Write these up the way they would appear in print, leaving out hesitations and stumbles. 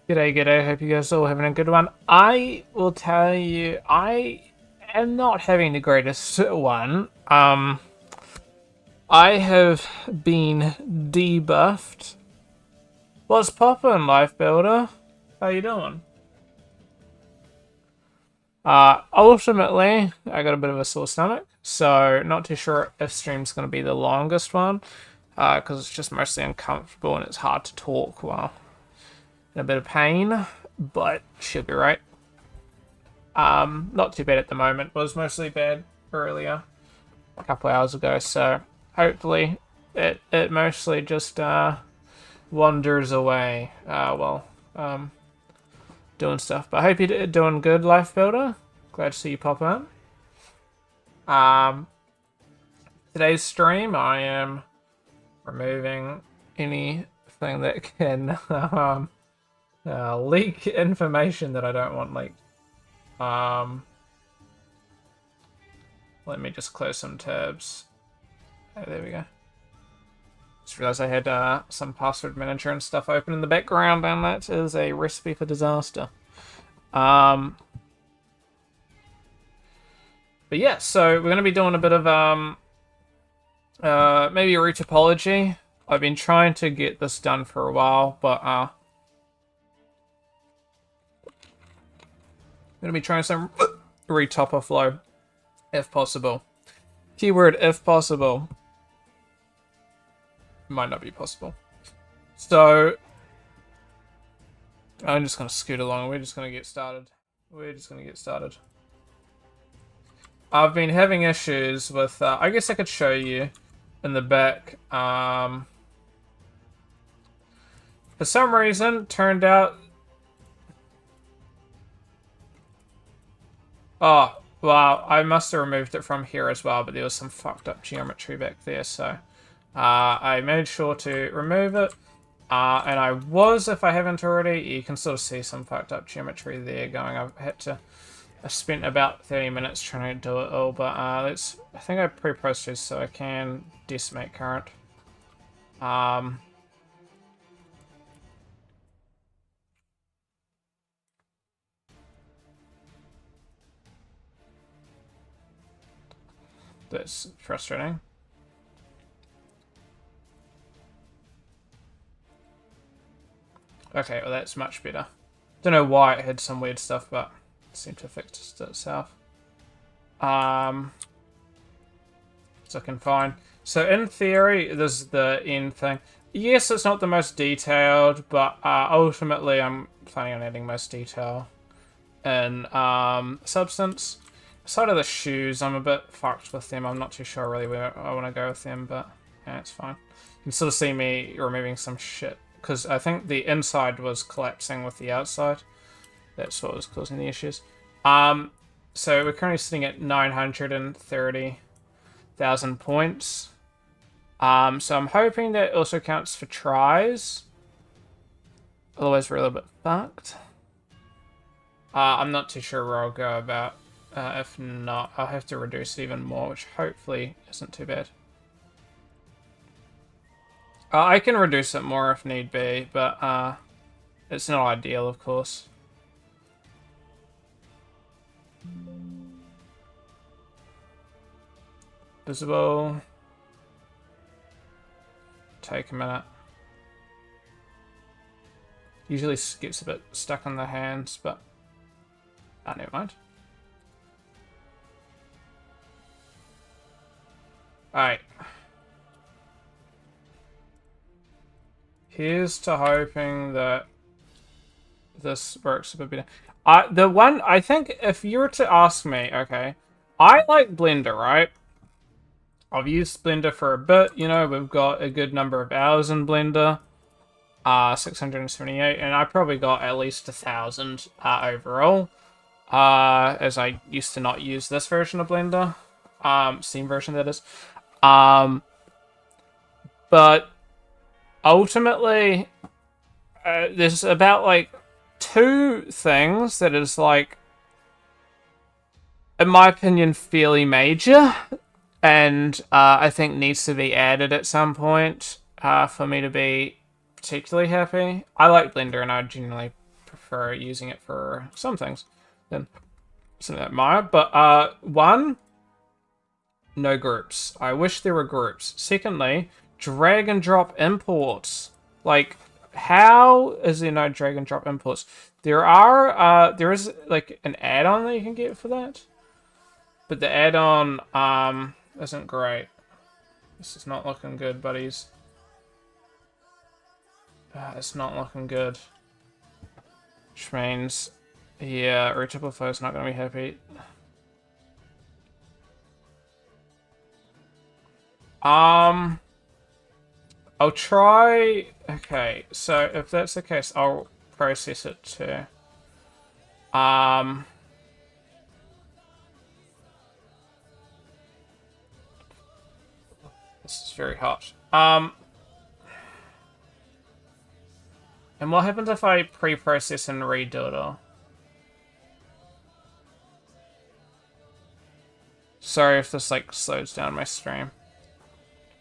G'day, g'day. Hope you guys are all having a good one. I will tell you, I am not having the greatest one. I have been debuffed. What's poppin', Life Builder? How you doing? Ultimately, I got a bit of a sore stomach, so not too sure if stream's going to be the longest one, because it's just mostly uncomfortable and it's hard to talk while in a bit of pain, but should be right. Not too bad at the moment. It was mostly bad earlier, a couple hours ago. So hopefully, it mostly just wanders away. Doing stuff. But I hope you're doing good, Life Builder. Glad to see you pop in. Today's stream, I am removing anything that can leak information that I don't want leaked. Let me just close some tabs. Oh, there we go. Just realized I had some password manager and stuff open in the background, and that is a recipe for disaster. But yeah, so we're going to be doing a bit of maybe a retopology. I've been trying to get this done for a while, but I'm going to be trying some retopper flow, if possible. Keyword, if possible. Might not be possible. So, I'm just going to scoot along. We're just going to get started. I've been having issues with, I guess I could show you in the back. For some reason, turned out... Oh, wow, I must have removed it from here as well, but there was some fucked up geometry back there, so... I made sure to remove it. And I was, if I haven't already, you can sort of see some fucked up geometry there going. I spent about 30 minutes trying to do it all, but I think I pre-processed so I can decimate current. That's frustrating. Okay, well that's much better. Don't know why it had some weird stuff, but it seemed to fix itself. It's looking fine. So in theory, there's the end thing. Yes, it's not the most detailed, but ultimately I'm planning on adding most detail in substance. Aside of the shoes, I'm a bit fucked with them. I'm not too sure really where I want to go with them, but yeah, it's fine. You can sort of see me removing some shit, because I think the inside was collapsing with the outside. That's what was causing the issues. So we're currently sitting at 930,000 points. So I'm hoping that also counts for tries. Otherwise we're a little bit fucked. I'm not too sure where I'll go about. If not, I'll have to reduce it even more, which hopefully isn't too bad. I can reduce it more if need be, but it's not ideal, of course. Visible. Take a minute. Usually gets a bit stuck on the hands, but never mind. Alright. Here's to hoping that this works a bit better. I think if you were to ask me, okay, I like Blender, right? I've used Blender for a bit, you know, we've got a good number of hours in Blender. 678, and I probably got at least 1,000 overall. As I used to not use this version of Blender. Steam version, that is. But ultimately, there's about like 2 things that is like, in my opinion, fairly major, and I think needs to be added at some point for me to be particularly happy. I like Blender, and I genuinely prefer using it for some things than something like Maya. But one, no groups. I wish there were groups. Secondly, drag and drop imports. Like, how is there no drag and drop imports? There is like an add-on that you can get for that, but the add-on isn't great. This is not looking good, buddies. It's not looking good. Which means, yeah, Retipple is not going to be happy. I'll try... Okay, so if that's the case, I'll process it too. This is very hot. And what happens if I pre-process and redo it all? Sorry if this like slows down my stream.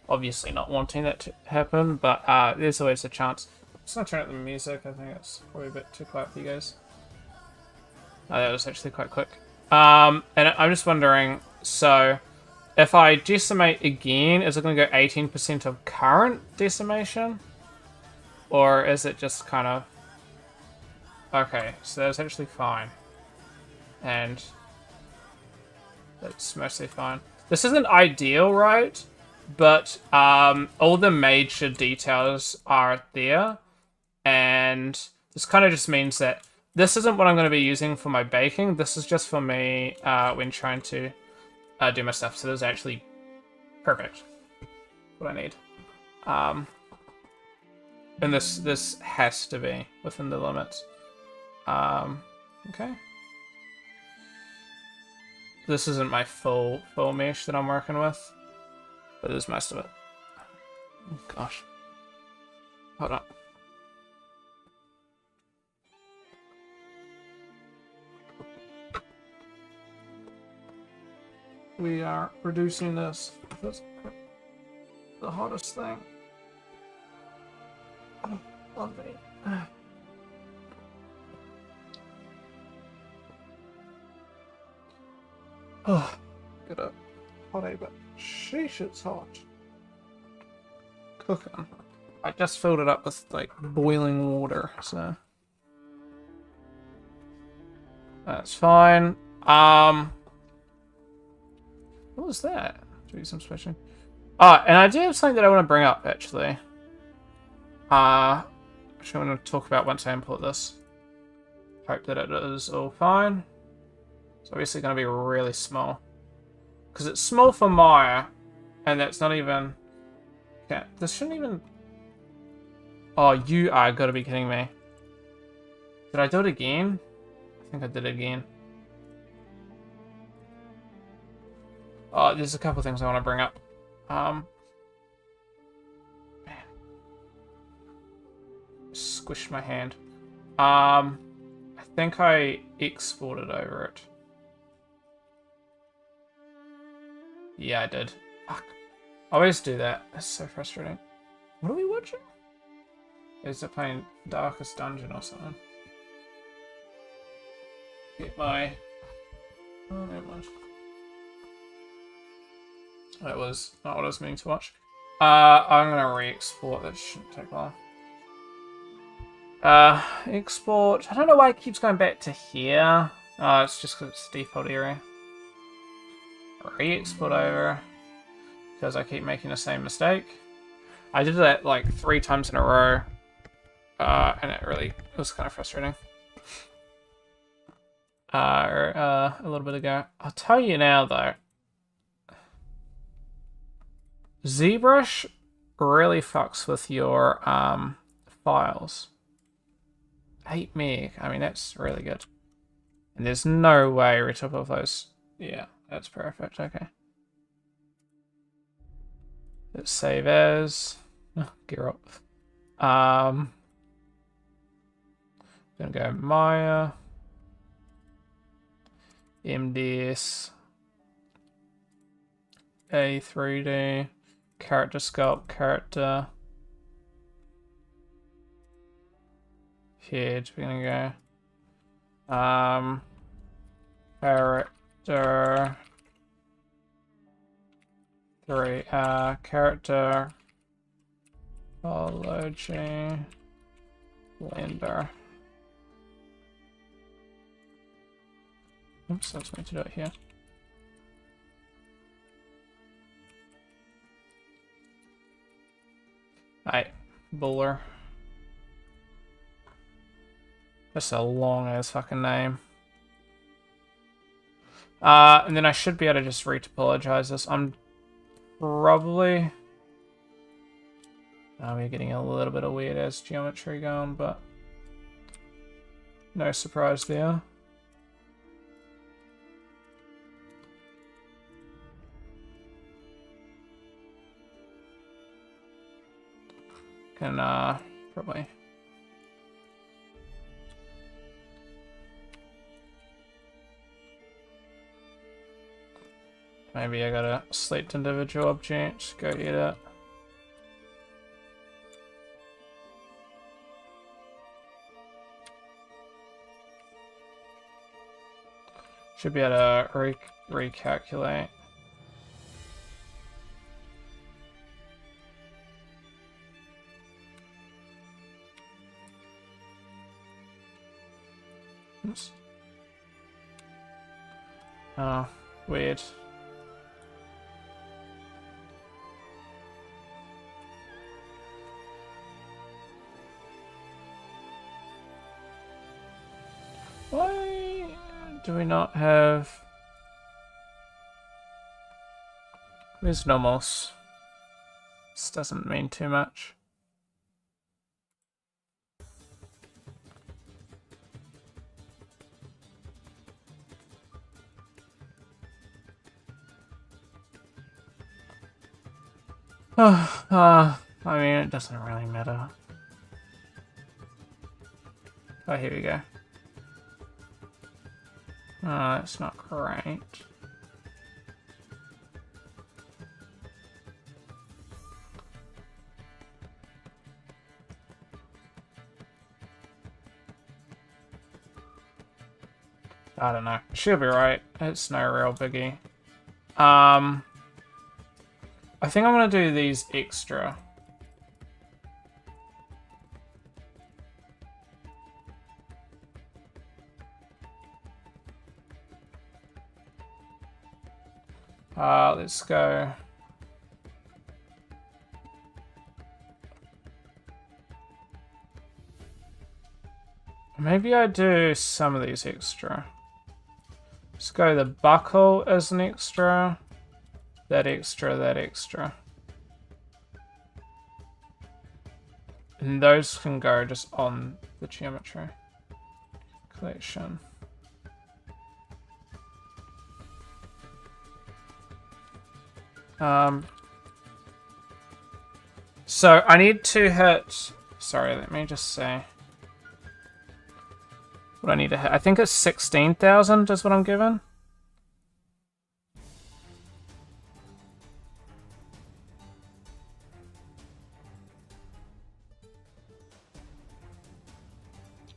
Obviously not wanting that to happen, but there's always a chance. I'm just gonna turn up the music. I think it's probably a bit too quiet for you guys. Oh, that was actually quite quick. And I'm just wondering, so if I decimate again, is it going to go 18% of current decimation? Or is it just kind of... Okay, so that's actually fine. And that's mostly fine. This isn't ideal, right? But all the major details are there. And this kind of just means that this isn't what I'm going to be using for my baking. This is just for me when trying to do my stuff. So this is actually perfect. What I need. And this has to be within the limits. Okay. This isn't my full mesh that I'm working with, but there's most of it. Oh, gosh. Hold on. We are reducing this. That's the hottest thing. Oh, love me. Oh, get a hot egg, but sheesh, it's hot. Cooking. I just filled it up with like boiling water, so that's fine. What was that? Do some switching. And I do have something that I want to bring up actually. Which I want to talk about once I import this. Hope that it is all fine. It's obviously going to be really small. Because it's small for Maya, and that's not even... Okay, this shouldn't even... Oh, you are gotta be kidding me. Did I do it again? I think I did it again. Oh, there's a couple things I want to bring up. Man. Squished my hand. I think I exported over it. Yeah, I did. Fuck. I always do that. That's so frustrating. What are we watching? Is it playing Darkest Dungeon or something? Get my... Oh, never mind. That was not what I was meaning to watch. I'm gonna re-export. That shouldn't take long. Export. I don't know why it keeps going back to here. It's just because it's the default area. Re-export over. Because I keep making the same mistake. I did that like 3 times in a row. And it was kind of frustrating. A little bit ago. I'll tell you now though. ZBrush really fucks with your files. 8 meg. I mean, that's really good. And there's no way Retipple those. Yeah, that's perfect. Okay. Let's save as. Gear up. Gonna go Maya. MDS. A3D. Character sculpt, character. Head, we're gonna go Character 3. Character Topology Blender. Oops, that's meant to do it here. Alright, Buller. That's a long ass fucking name. And then I should be able to just retopologize this. I'm probably... we're getting a little bit of weird ass geometry going, but no surprise there. Can probably... Maybe I gotta select individual objects, go edit. Should be able to recalculate. Oops. Oh, weird. Why do we not have... Where's Nomos? This doesn't mean too much. I mean, it doesn't really matter. Oh, here we go. Oh, that's not great. I don't know. She'll be right. It's no real biggie. I think I'm gonna do these extra. Let's go. Maybe I do some of these extra. Let's go the buckle as an extra. That extra, that extra. And those can go just on the geometry collection. So I need to hit... Sorry, let me just say... What I need to hit. I think it's 16,000 is what I'm given.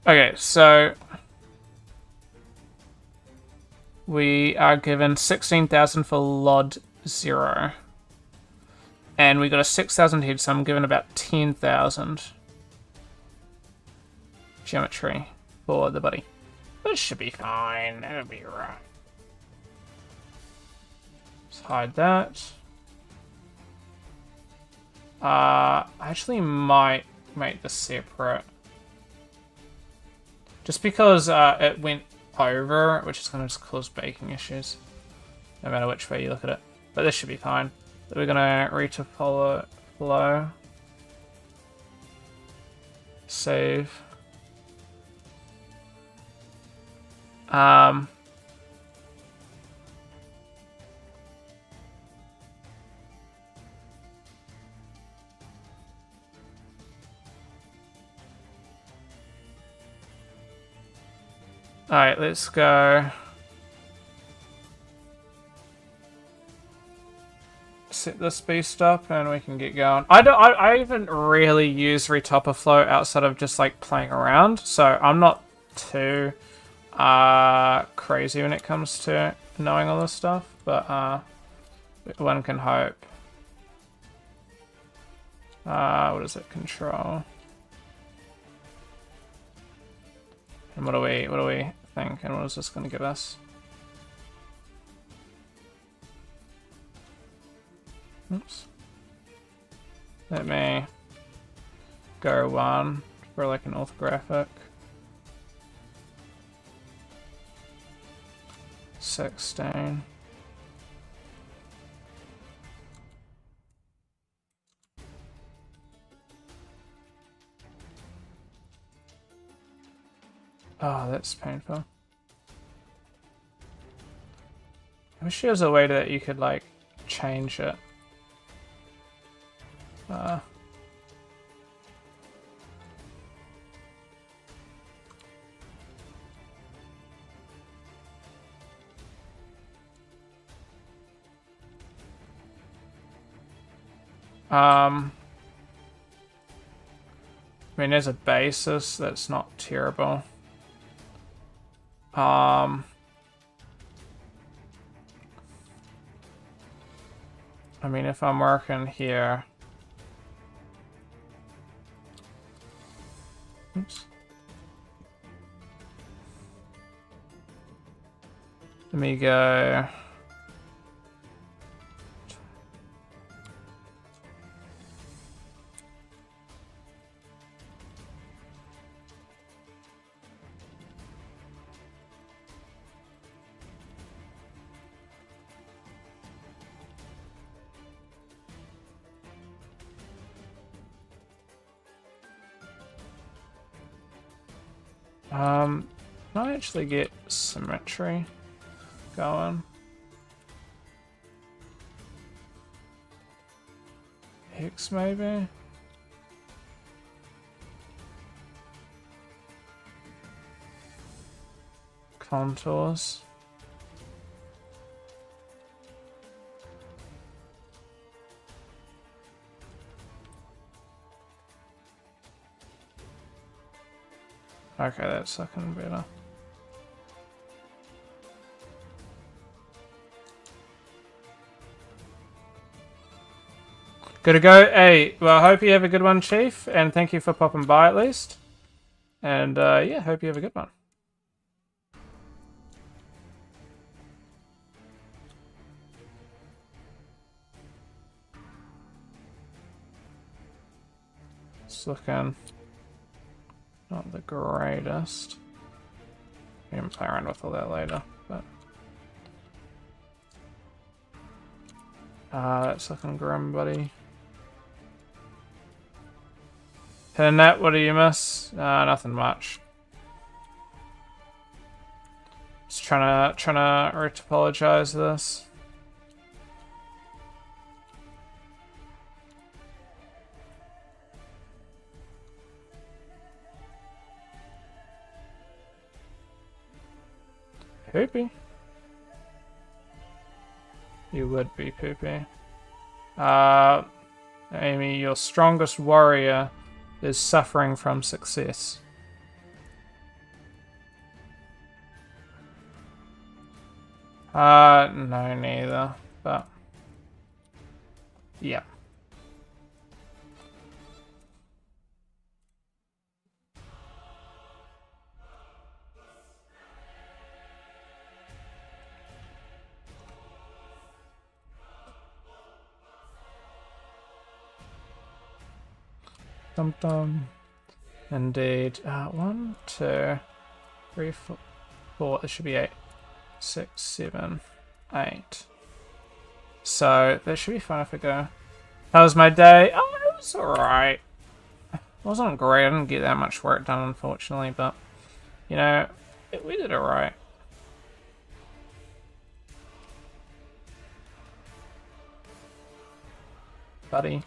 Okay, so... We are given 16,000 for LOD 0. And we got a 6,000 head, so I'm given about 10,000 geometry for the body. This should be fine. That'll be right. Let's hide that. I actually might make this separate. Just because it went over, which is going to just cause baking issues. No matter which way you look at it. But this should be fine. We're going to retopolo. Save. Alright, let's go. Set this beast up and we can get going. I haven't really used Retopoflow outside of just like playing around, so I'm not too crazy when it comes to knowing all this stuff, but one can hope. What is it? Control. And what do we think? And what is this going to give us? Oops. Let me go one for like an orthographic. 16. Oh, that's painful. I wish there was a way that you could like change it. I mean, as a basis, that's not terrible. I mean, if I'm working here... Oops. Let me go... Can I actually get symmetry going? Hex maybe? Contours. Okay, that's looking better. Good to go. Hey, well, I hope you have a good one, Chief, and thank you for popping by at least. And yeah, hope you have a good one. It's looking not the greatest. We can play around with all that later, but that's looking grim, buddy. Net, what do you miss? Nothing much. Just trying to retopologize this. Poopy. You would be poopy. Amy, your strongest warrior is suffering from success. No, neither, but yeah. Dum dum. Indeed. 1, 2, 3, 4. It should be 8, 6, 7, 8. So that should be fine if I go. How was my day? Oh, it was alright. It wasn't great. I didn't get that much work done, unfortunately, but you know, we did alright. Buddy.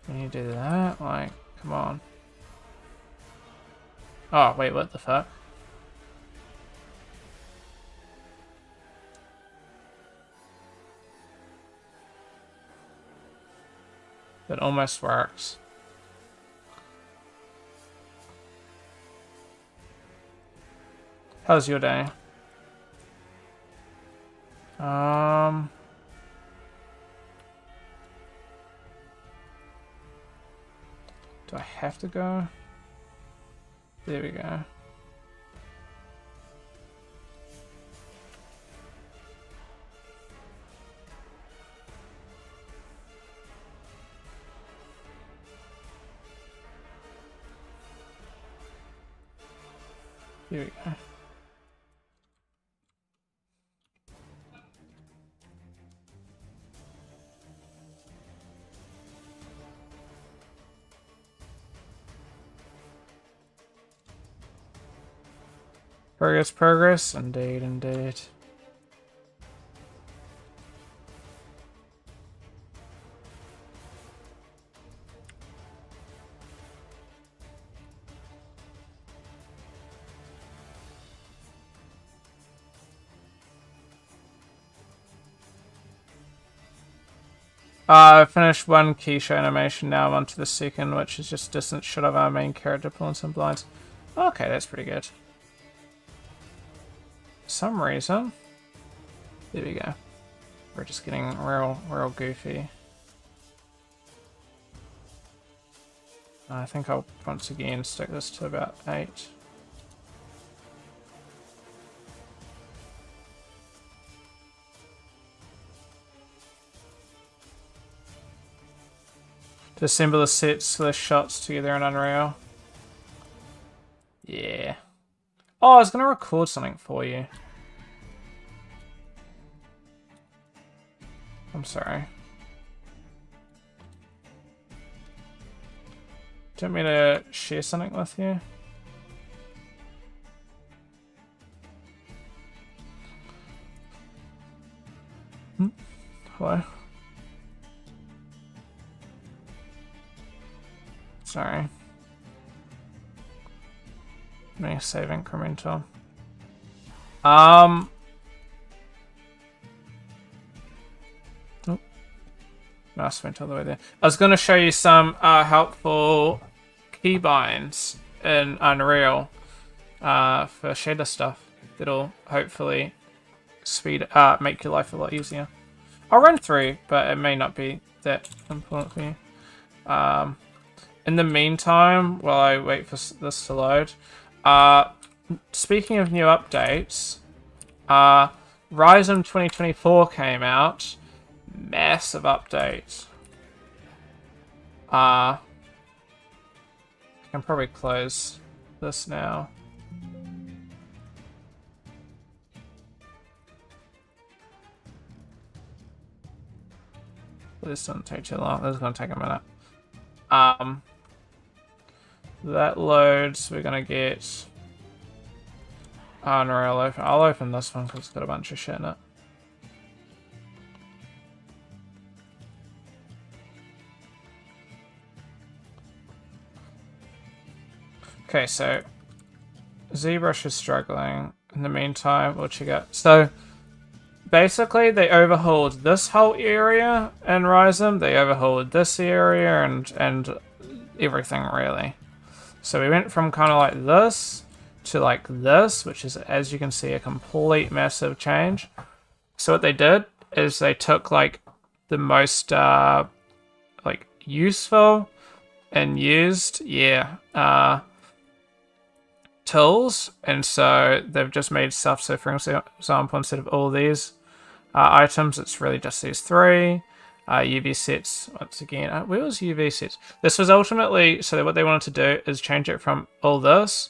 Can you do that? Like, come on. Oh, wait, what the fuck? That almost works. How's your day? Do I have to go? There we go. Here we go. Progress. Indeed. I finished one quiche animation, now I'm on to the second, which is just distance shot of our main character pulling some blinds. Okay, that's pretty good. For some reason. There we go. We're just getting real goofy. I think I'll once again stick this to about 8. To assemble the sets, the shots together in Unreal. Yeah. Oh, I was going to record something for you. I'm sorry. Do you want me to share something with you? Hello? Sorry. Let me save incremental. Oh. No, I went all the way there. I was going to show you some helpful keybinds in Unreal for shader stuff that'll hopefully make your life a lot easier. I'll run through, but it may not be that important for you. In the meantime, while I wait for this to load, speaking of new updates, Ryzen 2024 came out. Massive update. I can probably close this now. This doesn't take too long. This is going to take a minute. That loads. We're going to get Unreal open. I'll open this one because it's got a bunch of shit in it. Okay, so ZBrush is struggling. In the meantime, we'll check out. So basically, they overhauled this whole area in Ryzen. They overhauled this area and everything really. So we went from kind of like this to like this, which is, as you can see, a complete massive change. So what they did is they took like the most like useful and used, tools, and so they've just made stuff. So for example, instead of all these items, it's really just these 3. UV sets, once again, where was UV sets? This was ultimately, so what they wanted to do is change it from all this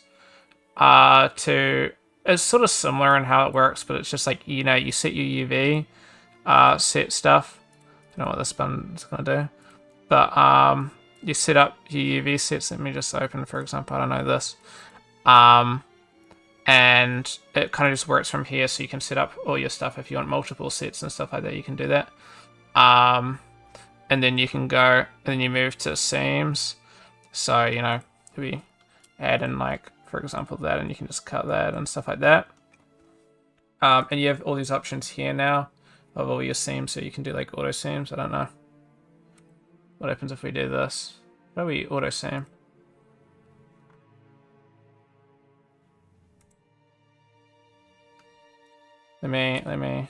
to, it's sort of similar in how it works, but it's just like, you know, you set your UV set stuff. I don't know what this button's going to do, but you set up your UV sets. Let me just open, for example, I don't know, this. And it kind of just works from here, so you can set up all your stuff. If you want multiple sets and stuff like that, you can do that. And then you can go, and then you move to seams. So, you know, we add in, like, for example, that, and you can just cut that and stuff like that. And you have all these options here now of all your seams, so you can do like auto seams. I don't know what happens if we do this. How do we auto seam? Let me.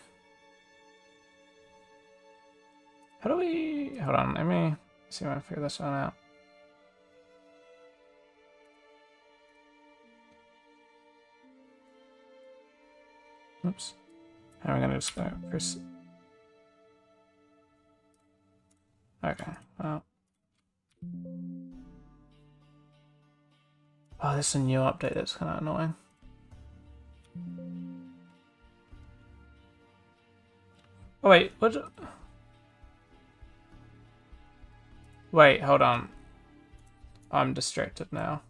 How do we? Hold on. Let me see if I can figure this one out. Oops. How am I gonna just go press? Okay. Well. Oh, this is a new update. That's kind of annoying. Oh wait, what? Wait, hold on. I'm distracted now.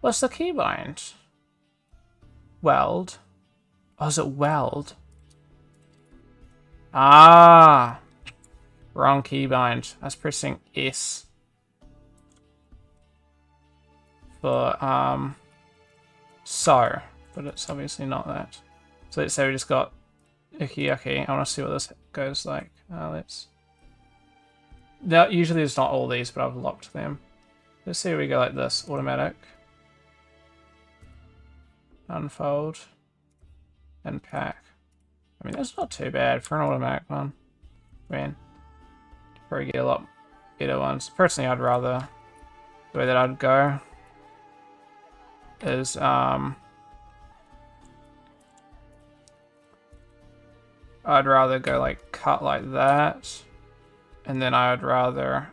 What's the keybind? Weld. Oh, is it weld? Ah! Wrong keybind. I was pressing S. For, so. But it's obviously not that. So let's say we just got icky. I want to see what this goes like. Let's... Now, usually it's not all these, but I've locked them. Let's see if we go like this. Automatic. Unfold. And pack. I mean, that's not too bad for an automatic one. I mean, probably get a lot better ones. Personally, I'd rather... The way that I'd go is, I'd rather go like cut like that. And then I would rather,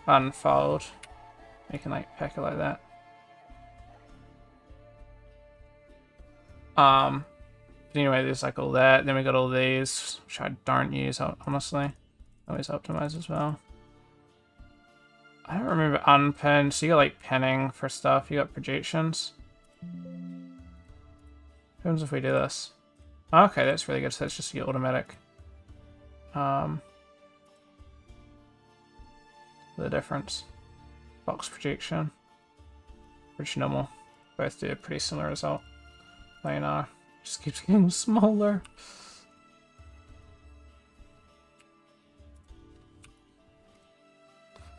unfold. You can like pack it like that. But anyway, there's like all that. Then we got all these, which I don't use, honestly. Always optimize as well. I don't remember unpin. So you got like pinning for stuff. You got projections. What happens if we do this? Okay, that's really good. So that's just your automatic. The difference. Box projection. Which normal. Both do a pretty similar result. Planar. Just keeps getting smaller.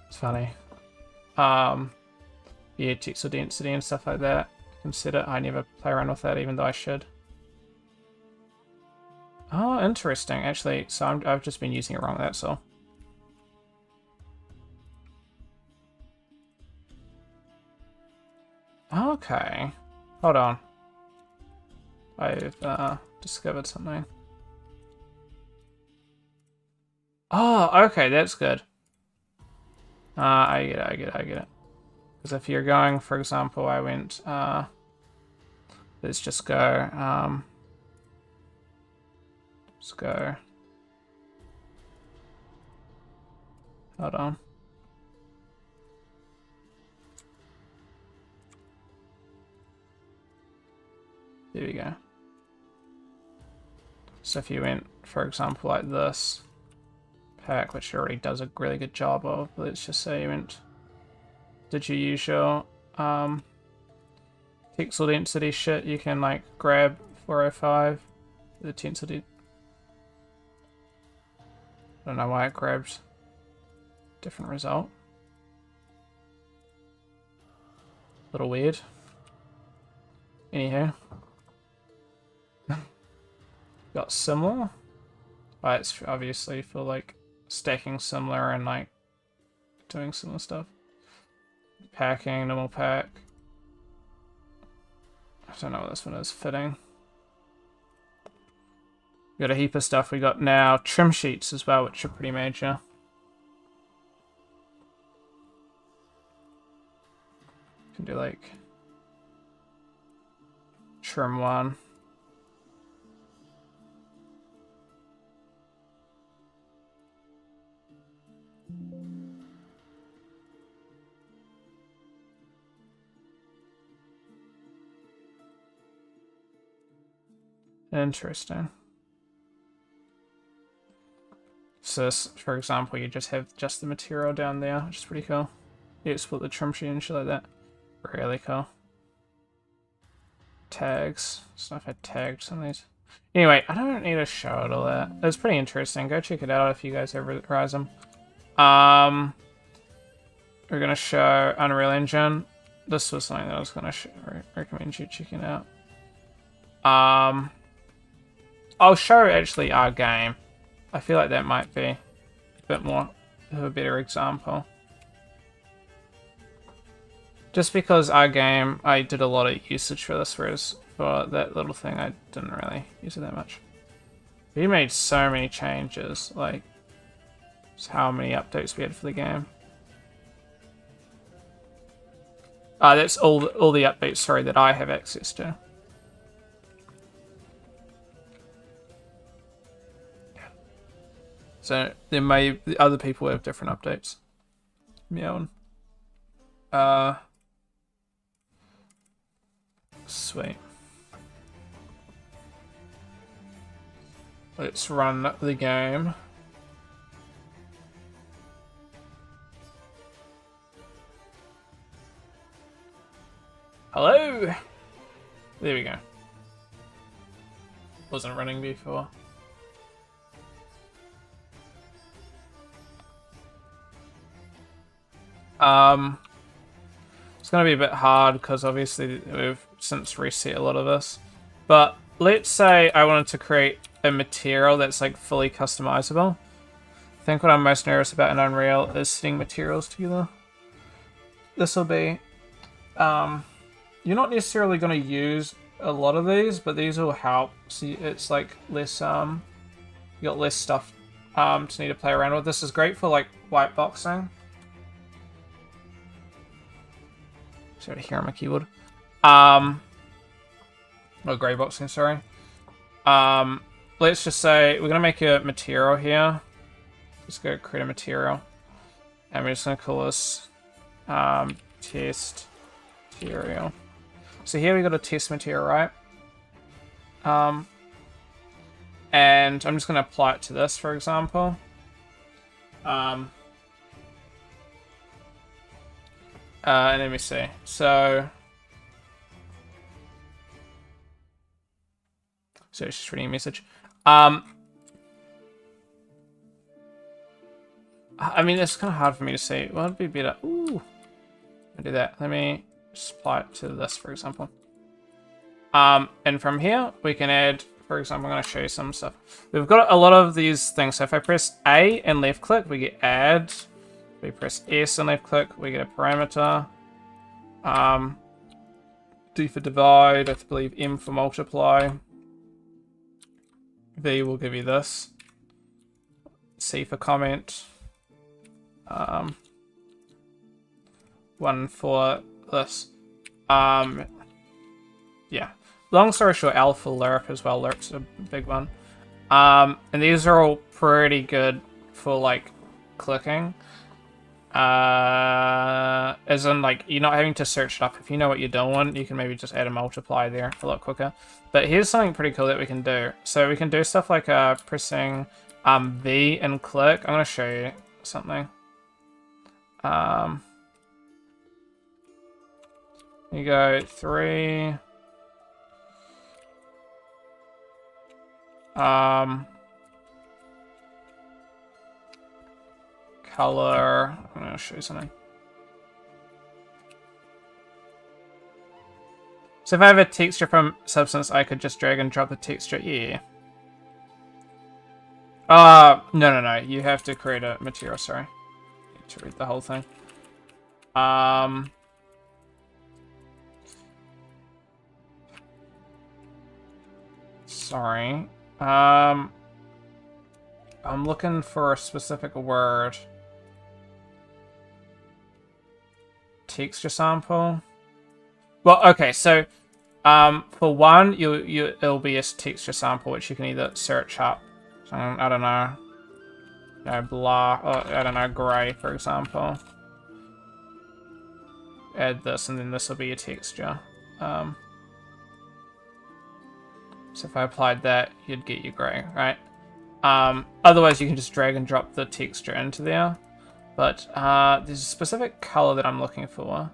It's funny. Yeah, pixel density and stuff like that. Consider. I never play around with that, even though I should. Oh, interesting. Actually, so I've just been using it wrong. That's all. Okay. Hold on. I've discovered something. Oh, okay, that's good. I get it. Because if you're going, for example, I went, let's just go, let's go. Hold on. There we go. So if you went, for example, like this pack, which it already does a really good job of, but let's just say you went, did you use your pixel density shit? You can like grab 405, the density. I don't know why it grabbed different result. A little weird. Anyhow. Got similar. It's obviously for like stacking similar and like doing similar stuff. Packing, normal pack. I don't know what this one is. Fitting. Got a heap of stuff. We got now trim sheets as well, which are pretty major. Can do like trim one. Interesting. So this, for example, you just have just the material down there, which is pretty cool. You split the trim sheet and shit like that. Really cool. Tags. Stuff I tagged some of these. Anyway, I don't need to show it all that. It's pretty interesting. Go check it out if you guys ever rise them. we're going to show Unreal Engine. This was something that I was going to recommend you checking out. I'll show actually our game. I feel like that might be a bit more of a better example. Just because our game, I did a lot of usage for this, whereas for that little thing, I didn't really use it that much. We made so many changes, like, just how many updates we had for the game. That's all the updates, sorry, that I have access to. So there may other people have different updates. Meowing. Sweet. Let's run the game. Hello! There we go. Wasn't running before. It's going to be a bit hard because obviously we've since reset a lot of this. But let's say I wanted to create a material that's like fully customizable. I think what I'm most nervous about in Unreal is setting materials together. This will be... you're not necessarily going to use a lot of these, but these will help. See, it's like less... you got less stuff to need to play around with. This is great for like white boxing. Sorry to hear on my keyboard. Or grey boxing, sorry. Let's just say we're gonna make a material here. Let's go create a material. And we're just gonna call this test material. So here we got a test material, right? And I'm just gonna apply it to this, for example. And let me see. So it's just reading a message. I mean, it's kind of hard for me to see. What would be better? Ooh, I'll do that. Let me just apply it to this, for example. And from here we can add. For example, I'm going to show you some stuff. We've got a lot of these things. So if I press A and left click, we get add. We press S and left click, we get a parameter. D for divide, I believe M for multiply. V will give you this. C for comment. 1 for this. Yeah. Long story short, L for lerp as well. Lerp's a big one. And these are all pretty good for like clicking. As in, like, you're not having to search it up. If you know what you're doing, you can maybe just add a multiply there a lot quicker. But here's something pretty cool that we can do. So we can do stuff like pressing V and click. I'm going to show you something. You go 3. Color. I'm going to show you something. So if I have a texture from substance, I could just drag and drop the texture. Yeah. No. You have to create a material. Sorry. I need to read the whole thing. Sorry. I'm looking for a specific word. Texture sample. Well, okay, so for one, it'll be a texture sample which you can either search up. So, I don't know. Blah. I don't know, gray, for example. Add this, and then this will be a texture. So if I applied that, you'd get your gray, right? Otherwise, you can just drag and drop the texture into there. But there's a specific color that I'm looking for.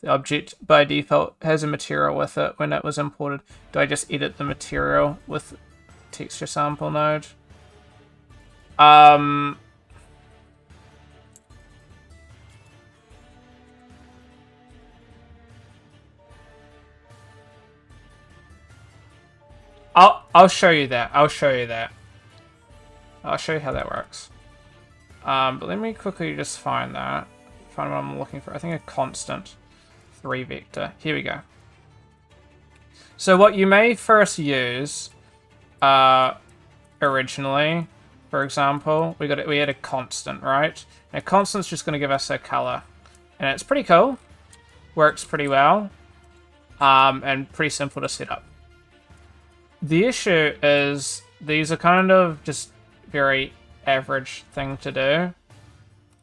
The object by default has a material with it when it was imported. Do I just edit the material with texture sample node? I'll show you that. I'll show you that. I'll show you how that works. But let me quickly just find that. Find what I'm looking for. I think a constant 3 vector. Here we go. So what you may first use originally, for example, we had a constant, right? And a constant's just going to give us a color. And it's pretty cool. Works pretty well. And pretty simple to set up. The issue is these are kind of just very average thing to do.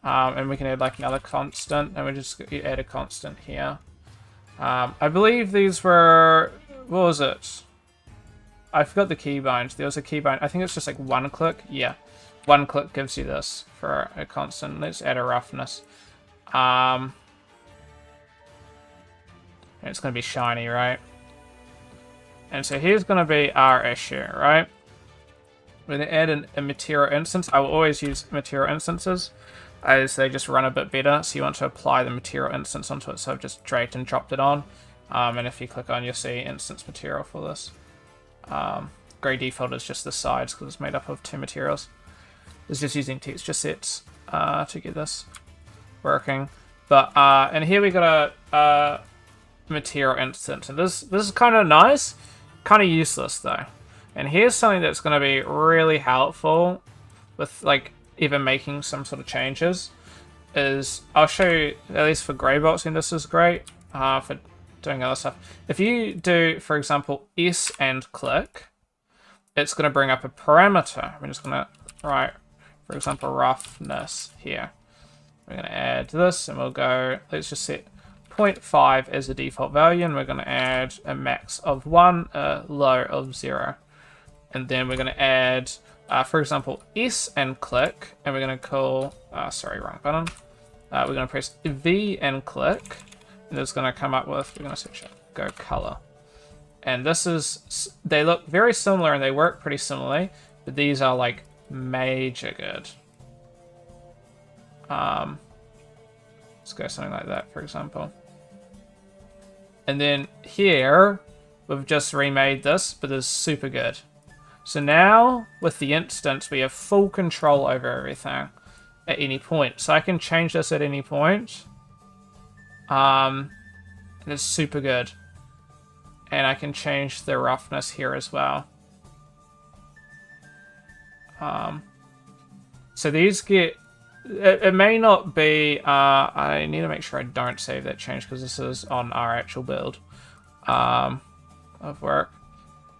And we can add like another constant, and we just add a constant here. I believe these were, what was it? I forgot the keybind. There was a keybind. I think it's just like 1 click. Yeah, 1 click gives you this for a constant. Let's add a roughness. And it's going to be shiny, right? And so here's going to be our issue, right? We're going to add a material instance. I will always use material instances as they just run a bit better. So you want to apply the material instance onto it. So I've just dragged and dropped it on. And if you click on, you'll see instance material for this. Grey default is just the sides because it's made up of 2 materials. It's just using texture sets to get this working. But and here we got a material instance, and this is kind of nice, kind of useless though. And here's something that's going to be really helpful with like even making some sort of changes. Is I'll show you, at least for grey boxing, this is great for doing other stuff. If you do, for example, S and click, it's going to bring up a parameter. I'm just going to write, for example, roughness here. We're going to add this, and we'll go, let's just set 0.5 as the default value, and we're going to add a max of 1, a low of 0. And then we're going to add, for example, S and click, and we're going to call, sorry, wrong button. We're going to press V and click, and it's going to come up with, we're going to search go color. And this is, they look very similar and they work pretty similarly, but these are like major good. Let's go something like that, for example. And then here, we've just remade this, but it's super good. So now, with the instance, we have full control over everything at any point. So I can change this at any point. And it's super good. And I can change the roughness here as well. So these get... It may not be... I need to make sure I don't save that change because this is on our actual build of work.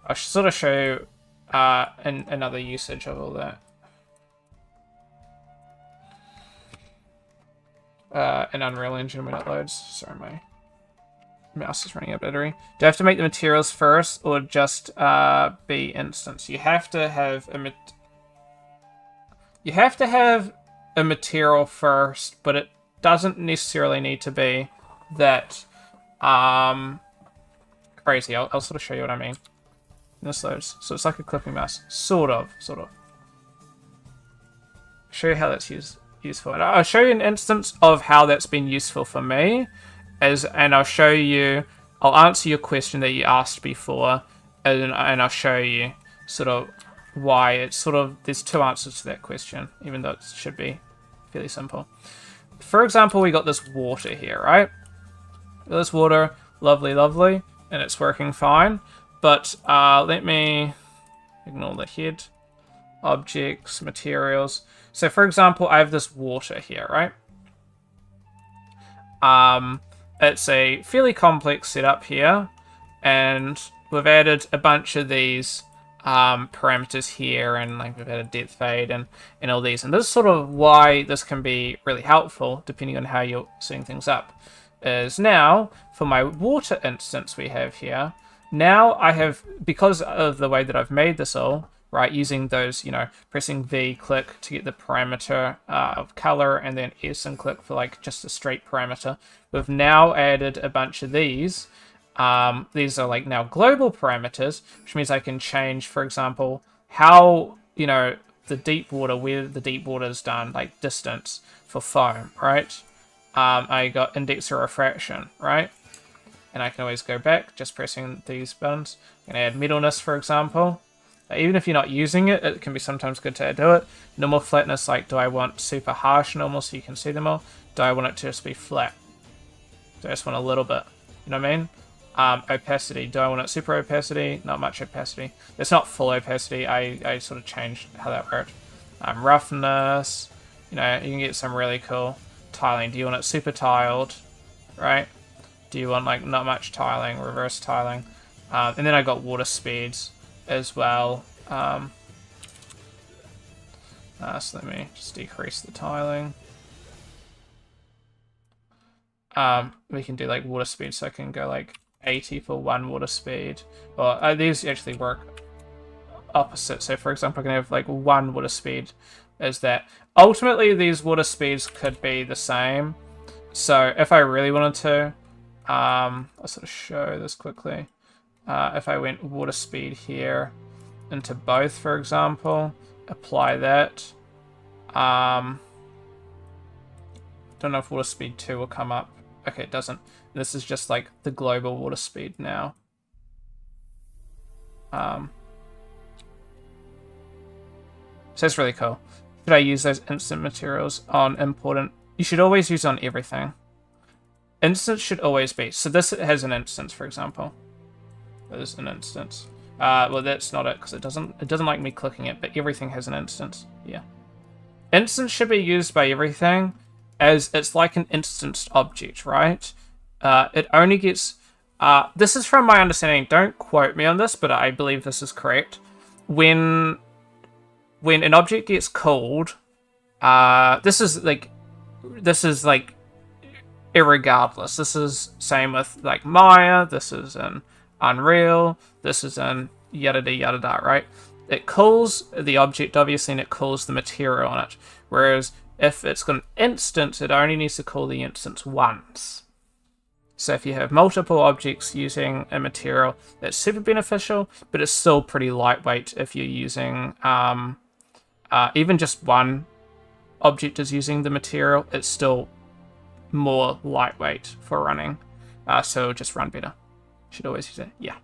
I'll sort of show you another usage of all that. In Unreal Engine when it loads. Sorry, my mouse is running out of battery. Do I have to make the materials first or just be instance? You have to have a material first, but it doesn't necessarily need to be that crazy. I'll sort of show you what I mean. This loads. So it's like a clipping mouse. Sort of. Show you how that's useful. And I'll show you an instance of how that's been useful for me. And I'll show you, I'll answer your question that you asked before, and I'll show you sort of why it's sort of, there's 2 answers to that question, even though it should be fairly simple. For example, we got this water here, right? This water, lovely, and it's working fine. But let me ignore the head, objects, materials. So for example, I have this water here, right? It's a fairly complex setup here, and we've added a bunch of these parameters here, and like we've added depth fade and all these. And this is sort of why this can be really helpful, depending on how you're setting things up. Is now, for my water instance we have here, now I have, because of the way that I've made this all, right, using those, you know, pressing V, click to get the parameter of color, and then S and click for like just a straight parameter. We've now added a bunch of these. These are like now global parameters, which means I can change, for example, how, you know, the deep water, where the deep water is done, like distance for foam, right? I got index or refraction, right? And I can always go back, just pressing these buttons. can add metalness, for example. Even if you're not using it, it can be sometimes good to do it. Normal flatness, like, do I want super harsh normal so you can see them all? Do I want it to just be flat? Do I just want a little bit? You know what I mean? Opacity, do I want it super opacity? Not much opacity. It's not full opacity. I sort of changed how that worked. Roughness, you know, you can get some really cool tiling. Do you want it super tiled, right? Do you want, like, not much tiling, reverse tiling? And then I got water speeds as well. So let me just decrease the tiling. We can do like water speed, so I can go like 80 for one water speed. Or these actually work opposite. So for example, I can have like one water speed as that. Ultimately, these water speeds could be the same. So if I really wanted to, I'll sort of show this quickly. If I went water speed here into both, for example, apply that. Don't know if water speed 2 will come up. Okay, it doesn't. This is just like the global water speed now. So it's really cool. Should I use those instant materials on important? You should always use on everything. Instance should always be. So this has an instance, for example. There's an instance. Well, that's not it because it doesn't like me clicking it, but everything has an instance. Yeah. Instance should be used by everything as it's like an instanced object, right? It only gets... this is from my understanding. Don't quote me on this, but I believe this is correct. When an object gets called, this is like irregardless. This is same with like Maya. This is in Unreal. This is in yada yada, right? It calls the object, obviously, and it calls the material on it. Whereas if it's got an instance, it only needs to call the instance once. So if you have multiple objects using a material, that's super beneficial, but it's still pretty lightweight if you're using even just one object is using the material, it's still more lightweight for running. So just run better. Should always use it. Yeah.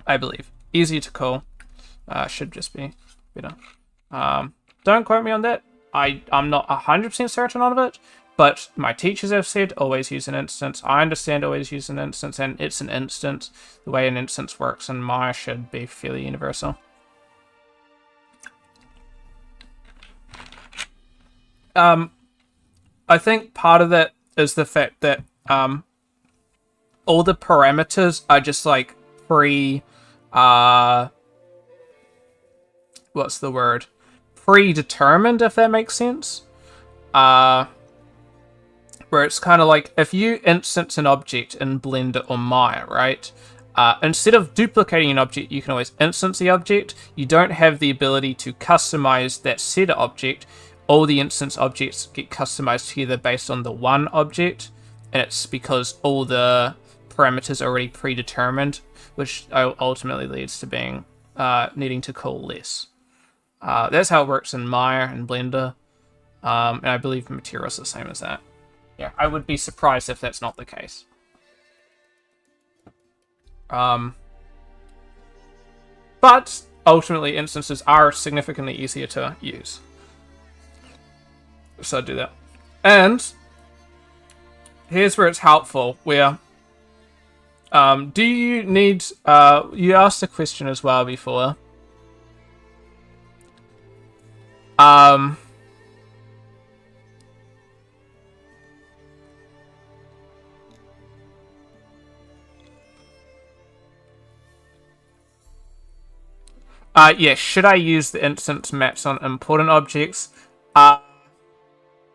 I believe. Easier to call. Should just be better. Don't quote me on that. I'm not 100% certain on it, but my teachers have said always use an instance. I understand always use an instance, and it's an instance. The way an instance works in Maya should be fairly universal. I think part of that is the fact that all the parameters are just like what's the word? Predetermined, if that makes sense. Where it's kind of like if you instance an object in Blender or Maya, right? Instead of duplicating an object, you can always instance the object. You don't have the ability to customize that set object. All the instance objects get customized together based on the one object, and it's because all the parameters are already predetermined, which ultimately leads to being needing to call less. That's how it works in Maya and Blender, and I believe Material is the same as that. Yeah, I would be surprised if that's not the case. But ultimately, instances are significantly easier to use. So do that. And here's where it's helpful, where do you need... you asked a question as well before. Yeah, should I use the instance maps on important objects? I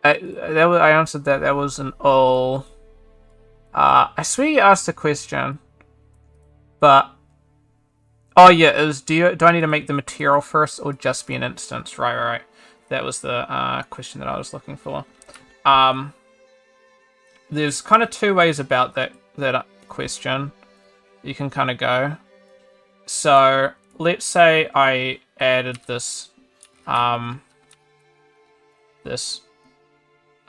answered that. That was an all. I swear you asked a question, but oh yeah, do I need to make the material first or just be an instance? Right. That was the question that I was looking for. There's kind of two ways about that question. You can kind of go. So let's say I added this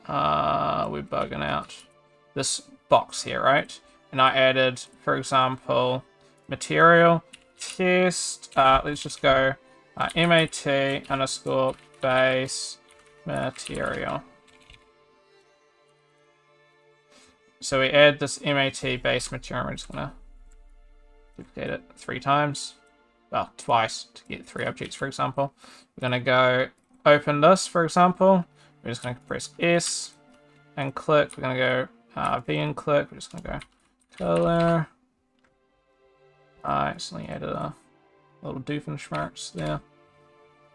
we're bugging out, this box here, right? And I added, for example, material test. Let's just go mat underscore base material. So we add this mat base material. We're just gonna duplicate it 3 times. Well, twice to get 3 objects, for example. We're gonna go open this, for example. We're just gonna press S and click. We're gonna go V and click. We're just gonna go color. I accidentally added a little doofenshmirtz there.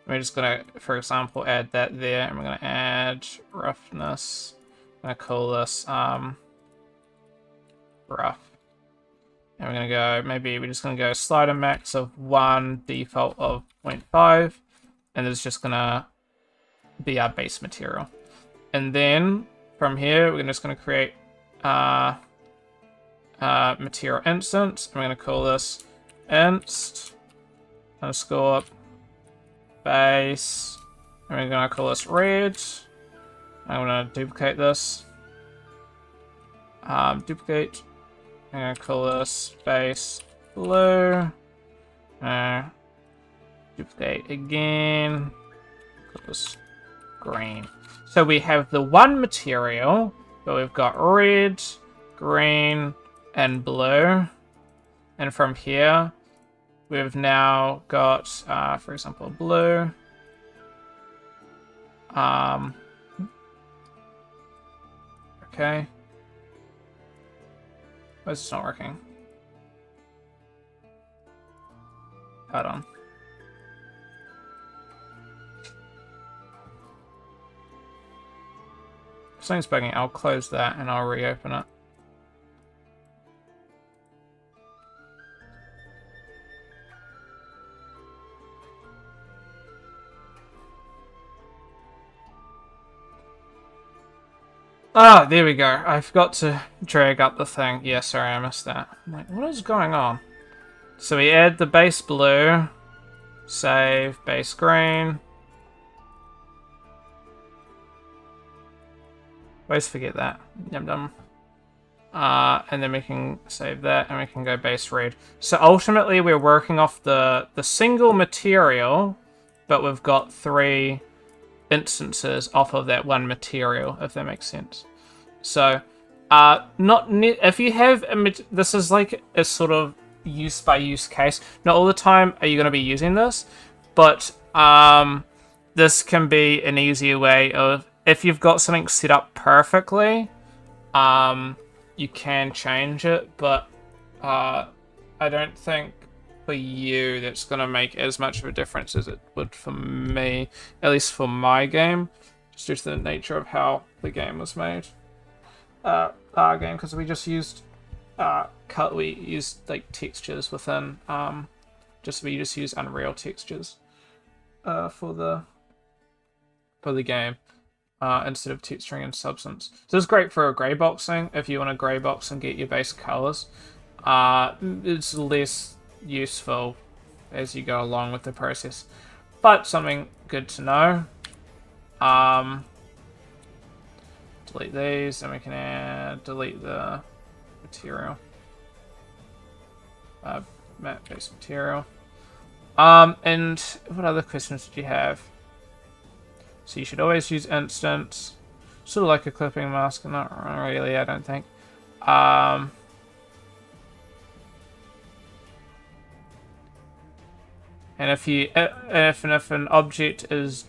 We're just gonna, for example, add that there, and we're gonna add roughness. I'm gonna call this rough. And we're gonna go, maybe we're just gonna go slider max of 1, default of 0.5, and it's just gonna be our base material. And then from here, we're just gonna create material instance. And we're gonna call this inst underscore base, and we're gonna call this red. I'm gonna duplicate this. Duplicate. I'm gonna call this base blue. Duplicate again. Call this green. So we have the one material, but we've got red, green, and blue. And from here, we've now got, for example, blue. Okay. Why is this not working? Hold on. Something's bugging. I'll close that and I'll reopen it. Ah, there we go. I forgot to drag up the thing. Yeah, sorry, I missed that. I'm like, what is going on? So we add the base blue, save, base green. Always forget that. Yum yum. And then we can save that, and we can go base red. So ultimately, we're working off the single material, but we've got 3 instances off of that one material, if that makes sense. So, if you have this is like a sort of use by use case. Not all the time are you going to be using this, but this can be an easier way of, if you've got something set up perfectly, you can change it, but I don't think for you that's going to make as much of a difference as it would for me, at least for my game, just due to the nature of how the game was made. Our game, because we just used we used like textures within we just use Unreal textures for the game instead of texturing in Substance. So it's great for gray boxing if you want to gray box and get your base colors. It's less useful as you go along with the process, but something good to know. Delete these, and we can delete the material, matte base material. And what other questions did you have? So you should always use instance, sort of like a clipping mask. Not really, I don't think. And if an object is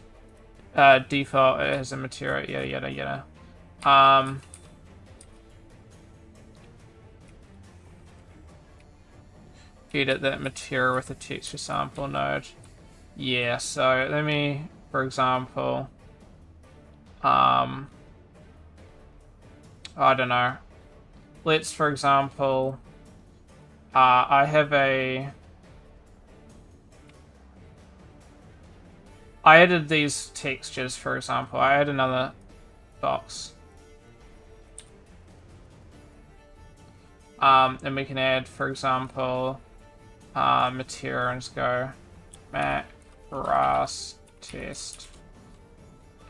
default as a material, yada yada yada. Edit that material with a texture sample node. Yeah, so let me, for example, I don't know. Let's, for example, I added these textures, for example. I add another box. And we can add, for example, material and just go matte grass test.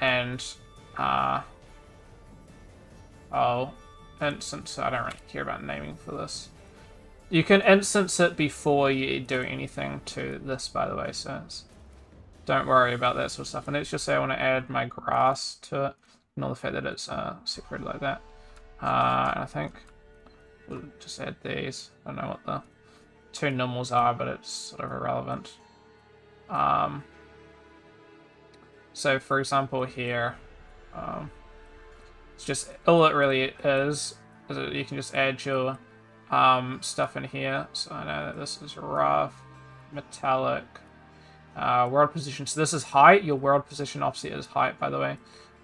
And, instance, I don't really care about naming for this. You can instance it before you do anything to this, by the way, so don't worry about that sort of stuff. And let's just say I want to add my grass to it. Ignore the fact that it's separated like that. And I think we'll just add these. I don't know what the two normals are, but it's sort of irrelevant. So for example here, it's just, all it really is that you can just add your stuff in here. So I know that this is rough, metallic, world position. So this is height. Your world position opposite is height, by the way.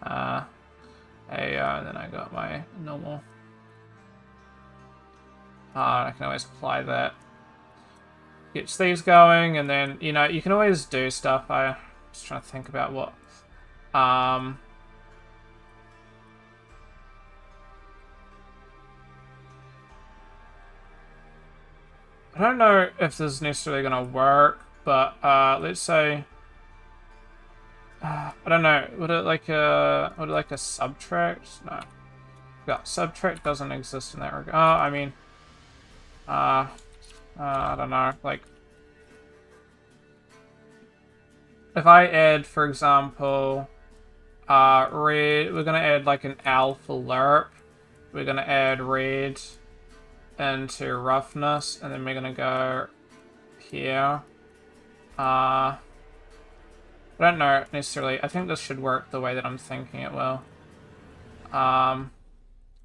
And then I got my normal. I can always apply that. Gets these going, and then, you know, you can always do stuff. I'm just trying to think about what. I don't know if this is necessarily going to work, but let's say, I don't know, would it like a subtract? No. Yeah, subtract doesn't exist in that regard. Oh, I mean, I don't know, like, if I add, for example, red, we're going to add like an L for lerp. We're going to add red into roughness, and then we're going to go here. I don't know necessarily. I think this should work the way that I'm thinking it will. And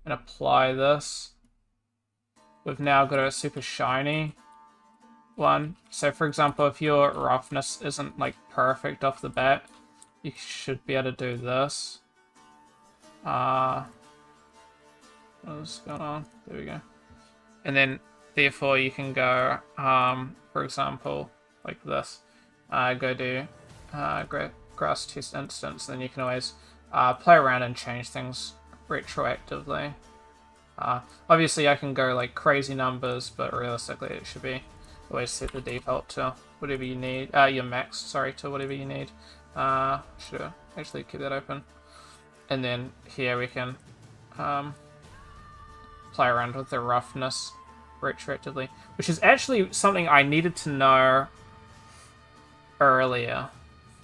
apply this. We've now got a super shiny one. So for example, if your roughness isn't like perfect off the bat, you should be able to do this. What's going on? There we go. And then therefore you can go, for example, like this. Go do grass test instance, then you can always play around and change things retroactively. Obviously I can go like crazy numbers, but realistically it should be always set the default to whatever you need, your max, sorry, to whatever you need. Should actually keep that open. And then here we can play around with the roughness retroactively, which is actually something I needed to know earlier.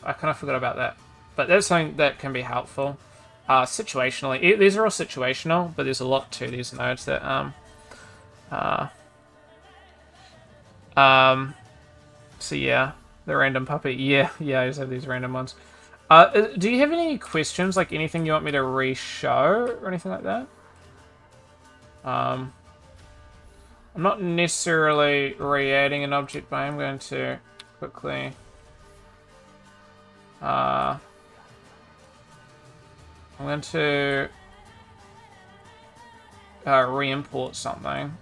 I kind of forgot about that, but that's something that can be helpful. Situationally, these are all situational, but there's a lot to these nodes that so yeah, the random puppy, yeah, I just have these random ones. Do you have any questions, like anything you want me to re-show or anything like that? I'm not necessarily re-adding an object, but I'm going to quickly I'm going to re-import something.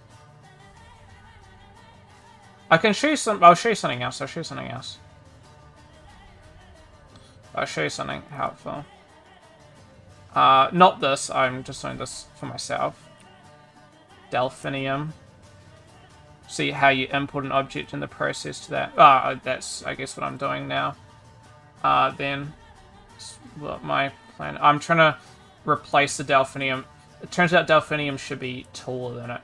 I can show you some. I'll show you something else. I'll show you something helpful. Not this. I'm just doing this for myself. Delphinium. See how you import an object in the process to that. That's, I guess, what I'm doing now. Then, what my plan. I'm trying to replace the Delphinium. It turns out Delphinium should be taller than it.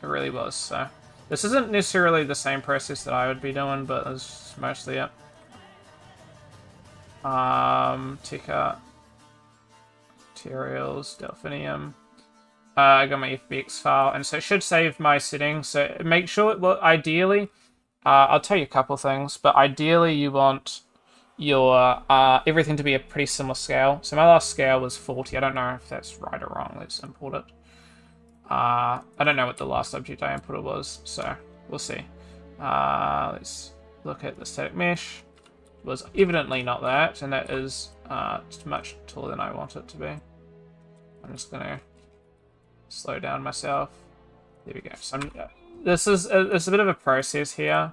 It really was, so. This isn't necessarily the same process that I would be doing, but that's mostly it. Ticker. Materials, Delphinium. I got my FBX file, and so it should save my settings. So make sure, well, ideally, I'll tell you a couple things, but ideally you want your everything to be a pretty similar scale. So my last scale was 40. I don't know if that's right or wrong. Let's import it. I don't know what the last object I imported was, so we'll see. Let's look at the static mesh. It was evidently not that, and that is just much taller than I want it to be. I'm just going to slow down myself. There we go. So it's a bit of a process here.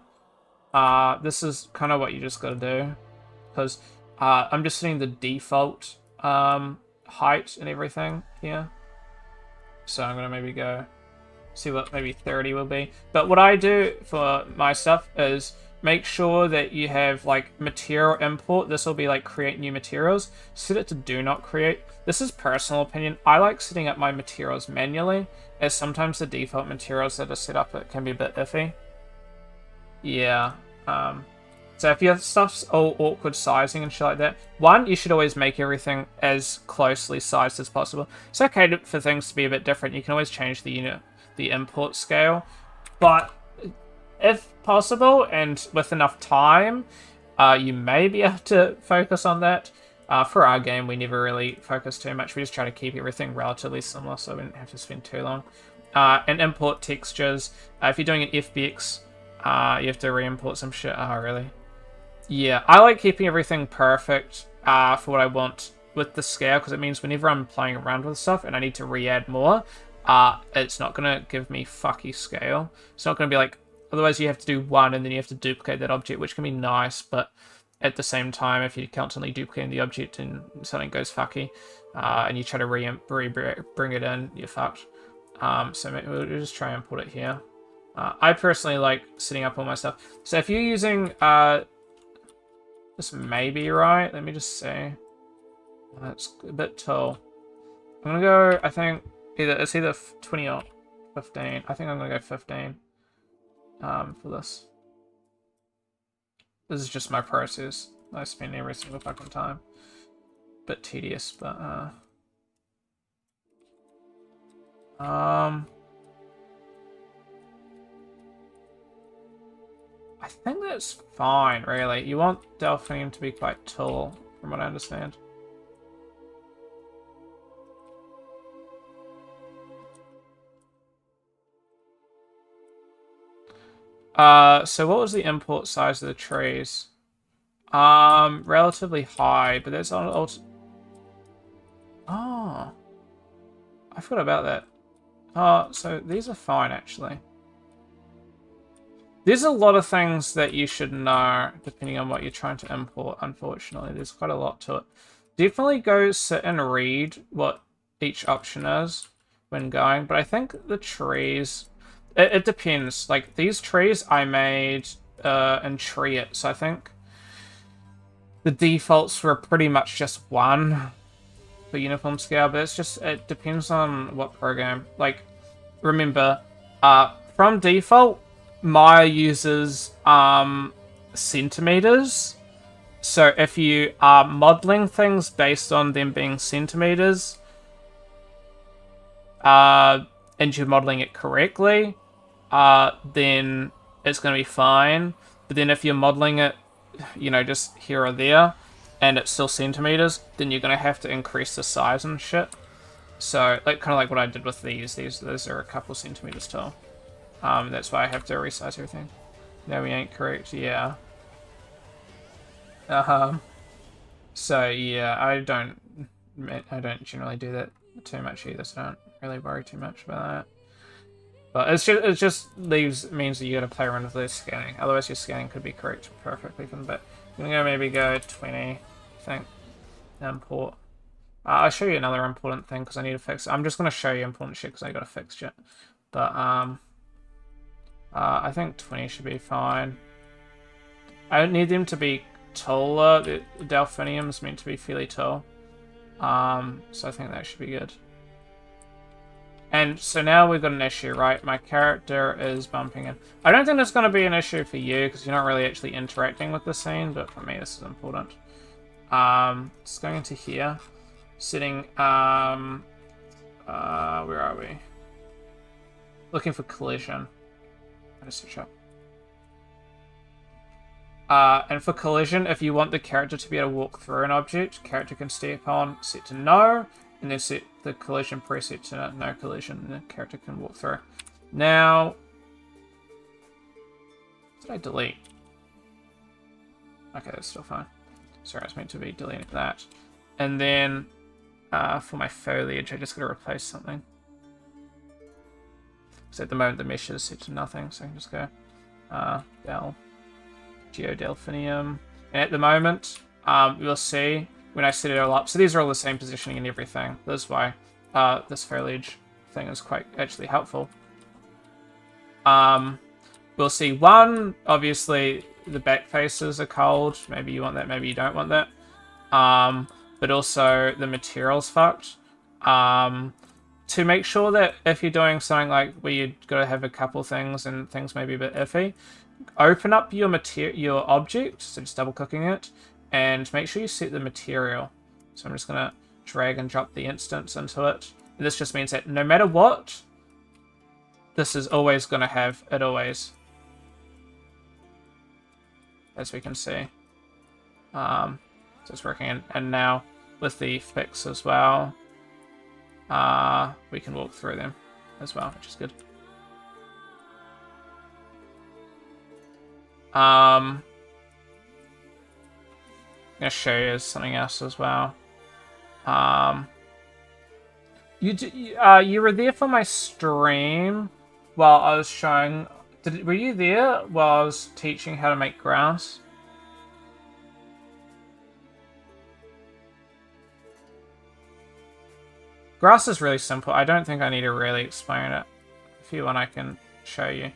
This is kind of what you just got to do, because I'm just setting the default height and everything here. So I'm going to maybe go see what maybe 30 will be. But what I do for my stuff is make sure that you have like material import. This will be like create new materials. Set it to do not create. This is personal opinion. I like setting up my materials manually, as sometimes the default materials that are set up it can be a bit iffy. Yeah. So if your stuff's all awkward sizing and shit like that, one, you should always make everything as closely sized as possible. It's okay for things to be a bit different. You can always change the import scale, but if possible and with enough time, you may be able to focus on that. For our game, we never really focus too much. We just try to keep everything relatively similar, so we didn't have to spend too long. And import textures. If you're doing an FBX, you have to re-import some shit. Oh, really? Yeah, I like keeping everything perfect for what I want with the scale, because it means whenever I'm playing around with stuff and I need to re-add more, it's not going to give me fucky scale. It's not going to be like, otherwise you have to do one and then you have to duplicate that object, which can be nice, but at the same time, if you're constantly duplicating the object and something goes fucky, and you try to bring it in, you're fucked. So maybe we'll just try and put it here. I personally like setting up all my stuff. So if you're using... this may be right. Let me just see. That's a bit tall. I'm gonna go, I think, it's either 20 or 15. I think I'm gonna go 15 for this. This is just my process. I spend every single fucking time. Bit tedious, but I think that's fine, really. You want Delphinium to be quite tall, from what I understand. So what was the import size of the trees? Relatively high, but that's on... Oh. I forgot about that. Oh, so these are fine, actually. There's a lot of things that you should know, depending on what you're trying to import, unfortunately. There's quite a lot to it. Definitely go sit and read what each option is when going, but I think the trees... It depends. Like, these trees I made in Treeit, so I think the defaults were pretty much just 1 for uniform scale, but it depends on what program. Like, remember, from default, Maya uses centimeters. So if you are modeling things based on them being centimeters, and you're modeling it correctly, then it's going to be fine. But then if you're modeling it, you know, just here or there, and it's still centimeters, then you're going to have to increase the size and shit. So, like, kind of like what I did with these. Those are a couple centimeters tall. That's why I have to resize everything. No, we ain't correct. Yeah. So yeah, I don't generally do that too much either. So don't really worry too much about that. But it just means that you got to play around with the scanning. Otherwise, your scanning could be correct perfectly from the bit. I'm gonna maybe go 20. I think import. I'll show you another important thing because I need to fix it. I'm just gonna show you important shit because I got to fix it. But I think 20 should be fine. I don't need them to be taller. The Delphinium's meant to be fairly tall. So I think that should be good. And so now we've got an issue, right? My character is bumping in. I don't think that's going to be an issue for you because you're not really actually interacting with the scene, but for me this is important. Just going into here. Setting, where are we? Looking for collision. Let's switch up. And for collision, if you want the character to be able to walk through an object, character can step on, set to no, and then set the collision preset to no collision, and the character can walk through. Now, did I delete? Okay, that's still fine. Sorry, I was meant to be deleting that. And then, for my foliage, I just got to replace something. So at the moment, the mesh is set to nothing, so I can just go Geodelphinium. And at the moment, you'll see when I set it all up. So these are all the same positioning and everything. That's why this foliage thing is quite actually helpful. We'll see one, obviously, the back faces are cold. Maybe you want that, maybe you don't want that. But also the material's fucked. To make sure that if you're doing something like where you've got to have a couple things and things may be a bit iffy, open up your object, so just double clicking it, and make sure you set the material. So I'm just going to drag and drop the instance into it. And this just means that no matter what, this is always going to have it always. As we can see. So it's working. And now with the fix as well, we can walk through them as well, which is good. I'm going to show you something else as well. You were there for my stream while I was showing. Were you there while I was teaching how to make grass? Grass is really simple. I don't think I need to really explain it. If you want, I can show you.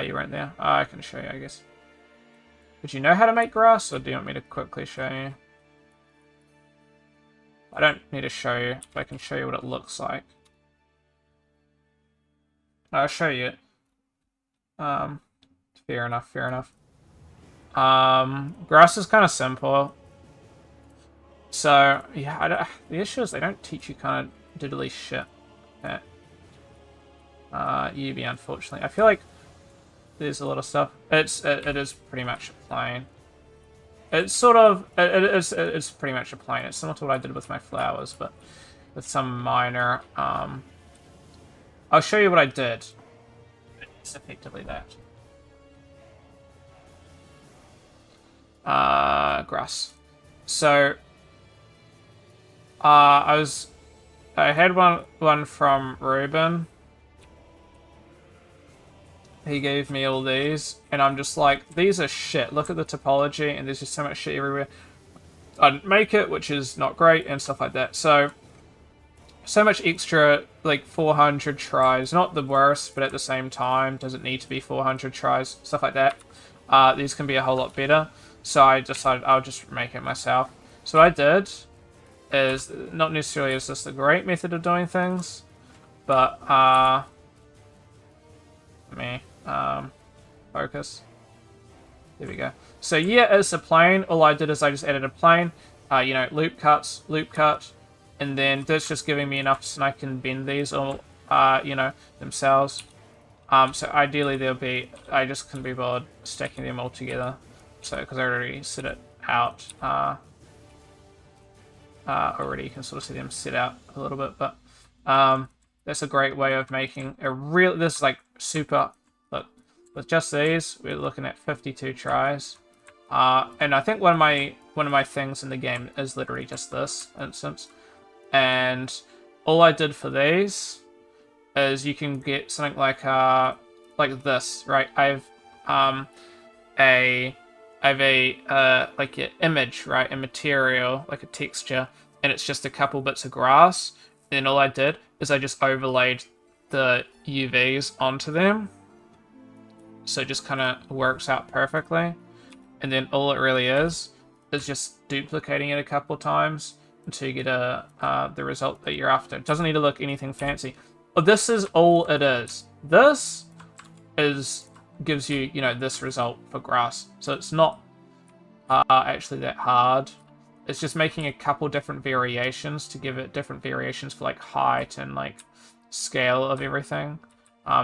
You weren't there. I can show you, I guess. Did you know how to make grass, or do you want me to quickly show you? I don't need to show you, but I can show you what it looks like. I'll show you. Fair enough, fair enough. Grass is kind of simple. So, yeah, the issue is they don't teach you kind of diddly shit at UB, unfortunately. I feel like there's a lot of stuff. It is pretty much plain. It's sort of, it's pretty much a plain. It's similar to what I did with my flowers, but with some minor, I'll show you what I did. It's effectively that. Grass. So, I had one from Ruben. He gave me all these, and I'm just like, these are shit. Look at the topology, and there's just so much shit everywhere. I didn't make it, which is not great, and stuff like that. So much extra, like 400 tries. Not the worst, but at the same time, does it need to be 400 tries? Stuff like that. These can be a whole lot better. So I decided I'll just make it myself. So what I did is, not necessarily is this the great method of doing things, but, focus. There we go. So yeah, it's a plane. All I did is I just added a plane, loop cuts, loop cut, and then that's just giving me enough so I can bend these all, themselves. So ideally there'll be, I just couldn't be bothered stacking them all together. So, because I already set it out, already you can sort of see them set out a little bit, but, that's a great way of making a real, this is like super, look, with just these, we're looking at 52 tries. And I think one of my things in the game is literally just this instance. And all I did for these is you can get something like this, right? I have like an image, right? A material, like a texture, and it's just a couple bits of grass. Then all I did is I just overlaid the UVs onto them. So it just kind of works out perfectly. And then all it really is just duplicating it a couple times until you get the result that you're after. It doesn't need to look anything fancy. But this is all it is. This gives you, this result for grass. So it's not actually that hard. It's just making a couple different variations to give it different variations for like height and like scale of everything.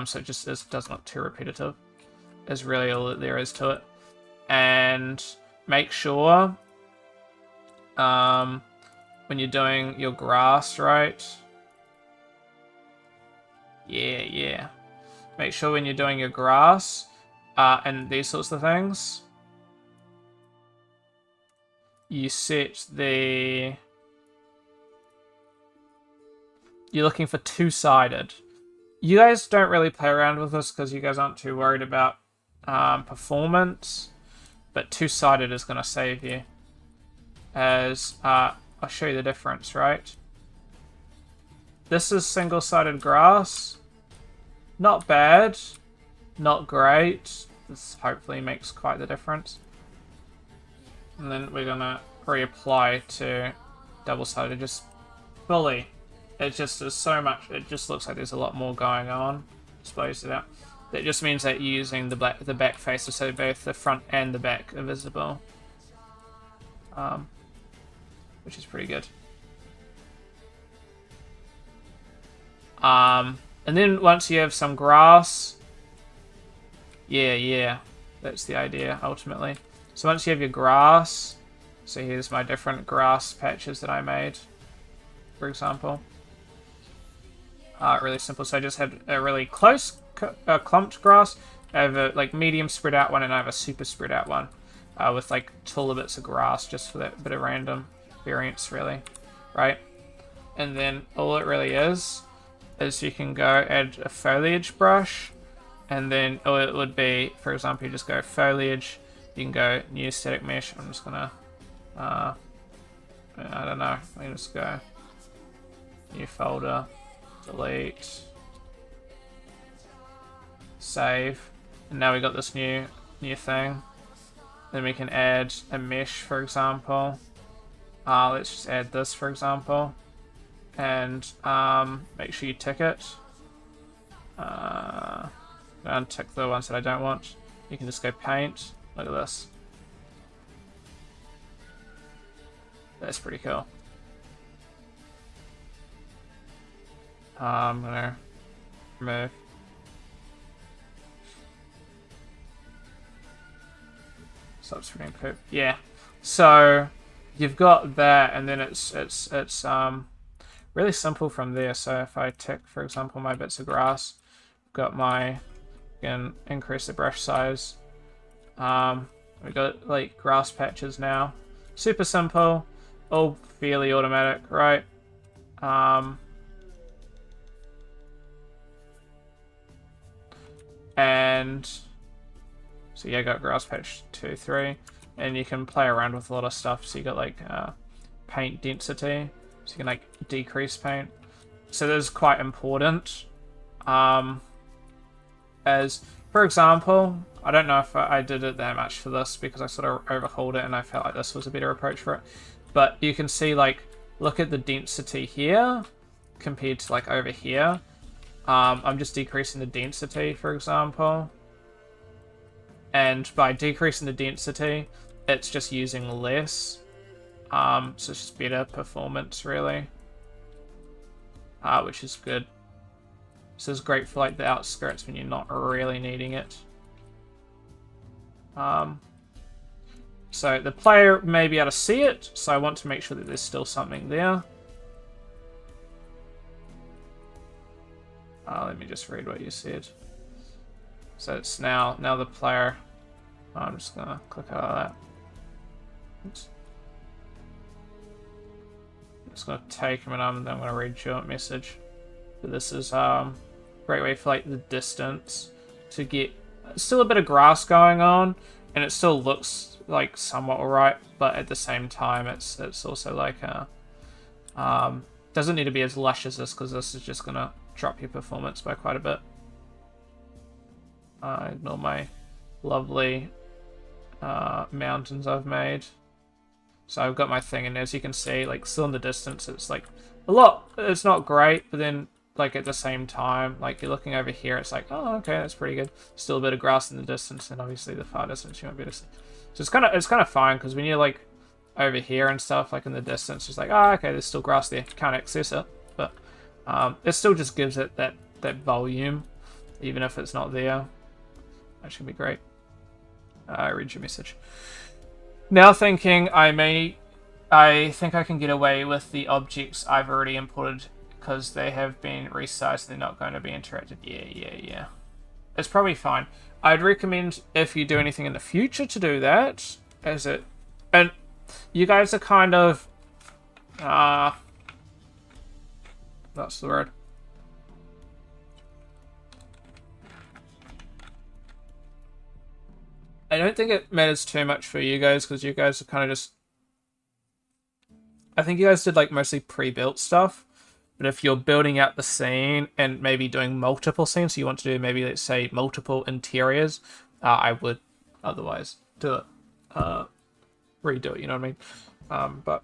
So it doesn't look too repetitive. Is really all that there is to it. And make sure when you're doing your grass, right? Yeah. Make sure when you're doing your grass and these sorts of things, you set you're looking for two-sided. You guys don't really play around with this because you guys aren't too worried about performance, but two-sided is going to save you. As I'll show you the difference, right? This is single-sided grass. Not bad, not great, This hopefully makes quite the difference. And then we're gonna reapply to double-sided just fully. It just is so much, it just looks like there's a lot more going on. Displays it out. That just means that you're using the back faces, so both the front and the back are visible. Which is pretty good. And then once you have some grass, yeah, that's the idea ultimately. So once you have your grass, so here's my different grass patches that I made, for example. Really simple. So I just had a really close clumped grass. I have a like medium spread out one, and I have a super spread out one with like taller bits of grass, just for that bit of random variance, really, right? And then all it really is you can go add a foliage brush, and then it would be, for example, you just go foliage. You can go new static mesh. I'm just gonna, I don't know. Let me just go new folder, delete, save, and now we got this new thing. Then we can add a mesh, for example. Let's just add this, for example, and make sure you tick it. Untick the ones that I don't want. You can just go paint. Look at this. That's pretty cool. I'm gonna remove. Stop spreading poop. Yeah. So you've got that, and then it's really simple from there. So if I tick, for example, my bits of grass, got my, can increase the brush size. We got like grass patches now. Super simple, all fairly automatic, right? And so yeah, I got grass patch 2, 3, and you can play around with a lot of stuff. So you got like paint density, so you can like decrease paint. So this is quite important. As for example, I don't know if I did it that much for this because I sort of overhauled it and I felt like this was a better approach for it. But you can see, like, look at the density here compared to like over here. I'm just decreasing the density, for example. And by decreasing the density, it's just using less. So it's just better performance, really. Which is good. This is great for like the outskirts when you're not really needing it. So the player may be able to see it, so I want to make sure that there's still something there. Let me just read what you said. So it's now the player. I'm just gonna click out of that. Oops. I'm just gonna take him, and then I'm gonna read your message. But this is great way for like the distance to get still a bit of grass going on, and it still looks like somewhat alright, but at the same time it's also like doesn't need to be as lush as this, because this is just gonna drop your performance by quite a bit. Ignore my lovely mountains I've made. So I've got my thing, and as you can see, like still in the distance, it's like a lot. It's not great, but then like at the same time, like you're looking over here, it's like, oh, okay, that's pretty good. Still a bit of grass in the distance, and obviously the far distance you won't be able to see. So it's kind of fine, because when you're like over here and stuff, like in the distance, it's like, oh, okay, there's still grass there. Can't access it, but it still just gives it that volume, even if it's not there. That should be great. I read your message. Now thinking I think I can get away with the objects I've already imported, because they have been resized, they're not going to be interacted. Yeah. It's probably fine. I'd recommend, if you do anything in the future, to do that. And you guys are kind of... that's the word. I don't think it matters too much for you guys, because you guys are kind of just... I think you guys did like mostly pre-built stuff. But if you're building out the scene and maybe doing multiple scenes, so you want to do maybe, let's say, multiple interiors I would otherwise do it, redo it. You know what I mean? But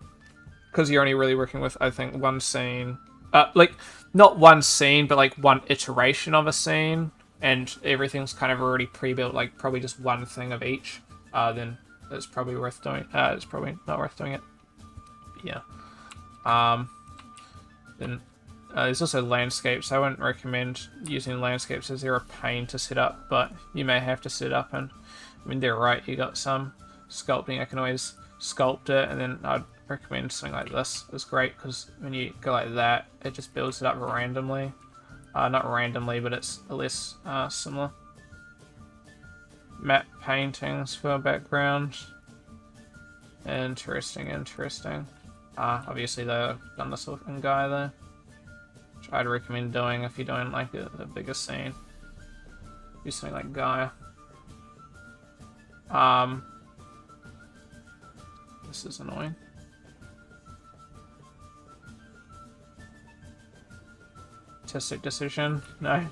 because you're only really working with, I think, one scene, like not one scene, but like one iteration of a scene, and everything's kind of already pre-built, like probably just one thing of each. Then it's probably worth doing. It's probably not worth doing it. But yeah. Then there's also landscapes. I wouldn't recommend using landscapes as they're a pain to set up, but you may have to set up. And I mean, they're right. You got some sculpting. I can always sculpt it, and then I'd recommend something like this. It's great because when you go like that, it just builds it up randomly. Not randomly, but it's less similar. Matte paintings for background. Interesting, interesting. Obviously they've done this in Gaia though, which I'd recommend doing if you're doing like a bigger scene. Do something like Gaia. This is annoying. Artistic decision? No.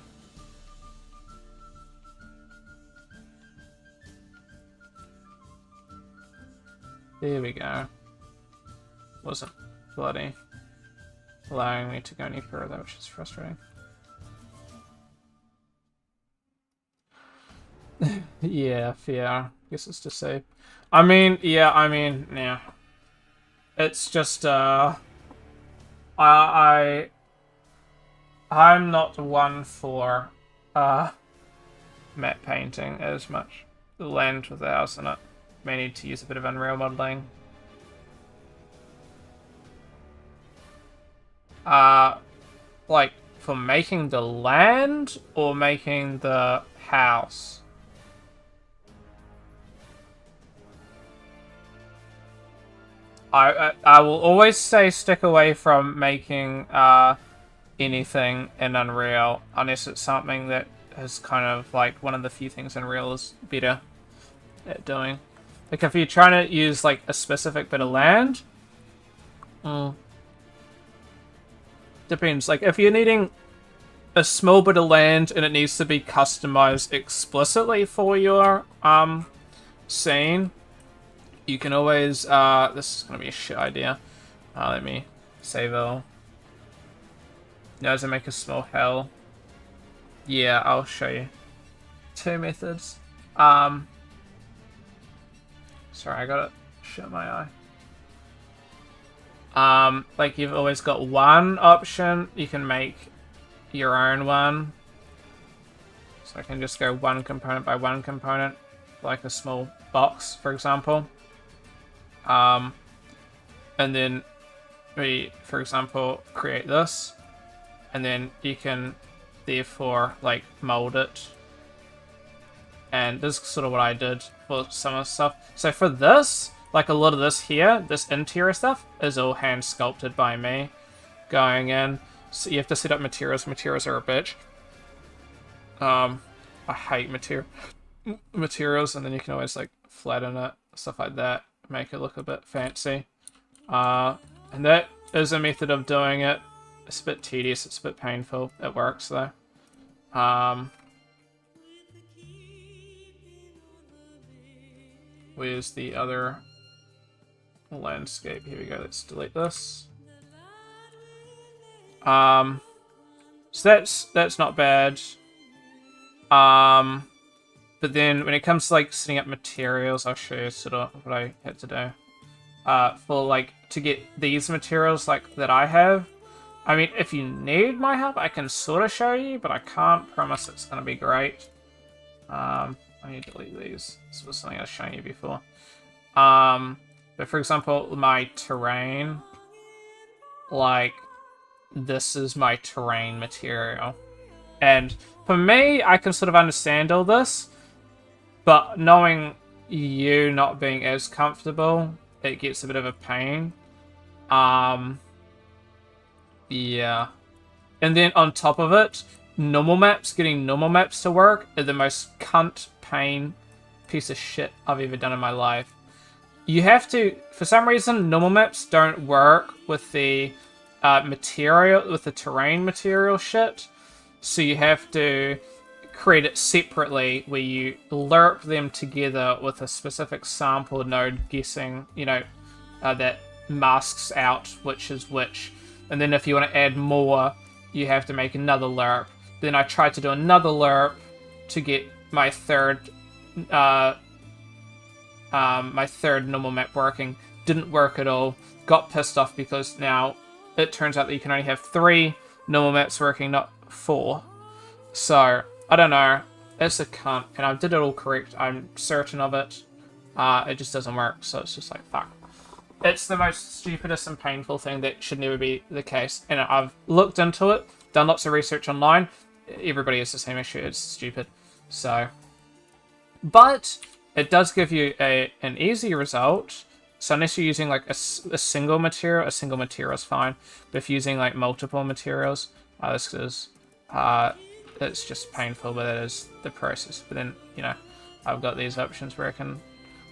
There we go. Wasn't bloody allowing me to go any further, which is frustrating. Yeah, fair. Guess it's to save. I mean, yeah. It's just, I'm not one for, matte painting as much. The land with the house in it. May need to use a bit of Unreal modeling. Like, for making the land or making the house? I will always say stick away from making anything in Unreal unless it's something that is kind of like one of the few things Unreal is better at doing. Like if you're trying to use like a specific bit of land, depends. Like if you're needing a small bit of land and it needs to be customized explicitly for your scene, you can always this is gonna be a shit idea. Let me save all. Now to make a small hell. Yeah, I'll show you. Two methods. Sorry, I gotta shut my eye. Like you've always got one option. You can make your own one. So I can just go one component by one component, like a small box, for example. And then we, for example, create this, and then you can therefore like mold it. And this is sort of what I did for some of the stuff. So for this, like a lot of this here, this interior stuff is all hand sculpted by me going in. So you have to set up materials. Materials are a bitch. I hate materials, and then you can always like flatten it, stuff like that, make it look a bit fancy. And that is a method of doing it. It's a bit tedious, it's a bit painful. It works though. Where's the other landscape? Here we go, let's delete this. So that's not bad. But then when it comes to like setting up materials, I'll show you sort of what I had to do. For like to get these materials like that I have. I mean, if you need my help, I can sort of show you, but I can't promise it's gonna be great. I need to delete these. This was something I was showing you before. But for example, my terrain, like this is my terrain material. And for me, I can sort of understand all this, but knowing you not being as comfortable, it gets a bit of a pain. Yeah. And then on top of it, normal maps, getting normal maps to work are the most cunt pain piece of shit I've ever done in my life. You have to, for some reason, normal maps don't work with the material, with the terrain material shit. So you have to create it separately where you lerp them together with a specific sample node guessing, you know, that masks out which is which. And then if you want to add more, you have to make another lerp. Then I tried to do another lerp to get my third normal map working. Didn't work at all. Got pissed off because now it turns out that you can only have 3 normal maps working, not 4. So, I don't know. It's a cunt. And I did it all correct. I'm certain of it. It just doesn't work. So it's just like, fuck. It's the most stupidest and painful thing that should never be the case. And I've looked into it, done lots of research online. Everybody has the same issue. It's stupid. So, but it does give you an easy result. So unless you're using like a single material is fine. But if you're using like multiple materials, this is it's just painful, but that is the process. But then, you know, I've got these options where I can,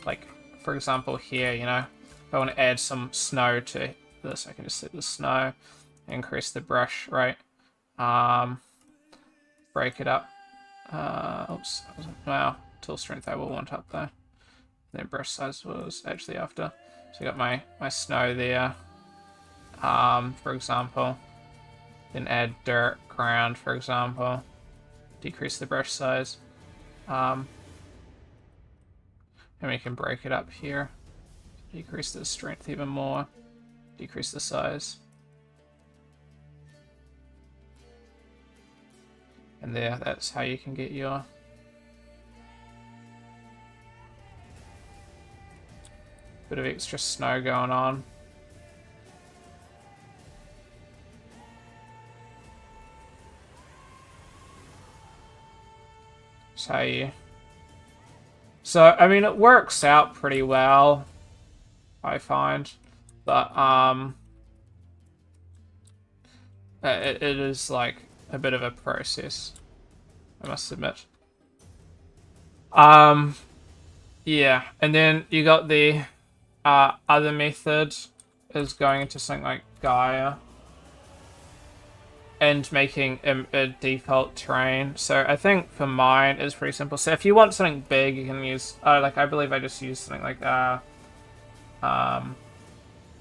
like, for example, here, you know, if I want to add some snow to this, I can just set the snow, increase the brush rate, break it up. Oops, wow, tool strength I will want up there. Then brush size was actually after. So I got my snow there, for example. Then add dirt, ground, for example. Decrease the brush size. And we can break it up here. Decrease the strength even more. Decrease the size. And there, that's how you can get your bit of extra snow going on. That's how you... So, I mean, it works out pretty well, I find. But, it is, like, a bit of a process, I must admit. Yeah, and then you got the other method is going into something like Gaia and making a default terrain. So I think for mine it's pretty simple. So if you want something big, you can use like I believe I just used something like now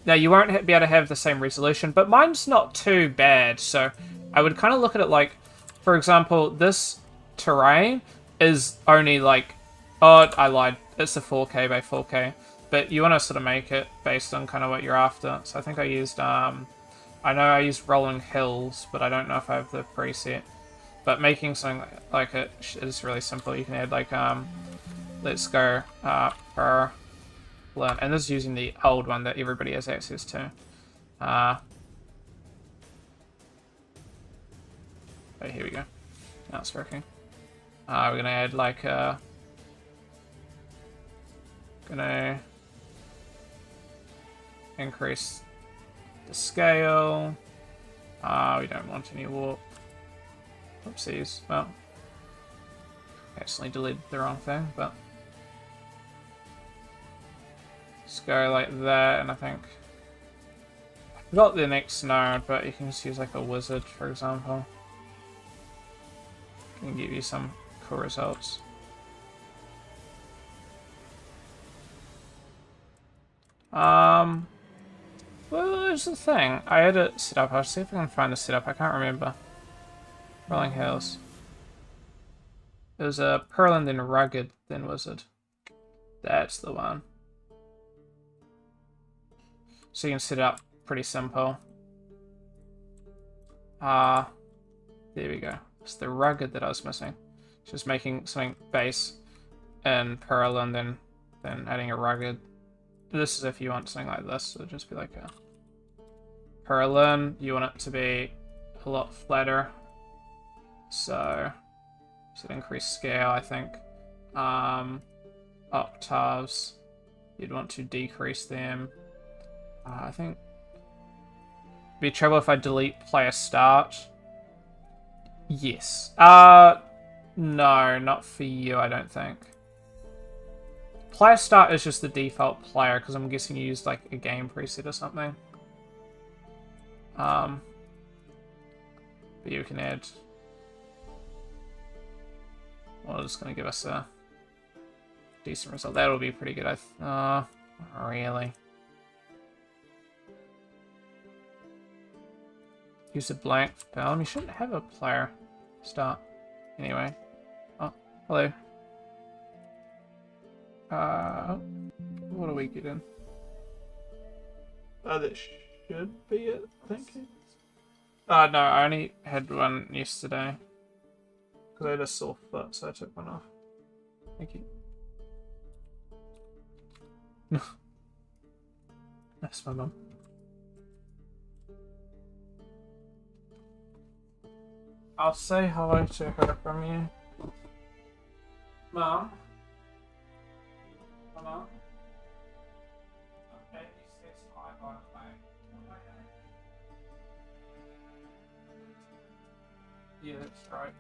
you won't be able to have the same resolution, but mine's not too bad. So I would kind of look at it like, for example, this terrain is only like, oh, I lied, it's a 4K by 4K. But you want to sort of make it based on kind of what you're after. So I think I used, I know I used rolling hills, but I don't know if I have the preset. But making something like it is really simple. You can add like, let's go per learn. And this is using the old one that everybody has access to. Oh, here we go. Now it's working. We're going to add like, gonna increase the scale. We don't want any warp. Oopsies. Well, I accidentally deleted the wrong thing, but let's go like that, and I think I forgot the next node, but you can just use like a wizard, for example. Can give you some cool results. Well, there's the thing. I had it set up. I'll see if I can find the setup. I can't remember. Rolling Hills. It was a Pearl, then Rugged, then Wizard. That's the one. So you can set it up pretty simple. There we go. It's the Rugged that I was missing. Just making something base and Pearl, and then adding a Rugged. This is if you want something like this, so it'll just be like a Perlin. You want it to be a lot flatter, so increase scale, I think. Octaves, you'd want to decrease them. I think it'd be trouble if I delete player start. Yes. No, not for you, I don't think. Player start is just the default player, because I'm guessing you used like a game preset or something. But you can add well, it's going to give us a decent result. That'll be pretty good. Not really. Use a blank film. You shouldn't have a player start. Anyway. Oh, hello. What are we getting? Oh, that should be it, I think. No, I only had one yesterday. Because I had a sore foot, so I took one off. Thank you. That's my mum. I'll say hello to her from you. Mum? Mum? Okay, he says hi, by the way. Yeah, that's right.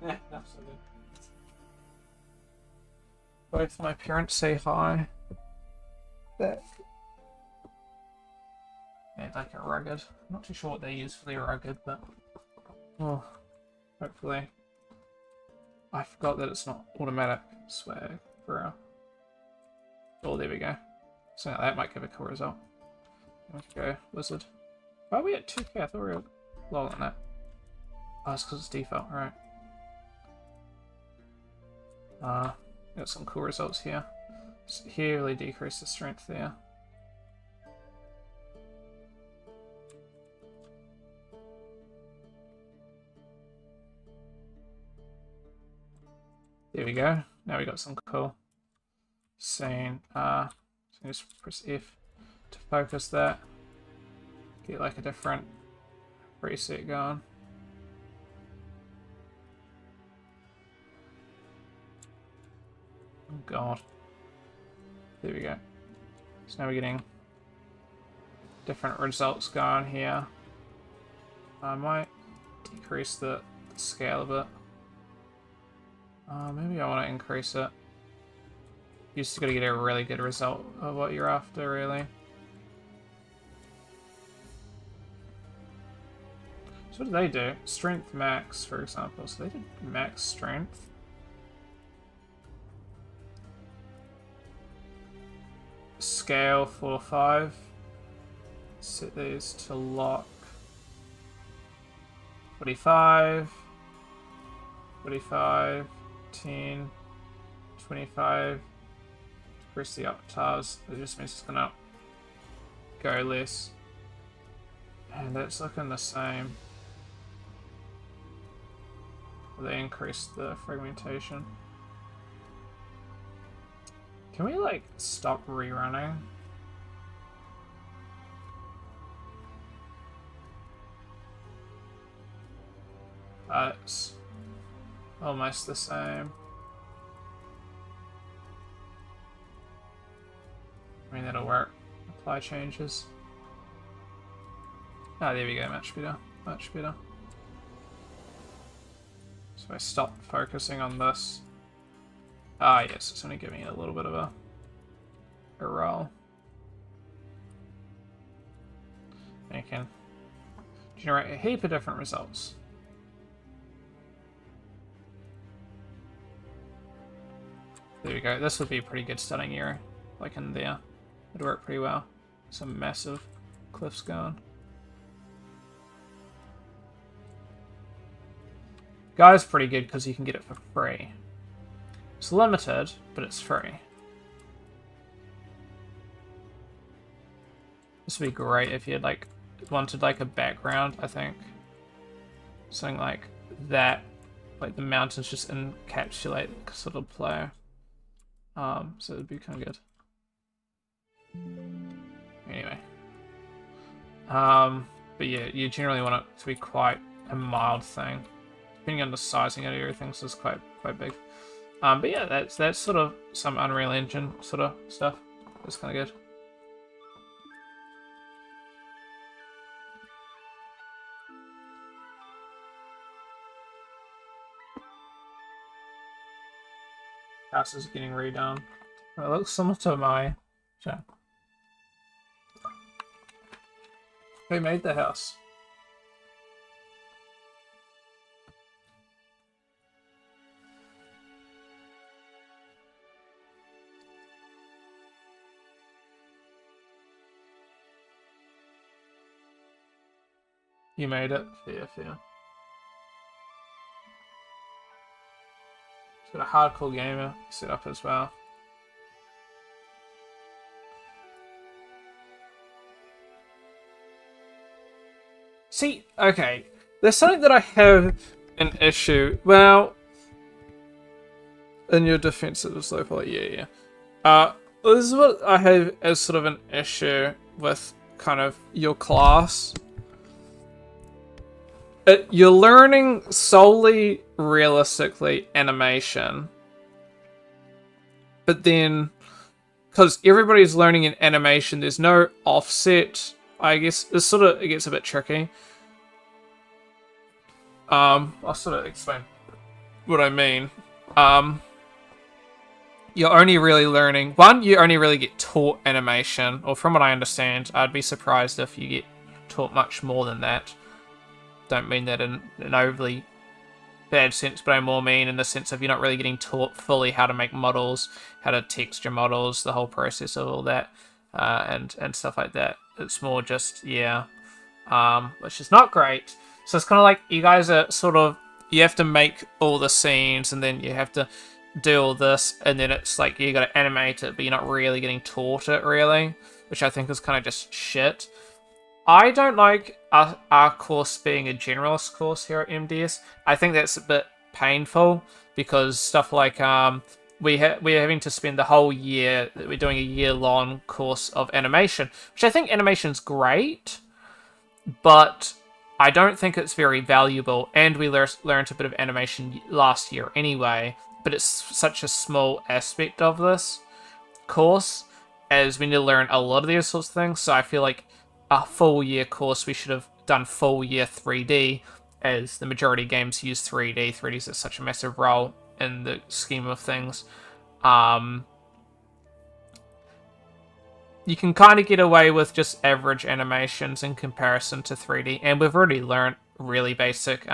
Yeah, absolutely. Both my parents say hi. Back. They're like a rugged. I'm not too sure what they use for their rugged, but oh, hopefully. I forgot that it's not automatic swag for our. Oh, there we go. So that might give a cool result. Let's go, wizard. Why are we at 2k? I thought we were low on that. Oh, it's because it's default, right? Got some cool results here. Severely decrease the strength there. There we go. Now we got some cool scene. So just press F to focus that. Get like a different preset going. Oh god. There we go. So now we're getting different results going here. I might decrease the scale a bit. Maybe I want to increase it. You just gotta get a really good result of what you're after, really. So what do they do? Strength max, for example. So they did max strength. Scale 4 5. Set these to lock. 45. 45. 10. 25. Press the octaves. It just means it's gonna go less. And that's looking the same. They increased the fragmentation. Can we like stop rerunning? It's almost the same. I mean, that'll work. Apply changes. Ah, there we go. Much better. Much better. So I stopped focusing on this. Ah, yes, it's only giving it a little bit of a roll. And you can generate a heap of different results. There we go. This would be a pretty good starting area, like in there. It'd work pretty well. Some massive cliffs going. Guy's pretty good because you can get it for free. It's limited, but it's free. This would be great if you had like wanted like a background, I think. Something like that. Like the mountains just encapsulate sort of player. So it'd be kind of good. Anyway. But yeah, you generally want it to be quite a mild thing. Depending on the sizing of everything, so it's quite big. But yeah, that's sort of some Unreal Engine sort of stuff. It's kind of good. House is getting redone. It looks similar to my show. Who made the house? You made it. Fair, fair. It's got a hardcore gamer set up as well. See, okay. There's something that I have an issue. Well, in your defense, it was low poly. Yeah, yeah. This is what I have as sort of an issue with kind of your class. You're learning solely, realistically, animation. But then, because everybody's learning in animation, there's no offset, I guess. It gets a bit tricky. I'll sort of explain what I mean. You're only really learning... One, you only really get taught animation, or from what I understand, I'd be surprised if you get taught much more than that. Don't mean that in an overly bad sense, but I more mean in the sense of you're not really getting taught fully how to make models, how to texture models, the whole process of all that, and stuff like that. It's more just, yeah, which is not great. So it's kind of like you guys are sort of, you have to make all the scenes, and then you have to do all this, and then it's like you got to animate it, but you're not really getting taught it, really, which I think is kind of just shit. I don't like our course being a generalist course here at MDS. I think that's a bit painful because stuff like we're having to spend the whole year, we're doing a year-long course of animation, which I think animation's great, but I don't think it's very valuable, and we learned a bit of animation last year anyway, but it's such a small aspect of this course, as we need to learn a lot of these sorts of things, so I feel like a full year course, we should have done full year 3D, as the majority of games use 3D. 3D is such a massive role in the scheme of things. You can kind of get away with just average animations in comparison to 3D, and we've already learned really basic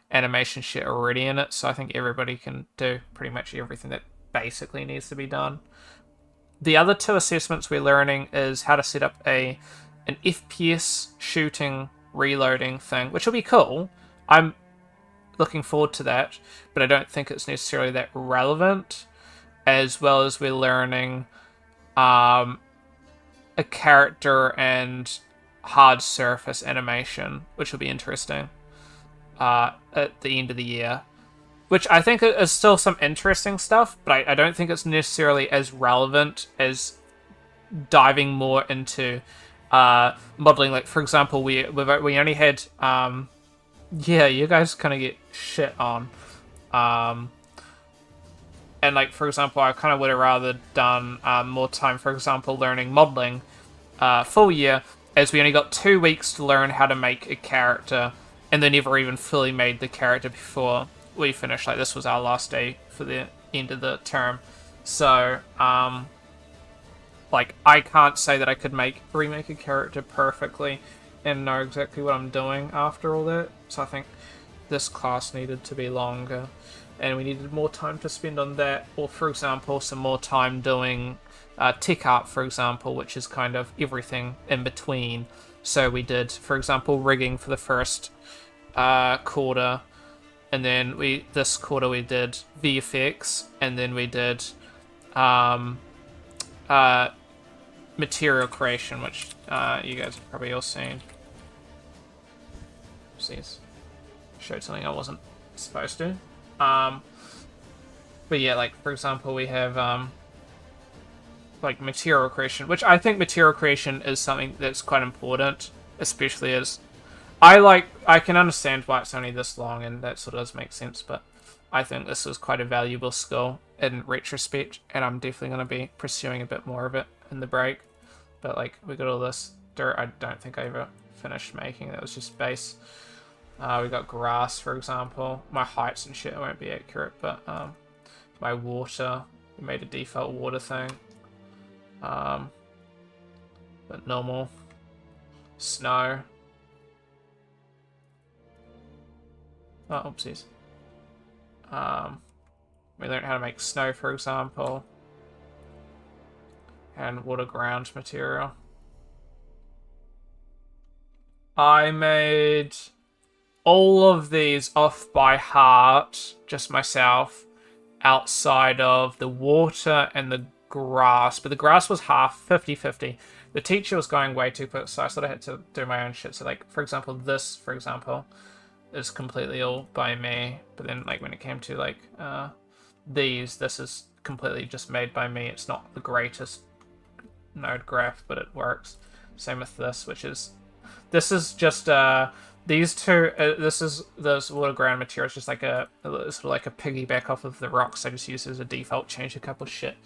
animation shit already in it, so I think everybody can do pretty much everything that basically needs to be done. The other two assessments we're learning is how to set up an FPS shooting reloading thing, which will be cool. I'm looking forward to that, but I don't think it's necessarily that relevant, as well as we're learning a character and hard surface animation, which will be interesting at the end of the year, which I think is still some interesting stuff, but I don't think it's necessarily as relevant as diving more into modeling. Like, for example, we only had yeah, you guys kind of get shit on, and like, for example, I kind of would have rather done more time, for example, learning modeling full year, as we only got 2 weeks to learn how to make a character, and they never even fully made the character before we finished. Like, this was our last day for the end of the term, so like, I can't say that I could remake a character perfectly and know exactly what I'm doing after all that. So I think this class needed to be longer, and we needed more time to spend on that, or, for example, some more time doing tech art, for example, which is kind of everything in between. So we did, for example, rigging for the first quarter, and then this quarter we did VFX, and then we did material creation, which you guys have probably all seen. Oopsies. Showed something I wasn't supposed to. But yeah, like, for example, we have like material creation, which I think material creation is something that's quite important, especially as I can understand why it's only this long, and that sort of does make sense, but I think this is quite a valuable skill in retrospect, and I'm definitely going to be pursuing a bit more of it in the break. But like, we got all this dirt I don't think I ever finished making. That was just base. We got grass, for example. My heights and shit won't be accurate, but my water, we made a default water thing. But normal. Snow. Oh, oopsies. We learned how to make snow, for example. And water ground material. I made all of these off by heart, just myself, outside of the water and the grass. But the grass was half, 50-50. The teacher was going way too quick, so I sort of had to do my own shit. So, like, for example, this, for example, is completely all by me. But then, like, when it came to, like, this is completely just made by me. It's not the greatest node graph, but it works. Same with this, this is just, these two, this is this water ground material. It's just like sort of like a piggyback off of the rocks. I just use it as a default, change a couple of shit.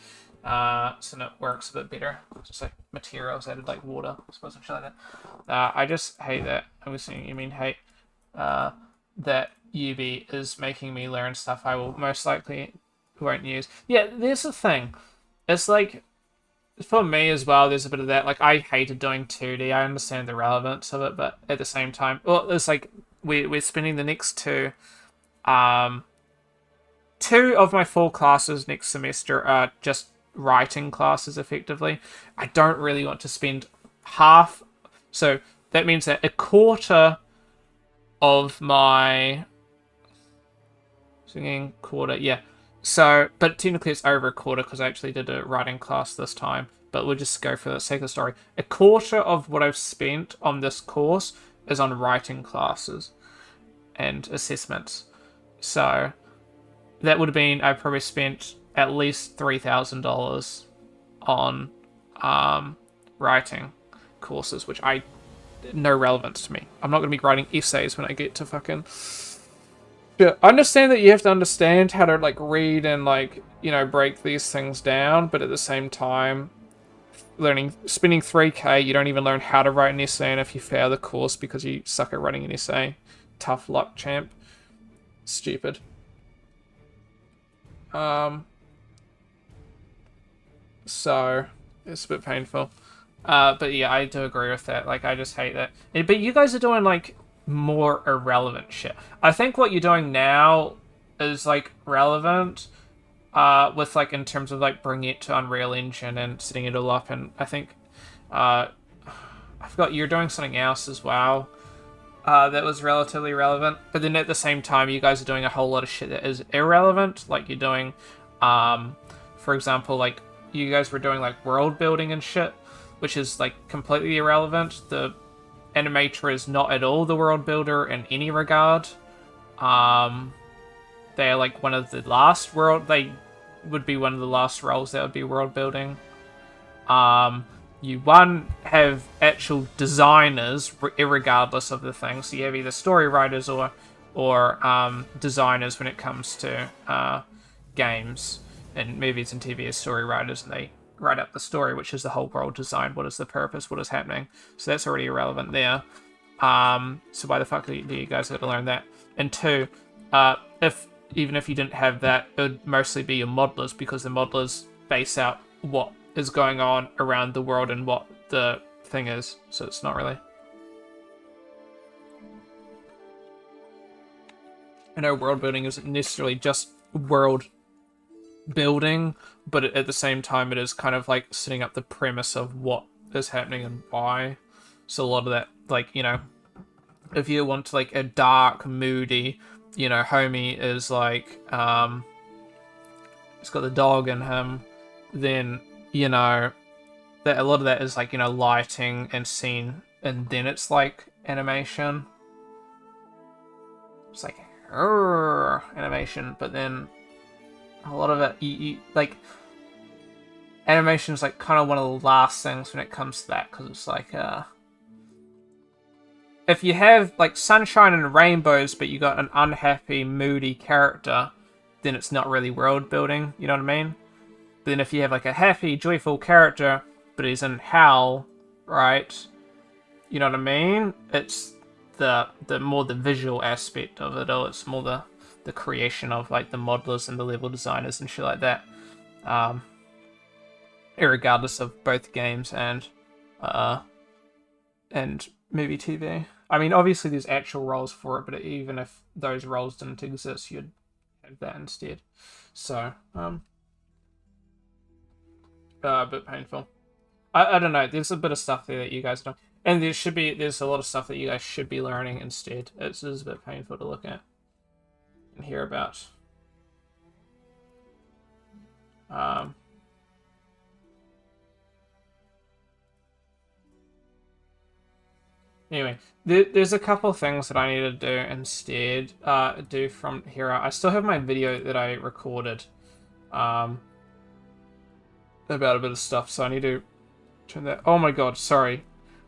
So it works a bit better. It's just like materials added like water, I suppose, and shit like that. I just hate that. I'm assuming you mean hate. That UB is making me learn stuff I will most likely won't use. Yeah, there's the thing. It's like, for me as well, there's a bit of that. Like, I hated doing 2D. I understand the relevance of it, but at the same time, well, it's like we're spending the next two of my 4 classes next semester are just writing classes, effectively. I don't really want to spend half. So that means that a quarter of my singing quarter, yeah. So, but technically it's over a quarter because I actually did a writing class this time. But we'll just go for the sake of the story. A quarter of what I've spent on this course is on writing classes and assessments. So that would have been, I probably spent at least $3,000 on writing courses, which no relevance to me. I'm not going to be writing essays when I get to fucking... Yeah, I understand that you have to understand how to, like, read and, like, you know, break these things down, but at the same time, spending $3K, you don't even learn how to write an essay, and if you fail the course because you suck at writing an essay, tough luck, champ. Stupid. So, it's a bit painful. But yeah, I do agree with that. Like, I just hate that. But you guys are doing, like, more irrelevant shit. I think what you're doing now is, like, relevant, with, like, in terms of, like, bringing it to Unreal Engine and setting it all up, and I think, I forgot you're doing something else as well, that was relatively relevant, but then at the same time, you guys are doing a whole lot of shit that is irrelevant, like, you're doing, for example, like, you guys were doing, like, world building and shit, which is, like, completely irrelevant. The animator is not at all the world builder in any regard. They're like one of the last they would be one of the last roles that would be world building. You have actual designers irregardless of the thing. So you have either story writers or designers when it comes to games and movies and TV as story writers, and they write up the story, which is the whole world design. What is the purpose? What is happening? So that's already irrelevant there. So why the fuck do you guys have to learn that? And 2, even if you didn't have that, it would mostly be your modelers, because the modelers base out what is going on around the world and what the thing is. So it's not really. I know world building isn't necessarily just world building, but at the same time it is kind of like setting up the premise of what is happening and why. So a lot of that, like, you know, if you want to, like, a dark, moody, you know, homie is like, it's got the dog in him, then, you know, that a lot of that is like, you know, lighting and scene, and then it's like animation. It's like animation, but then a lot of it, you like, animation is like kind of one of the last things when it comes to that, because it's like, if you have like sunshine and rainbows, but you got an unhappy, moody character, then it's not really world building. You know what I mean? But then if you have like a happy, joyful character, but he's in hell, right? You know what I mean? It's the more the visual aspect of it all. It's more the creation of like the modelers and the level designers and shit like that. Irregardless of both games and movie TV. I mean, obviously there's actual roles for it, but even if those roles didn't exist, you'd have that instead. So, a bit painful. I don't know. There's a bit of stuff there that you guys don't. And there's a lot of stuff that you guys should be learning instead. It's a bit painful to look at and hear about. Anyway, there's a couple of things that I need to do instead. Do from here out. I still have my video that I recorded about a bit of stuff, so I need to turn that. Oh my god, sorry.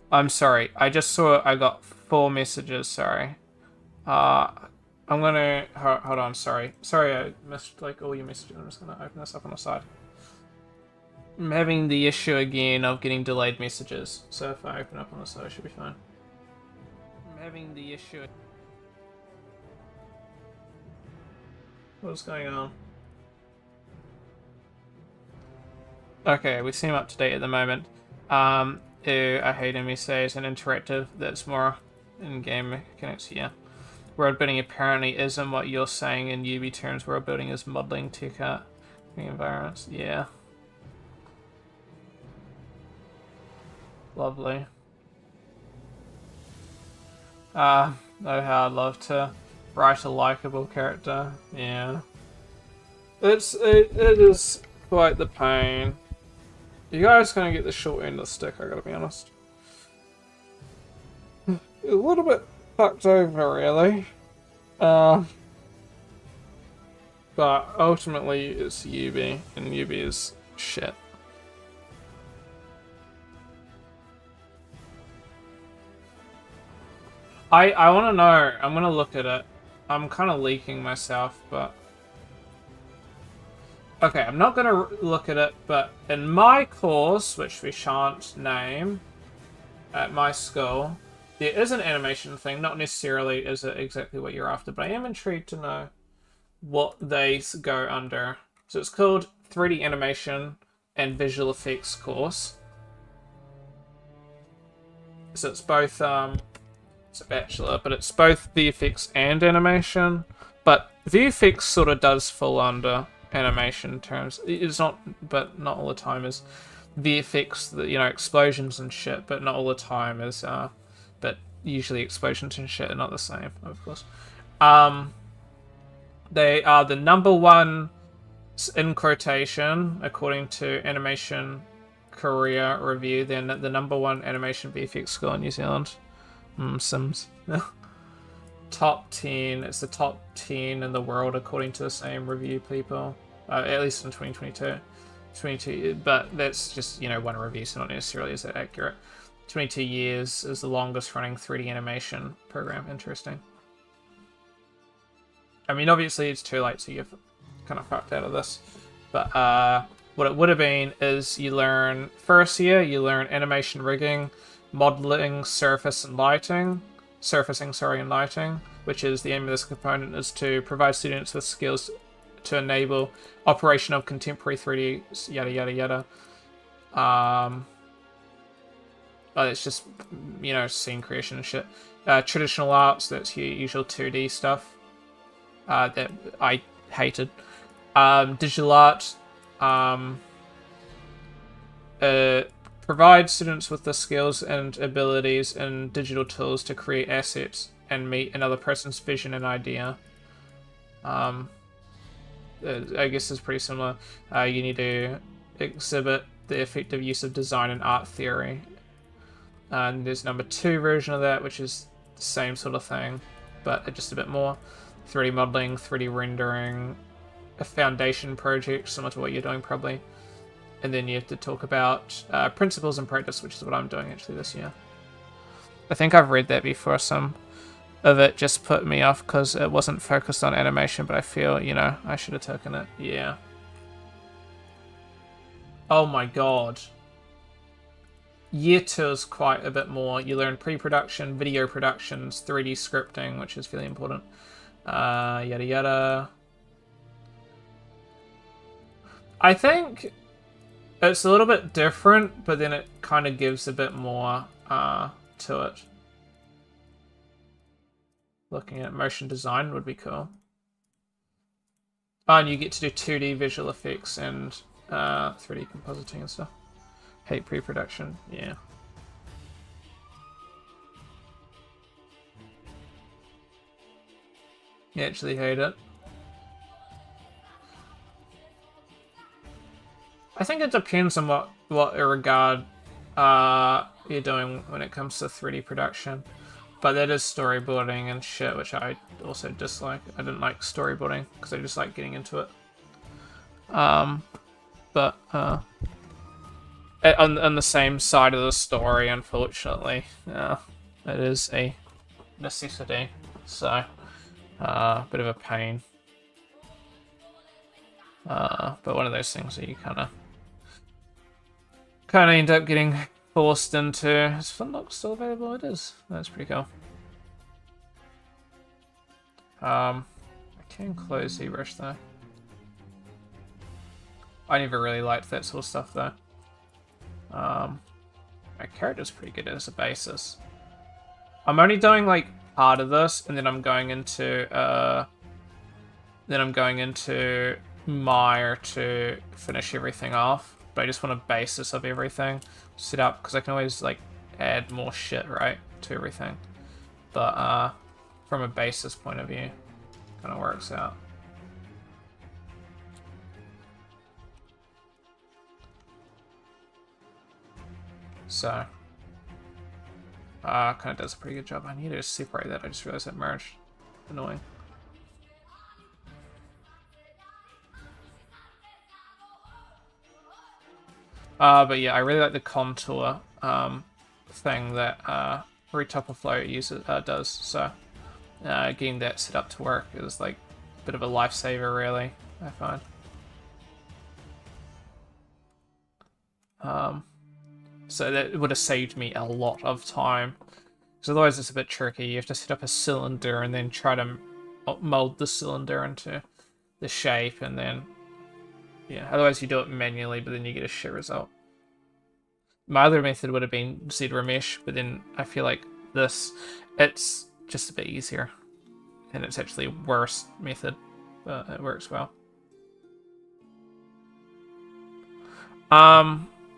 I'm sorry. I just saw I got 4 messages. Sorry. I'm gonna hold on. Sorry. Sorry, I missed like all your messages. I'm just gonna open this up on the side. I'm having the issue again of getting delayed messages. So if I open up on the side, I should be fine. I'm having the issue. What's going on? Okay, we seem up to date at the moment. I hate MSA as an interactive that's more in-game mechanics, yeah. World building apparently isn't what you're saying in UB terms. World building is modeling tech art environments, yeah. Lovely. Oh, how I'd love to write a likable character, yeah. It is quite the pain. You guys gonna get the short end of the stick, I gotta be honest. A little bit fucked over, really. But ultimately, it's UB, and UB is shit. I want to know. I'm gonna look at it. I'm kind of leaking myself, but... Okay, I'm not going to look at it, but in my course, which we shan't name, at my school, there is an animation thing. Not necessarily is it exactly what you're after, but I am intrigued to know what they go under. So it's called 3D Animation and Visual Effects course. So it's both, it's a bachelor, but it's both VFX and animation. But VFX sort of does fall under animation terms. It's not, but not all the time is VFX, you know, explosions and shit, but not all the time is, but usually explosions and shit are not the same, of course. They are the #1 in quotation, according to Animation Korea Review. They're the #1 animation VFX school in New Zealand. Sims. Top 10. It's the top 10 in the world according to the same review people. At least in 2022. 22, but that's just, you know, one review, so not necessarily is that accurate. 22 years is the longest running 3D animation program. Interesting. I mean, obviously it's too late, so you've kind of fucked out of this. But what it would have been is you learn, first year, you learn animation rigging, modeling, surfacing, and lighting, which is the aim of this component is to provide students with skills to enable operation of contemporary 3D, yada yada yada. It's just, you know, scene creation and shit. Traditional arts, that's your usual 2D stuff that I hated. Digital art, provide students with the skills and abilities and digital tools to create assets and meet another person's vision and idea. I guess it's pretty similar. You need to exhibit the effective use of design and art theory. And there's #2 version of that, which is the same sort of thing, but just a bit more. 3D modeling, 3D rendering, a foundation project, similar to what you're doing probably. And then you have to talk about principles and practice, which is what I'm doing actually this year. I think I've read that before. Some of it just put me off because it wasn't focused on animation, but I feel, you know, I should have taken it. Yeah. Oh my god. Year 2 is quite a bit more. You learn pre-production, video productions, 3D scripting, which is really important. Yada yada. I think it's a little bit different, but then it kind of gives a bit more to it. Looking at motion design would be cool. Oh, and you get to do 2D visual effects and 3D compositing and stuff. Hate pre-production, yeah. You actually hate it. I think it depends on what regard you're doing when it comes to 3D production. But that is storyboarding and shit, which I also dislike. I didn't like storyboarding because I just like getting into it. But on the same side of the story, unfortunately, it is a necessity. So, bit of a pain. But one of those things that you kind of end up getting forced into. Is Flintlock still available? It is. That's pretty cool. I can close ZBrush though. I never really liked that sort of stuff though. My character's pretty good as a basis. I'm only doing like part of this, and then I'm going into Mire to finish everything off. But I just want a basis of everything set up because I can always like add more shit right to everything. But from a basis point of view, kind of works out. So, kind of does a pretty good job. I need to separate that. I just realized that merged. Annoying. But yeah, I really like the contour thing that Retopperflow uses does. So, getting that set up to work is like a bit of a lifesaver, really. I find. So that would have saved me a lot of time. Because otherwise it's a bit tricky. You have to set up a cylinder and then try to mold the cylinder into the shape, and then yeah, otherwise you do it manually, but then you get a shit result. My other method would have been ZRemesh, but then I feel like it's just a bit easier. And it's actually a worse method, but it works well.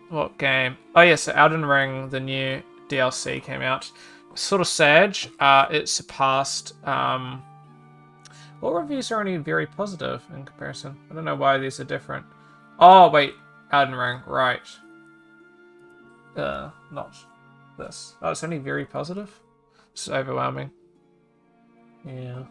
What game? Oh yeah, so Elden Ring, the new DLC came out. Sort of sad. It surpassed. All reviews are only very positive in comparison. I don't know why these are different. Oh wait, Elden Ring, right? Not this. Oh, it's only very positive. It's overwhelming. Yeah.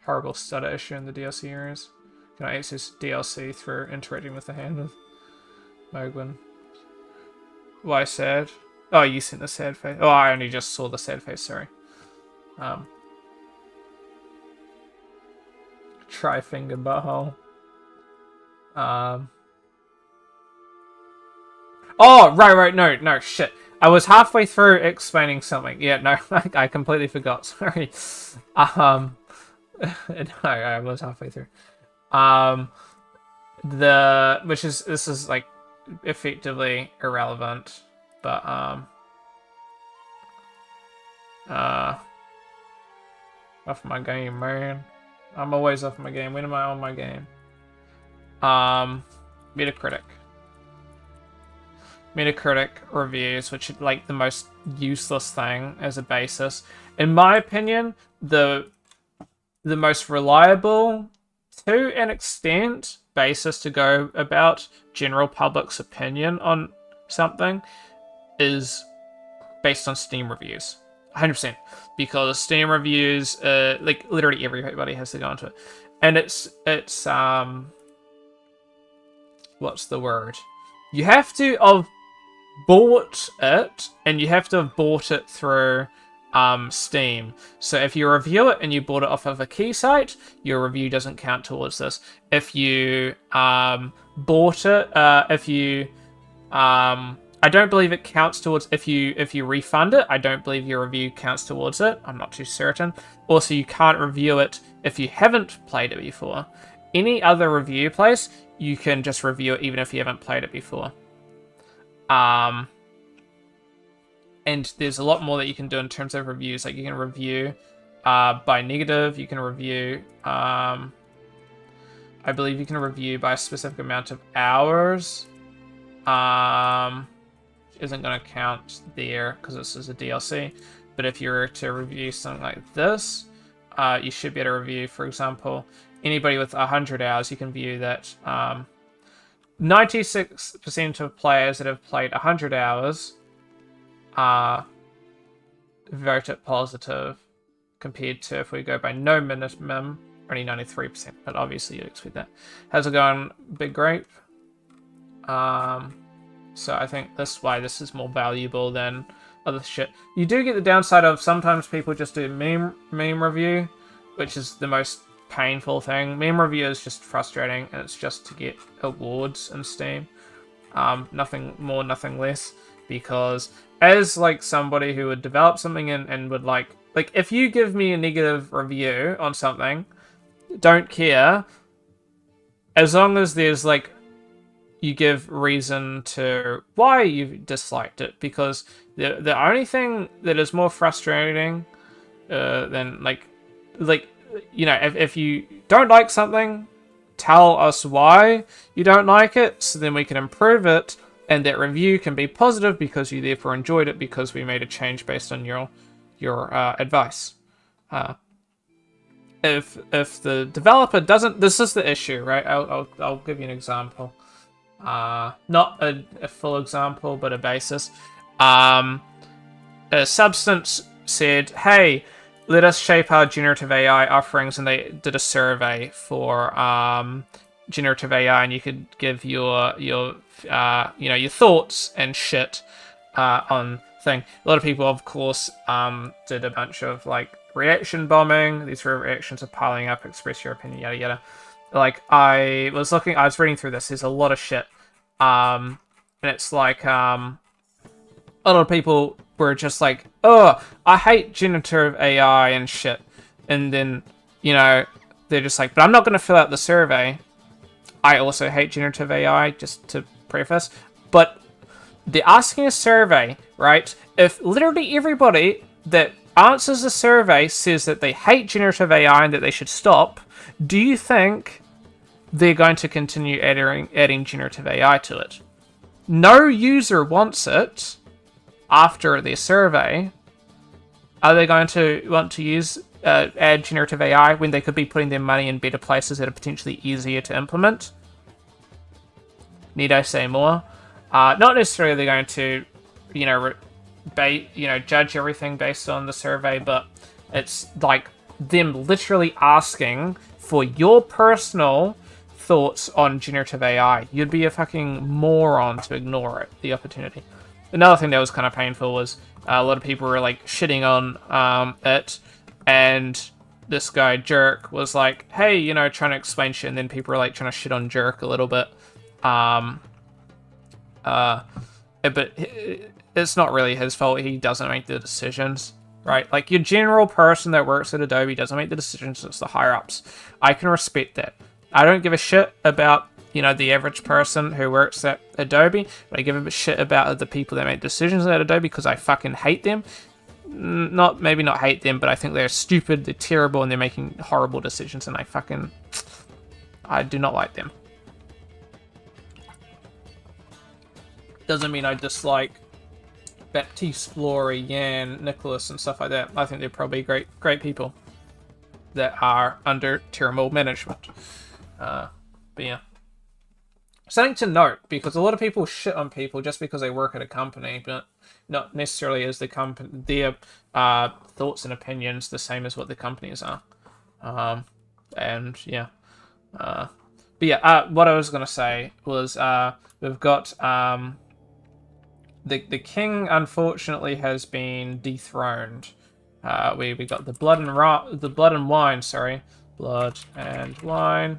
Horrible stutter issue in the DLC areas. Can I access DLC through interacting with the hand of Mogwin? Why sad? Oh, you sent the sad face. Oh, I only just saw the sad face, sorry. Tri-finger butthole. Oh, right, no, shit. I was halfway through explaining something. Yeah, no, I completely forgot, sorry. No, I was halfway through. This is like effectively irrelevant, but off my game, man. I'm always off my game. When am I on my game? Metacritic reviews, which is like the most useless thing as a basis. In my opinion, the most reliable, to an extent, basis to go about general public's opinion on something is based on Steam reviews. 100%. Because Steam reviews, like, literally everybody has to go into it. And it's what's the word? You have to have bought it, and you have to have bought it through Steam. So if you review it and you bought it off of a key site, your review doesn't count towards this. If you bought it, I don't believe it counts towards if you refund it. I don't believe your review counts towards it. I'm not too certain. Also, you can't review it if you haven't played it before. Any other review place, you can just review it even if you haven't played it before. And there's a lot more that you can do in terms of reviews. Like you can review by negative. You can review. I believe you can review by a specific amount of hours. isn't going to count there because this is a DLC. But if you were to review something like this, you should be able to review, for example, anybody with 100 hours. You can view that 96% of players that have played 100 hours vote it positive, compared to if we go by no minimum, only 93%. But obviously you'd expect that. How's it going, Big Grape? So I think this is more valuable than other shit. You do get the downside of sometimes people just do meme review, which is the most painful thing. Meme review is just frustrating, and it's just to get awards in Steam. Nothing more, nothing less. Because as like somebody who would develop something and would like if you give me a negative review on something, don't care as long as there's like you give reason to why you disliked it, because the only thing that is more frustrating than if you don't like something, tell us why you don't like it so then we can improve it, and that review can be positive because you therefore enjoyed it because we made a change based on your advice. If the developer doesn't, this is the issue, right? I'll give you an example. Not a full example, but a basis. A Substance said, hey, let us shape our generative AI offerings, and they did a survey for generative AI, and you could give your thoughts and shit on thing. A lot of people, of course, did a bunch of like reaction bombing. These reactions are piling up. Express your opinion, yada yada. Like I was reading through this. There's a lot of shit, and it's like a lot of people were just like, oh, I hate generative AI and shit, and then they're just like, but I'm not going to fill out the survey. I also hate generative AI, just to preface, but they're asking a survey, right? If literally everybody that answers the survey says that they hate generative AI and that they should stop, do you think they're going to continue adding generative AI to it? No user wants it after their survey. Are they going to want to use add generative AI when they could be putting their money in better places that are potentially easier to implement? Need I say more? Not necessarily they're going to, judge everything based on the survey, but it's like them literally asking for your personal thoughts on generative AI. You'd be a fucking moron to ignore it, the opportunity. Another thing that was kind of painful was a lot of people were like shitting on it, and this guy Jerk was like, hey, trying to explain shit, and then people were like trying to shit on Jerk a little bit. But it's not really his fault. He doesn't make the decisions, right? Like your general person that works at Adobe doesn't make the decisions. It's the higher ups. I can respect that. I don't give a shit about the average person who works at Adobe, but I give a shit about the people that make decisions at Adobe because I fucking hate them. Maybe not hate them, but I think they're stupid, they're terrible, and they're making horrible decisions, and I do not like them. Doesn't mean I dislike Baptiste, Flory, Yan, Nicholas, and stuff like that. I think they're probably great people that are under terrible management. But yeah. Something to note, because a lot of people shit on people just because they work at a company, but not necessarily as their thoughts and opinions the same as what the companies are. And yeah. But yeah, what I was going to say was we've got the king, unfortunately, has been dethroned. We got the Blood and Wine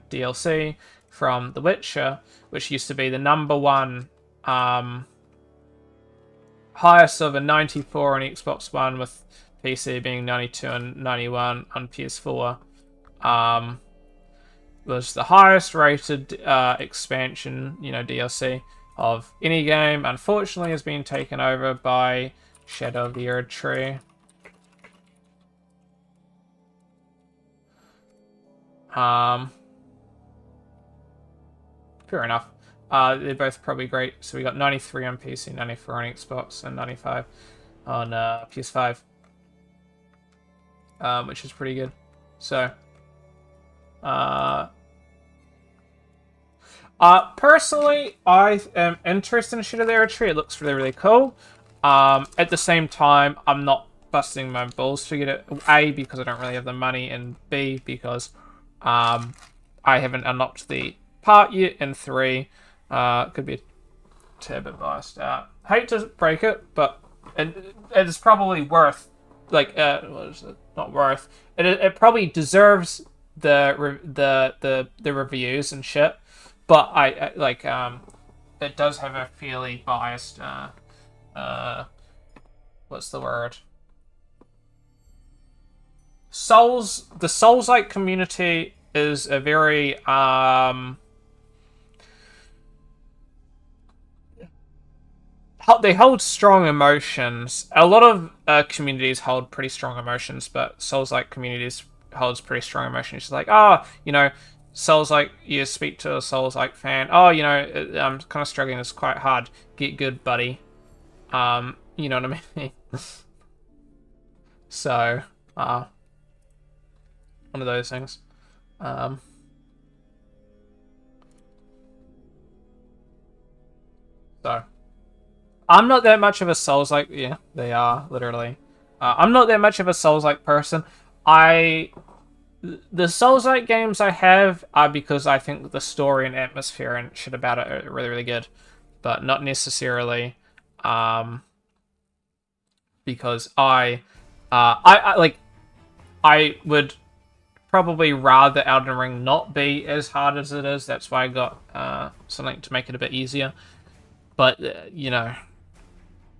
DLC from The Witcher, which used to be the number one highest of a 94 on Xbox One, with PC being 92 and 91 on PS4. Was the highest rated expansion, DLC of any game. Unfortunately, has been taken over by Shadow of the Erdtree. Fair enough. They're both probably great. So we got 93 on PC, 94 on Xbox, and 95 on PS5, which is pretty good. So, uh, personally, I am interested in Shadow of the Erdtree. It looks really, really cool. At the same time, I'm not busting my balls to get it. A, because I don't really have the money, and B, because I haven't unlocked the part yet, and 3, could be a tad bit biased. Hate to break it, but it's probably worth, like, what is it? Not worth. It probably deserves the reviews and shit. But I like it does have a fairly biased what's the word? The Souls-like community is a very they hold strong emotions. A lot of communities hold pretty strong emotions, but Souls-like communities holds pretty strong emotions. It's like, Souls-like, you speak to a Souls-like fan. Oh, I'm kind of struggling. It's quite hard. Get good, buddy. You know what I mean? So, one of those things. So, I'm not that much of a Souls-like. Yeah, they are literally. I'm not that much of a Souls-like person. The Souls-like games I have are because I think the story and atmosphere and shit about it are really, really good, but not necessarily because I would probably rather Elden Ring not be as hard as it is. That's why I got something to make it a bit easier. But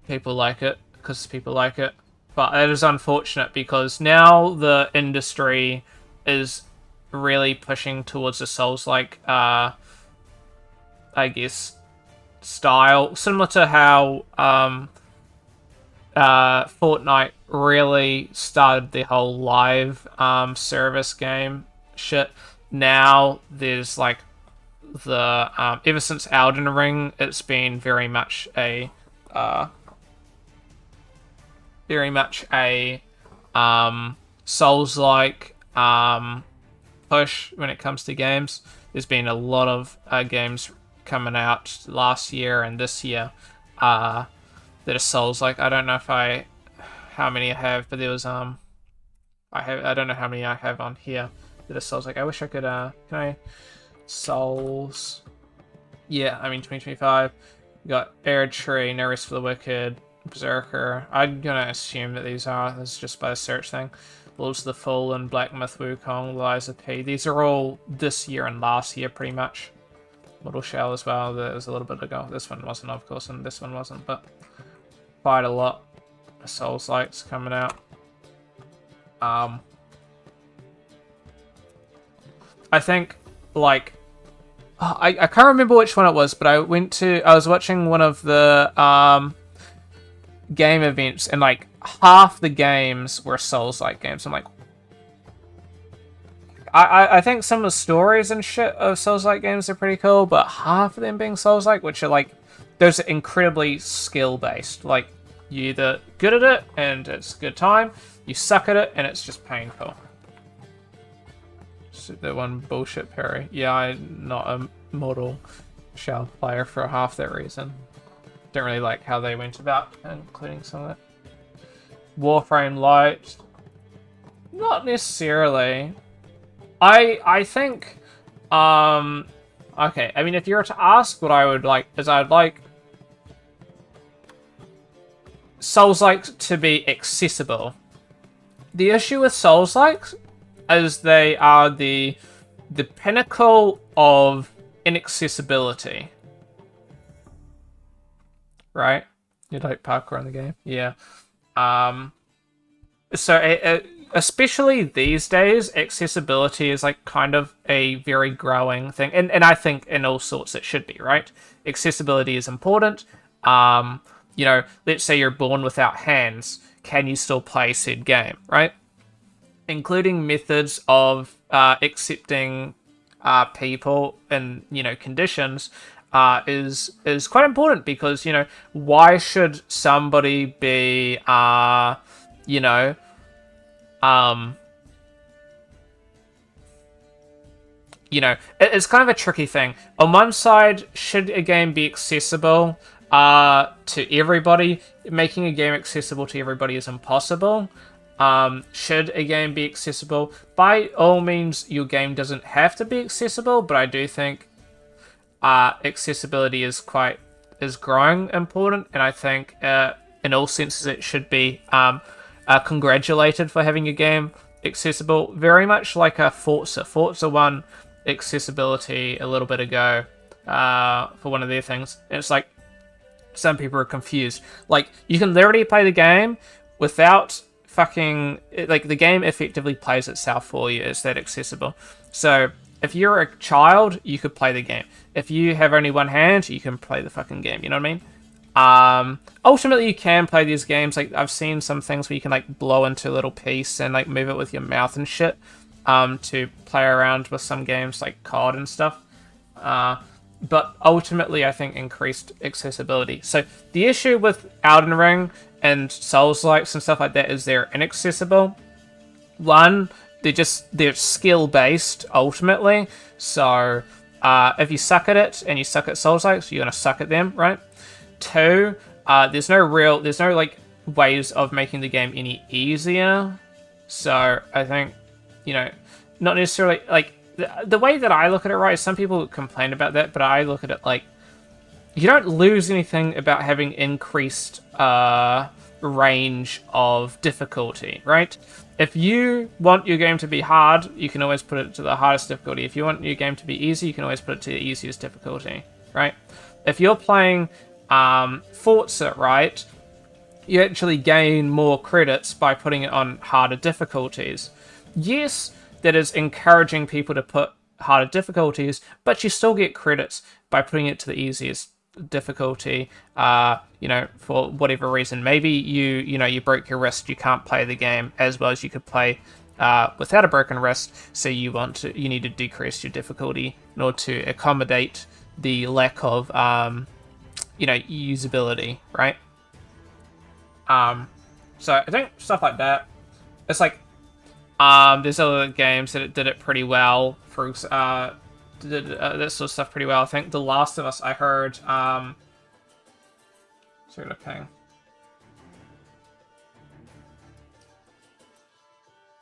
people like it because people like it. But it is unfortunate because now the industry is really pushing towards a Souls-like, I guess, style. Similar to how Fortnite really started the whole live service game shit. Now there's like ever since Elden Ring, it's been very much a Souls-like push when it comes to games. There's been a lot of games coming out last year and this year that are Souls-like. I don't know how many I have, but there was I don't know how many I have on here that are Souls-like. I wish I could can I Souls? Yeah, I mean 2025. We got Erdtree, No Rest for the Wicked, Berserker. I'm gonna assume that these are. This is just by the search thing. Lords of the Fallen, Black Myth Wukong, Lies of P. These are all this year and last year, pretty much. Mortal Shell as well. There was a little bit ago. This one wasn't, of course, and this one wasn't, but quite a lot of Souls-likes coming out. I think, like, I can't remember which one it was, but I was watching one of the game events, and like half the games were Souls-like games. I'm like, I think some of the stories and shit of Souls-like games are pretty cool, but half of them being Souls-like, which are like, those are incredibly skill-based. Like, you're either good at it and it's a good time, you suck at it and it's just painful. That one bullshit parry. Yeah, I'm not a Mortal Shell player for half that reason. Don't really like how they went about including some of that. Warframe Light. Not necessarily. I think okay, I mean, if you were to ask what I would like, is I'd like Souls-like to be accessible. The issue with Souls-like is they are the pinnacle of inaccessibility. Right? You like parkour in the game? Yeah. So especially these days, accessibility is like kind of a very growing thing. And I think in all sorts it should be, right? Accessibility is important. Let's say you're born without hands. Can you still play said game, right? Including methods of accepting people and, conditions is quite important, because, you know, why should somebody be, you know, you know, it's kind of a tricky thing. On one side, should a game be accessible to everybody? Making a game accessible to everybody is impossible. Should a game be accessible? By all means, your game doesn't have to be accessible, but I do think accessibility is growing important, and I think in all senses it should be congratulated for having a game accessible. Very much like a Forza won accessibility a little bit ago for one of their things. And it's like, some people are confused. Like, you can literally play the game without fucking, like, the game effectively plays itself for you. It's that accessible. So if you're a child, you could play the game. If you have only one hand, you can play the fucking game. You know what I mean? Ultimately, you can play these games. Like, I've seen some things where you can, like, blow into a little piece and, like, move it with your mouth and shit to play around with some games like COD and stuff. But ultimately, I think increased accessibility. So the issue with Elden Ring and Souls-likes and stuff like that is they're inaccessible. One, they're skill-based, ultimately. So if you suck at it and you suck at Souls-likes, you're going to suck at them, right? Two, there's no like ways of making the game any easier. So I think, you know, not necessarily like the way that I look at it, right? Some people complain about that, but I look at it like, you don't lose anything about having increased range of difficulty, right? If you want your game to be hard, you can always put it to the hardest difficulty. If you want your game to be easy, you can always put it to the easiest difficulty, right? If you're playing Forza, right, you actually gain more credits by putting it on harder difficulties. Yes, that is encouraging people to put harder difficulties, but you still get credits by putting it to the easiest difficulty, you know, for whatever reason. Maybe you broke your wrist, you can't play the game as well as you could play without a broken wrist, so you need to decrease your difficulty in order to accommodate the lack of usability, right? So I think stuff like that, it's like there's other games that did it pretty well. For did this sort of stuff pretty well. I think The Last of Us, I heard. Sorry, ping.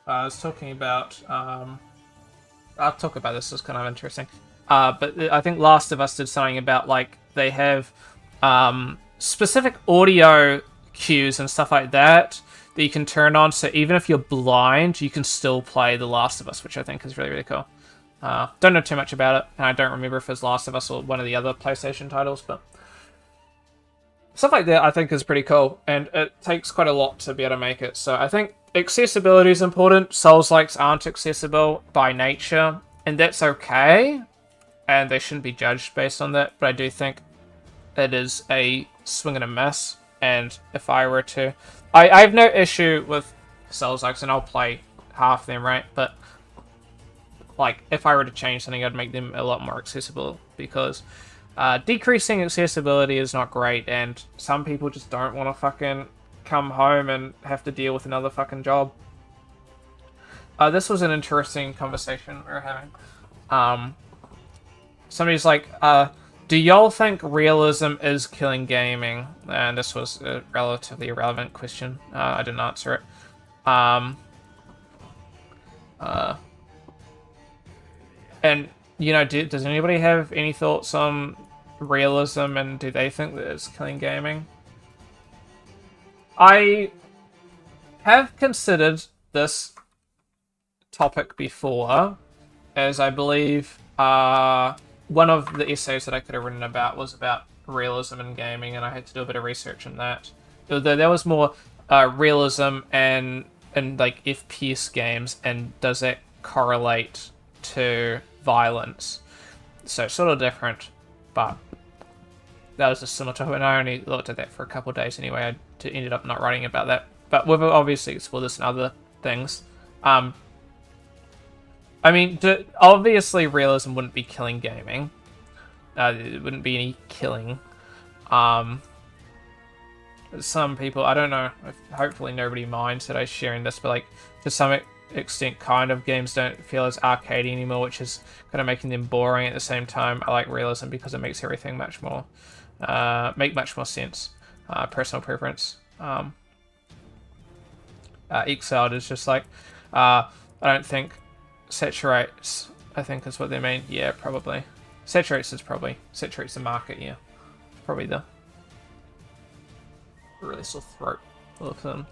I was talking about. I'll talk about this. It's kind of interesting. But I think Last of Us did something about, like, they have specific audio cues and stuff like that you can turn on, so even if you're blind, you can still play The Last of Us, which I think is really, really cool. Don't know too much about it, and I don't remember if it's Last of Us or one of the other PlayStation titles, but stuff like that I think is pretty cool, and it takes quite a lot to be able to make it. So I think accessibility is important. Souls-likes aren't accessible by nature, and that's okay, and they shouldn't be judged based on that, but I do think it is a swing and a miss, and if I were to... I have no issue with Souls-likes, and I'll play half of them, right? But, like, if I were to change something, I'd make them a lot more accessible, because decreasing accessibility is not great, and some people just don't want to fucking come home and have to deal with another fucking job. This was an interesting conversation we were having. Somebody's like, do y'all think realism is killing gaming? And this was a relatively irrelevant question. I didn't answer it. And, you know, does anybody have any thoughts on realism, and do they think that it's killing gaming? I have considered this topic before, as I believe one of the essays that I could have written about was about realism in gaming, and I had to do a bit of research on that. Although there was more realism and like FPS games, and does that correlate to violence? So sort of different, but that was a similar topic, and I only looked at that for a couple of days anyway. I ended up not writing about that, but we've obviously explored this and other things. I mean, obviously realism wouldn't be killing gaming, It wouldn't be any killing. Some people, I don't know, hopefully nobody minds that I'm sharing this, but like to some extent kind of games don't feel as arcadey anymore, which is kind of making them boring. At the same time, I like realism because it makes everything much more much more sense. Personal preference. Exiled is just like I don't think saturates, I think is what they mean. Yeah, probably saturates the market. Yeah, probably the really sore throat of them.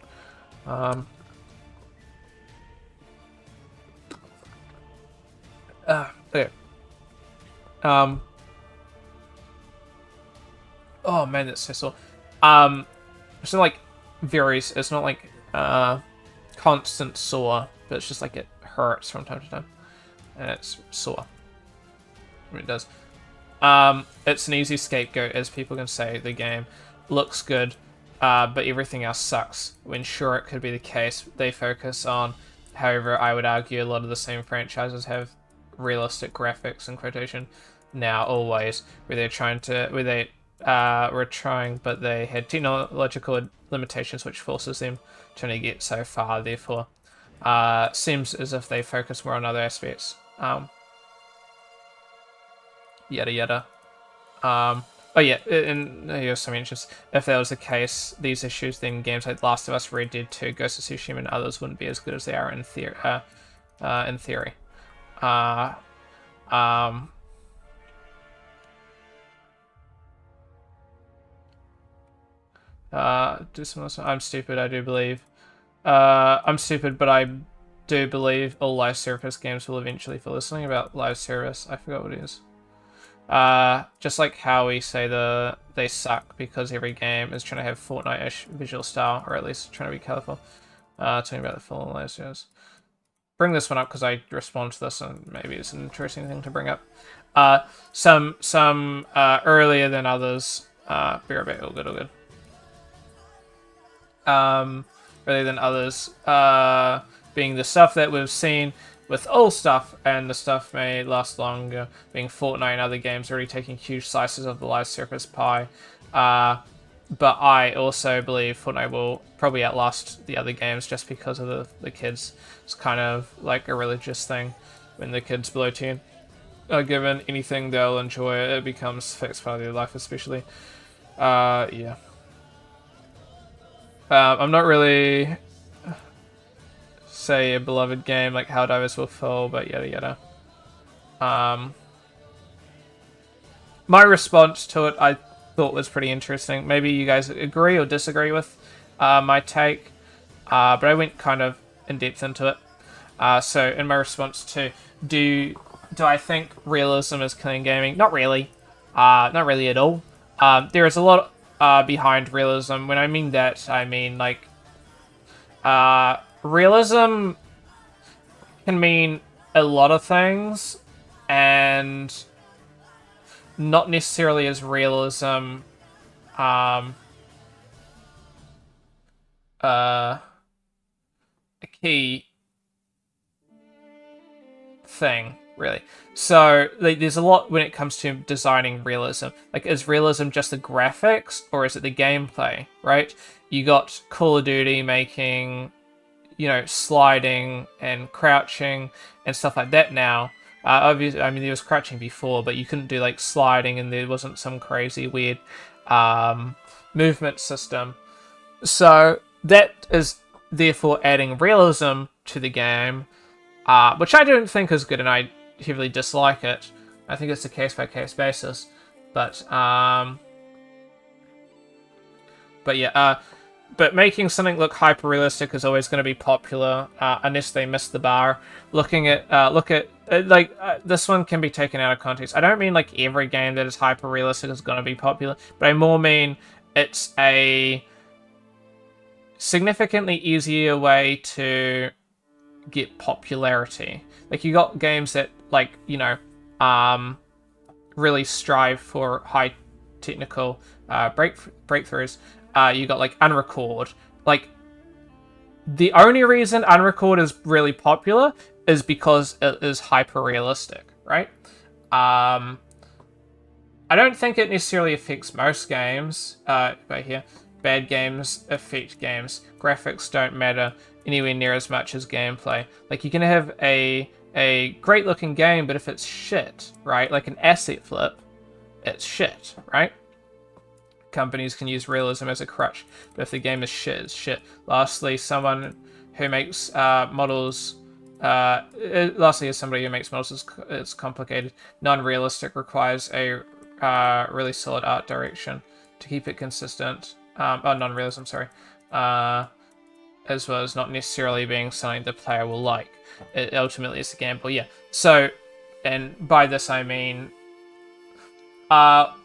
Okay. Oh man, that's so sore. It's not like it's not like constant sore, but it's just like it hurts from time to time, and it's sore. It does. It's an easy scapegoat, as people can say. The game looks good, but everything else sucks. When sure it could be the case, they focus on. However, I would argue a lot of the same franchises have realistic graphics in quotation now always, where they're trying to were trying, but they had technological limitations which forces them to only get so far. Therefore, seems as if they focus more on other aspects. Yada yada. Oh yeah, and he also mentions if that was the case, these issues, then games like Last of Us, Red Dead 2, Ghost of Tsushima, and others wouldn't be as good as they are in theory. I'm stupid, I do believe. I'm stupid, but I do believe all live service games will eventually feel something about live service. I forgot what it is. Just like how we say they suck because every game is trying to have Fortnite-ish visual style, or at least trying to be colourful. Talking about the full live service. Bring this one up because I respond to this and maybe it's an interesting thing to bring up. Some earlier than others. Be right back. All good. Earlier than others, being the stuff that we've seen with all stuff, and the stuff may last longer, being Fortnite and other games already taking huge slices of the live service pie. But I also believe Fortnite will probably outlast the other games just because of the kids. It's kind of like a religious thing. When the kids below 10 are given anything they'll enjoy, it becomes a fixed part of their life, especially. Yeah. I'm not really say a beloved game like How Divers Will Fall, but yada yada. My response to it I thought was pretty interesting. Maybe you guys agree or disagree with my take, but I went kind of in depth into it. So in my response to do I think realism is killing gaming? Not really. Not really at all. There is a lot behind realism. When I mean that, I mean like realism can mean a lot of things, and not necessarily as realism a key thing, really. So like, there's a lot when it comes to designing realism. Like, is realism just the graphics, or is it the gameplay, right? You got Call of Duty making, you know, sliding and crouching and stuff like that now. Obviously, I mean, there was crouching before, but you couldn't do like sliding, and there wasn't some crazy weird movement system. So that is therefore adding realism to the game, which I don't think is good, and I heavily dislike it. I think it's a case-by-case basis, but yeah, but making something look hyper-realistic is always going to be popular, unless they miss the bar. Look at this one can be taken out of context. I don't mean like every game that is hyper-realistic is going to be popular, but I more mean it's a significantly easier way to get popularity. Like, you got games that, like, you know, really strive for high technical breakthroughs. You got like Unrecord. Like, the only reason Unrecord is really popular is because it is hyper realistic, right? I don't think it necessarily affects most games. Right here, bad games affect games. Graphics don't matter anywhere near as much as gameplay. Like, you can have a great looking game, but if it's shit, right? Like an asset flip, it's shit, right? Companies can use realism as a crutch, but if the game is shit, it's shit. Lastly, someone who makes models. Lastly, as somebody who makes models, it's complicated. Non-realistic requires a really solid art direction to keep it consistent. Non-realism, sorry. As well as not necessarily being something the player will like. It ultimately is a gamble, yeah. So, and by this I mean,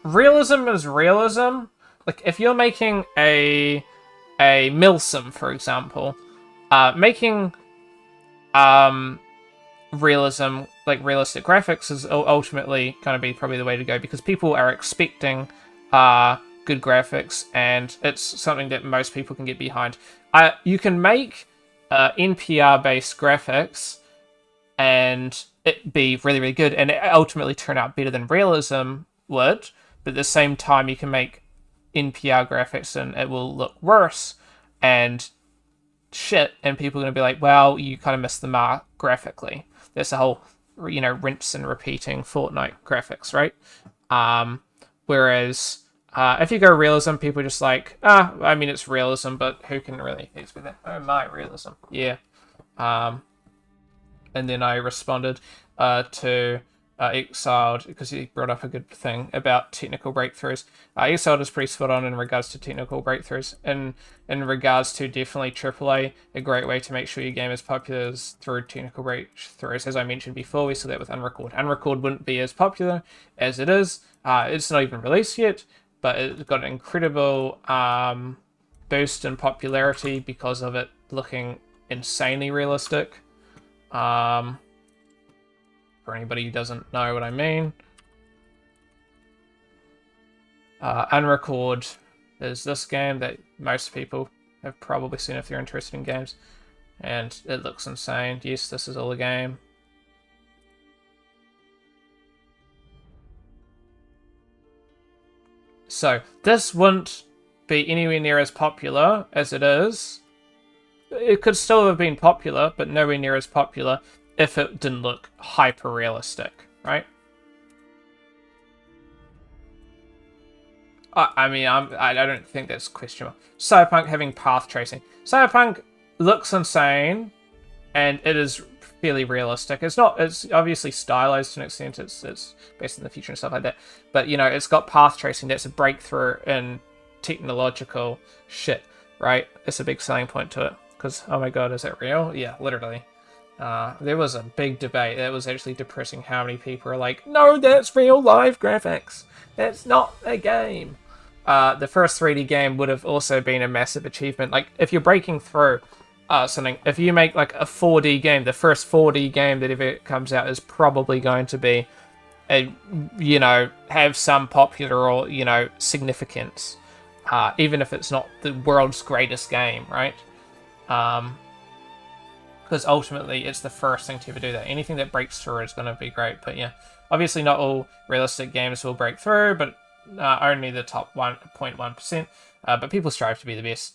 realism is realism. Like, if you're making a milsim, for example, making realism, like realistic graphics, is ultimately going to be probably the way to go, because people are expecting good graphics, and it's something that most people can get behind. You can make NPR-based graphics and it be really, really good, and it ultimately turn out better than realism would, but at the same time you can make NPR graphics and it will look worse and shit, and people are going to be like, well, you kind of missed the mark graphically. There's the whole, rinse and repeating Fortnite graphics, right? Whereas if you go realism, people are just like, I mean, it's realism, but who can really expect that? Oh, my realism. Yeah. And then I responded to Exiled, because he brought up a good thing about technical breakthroughs. Exiled is pretty spot on in regards to technical breakthroughs. And in regards to definitely AAA, a great way to make sure your game is popular is through technical breakthroughs. As I mentioned before, we saw that with Unrecord. Unrecord wouldn't be as popular as it is. It's not even released yet, but it's got an incredible boost in popularity because of it looking insanely realistic. For anybody who doesn't know what I mean, Unrecord is this game that most people have probably seen if they're interested in games, and it looks insane. Yes, this is all a game. So this wouldn't be anywhere near as popular as it is. It could still have been popular, but nowhere near as popular if it didn't look hyper realistic, right? I mean, I don't think that's questionable. Cyberpunk having path tracing. Cyberpunk looks insane, and it is fairly realistic. It's obviously stylized to an extent. It's based in the future and stuff like that. But, it's got path tracing. That's a breakthrough in technological shit, right? It's a big selling point to it. Because, oh my god, is that real? Yeah, literally. There was a big debate. That was actually depressing how many people are like, no, that's real live graphics. That's not a game. The first 3D game would have also been a massive achievement. Like, if you're breaking through something, if you make like a 4D game, the first 4D game that ever comes out is probably going to be have some popular or, significance. Even if it's not the world's greatest game, right? Because ultimately it's the first thing to ever do that. Anything that breaks through is going to be great. But yeah, obviously not all realistic games will break through, but only the top 1.1%. But people strive to be the best.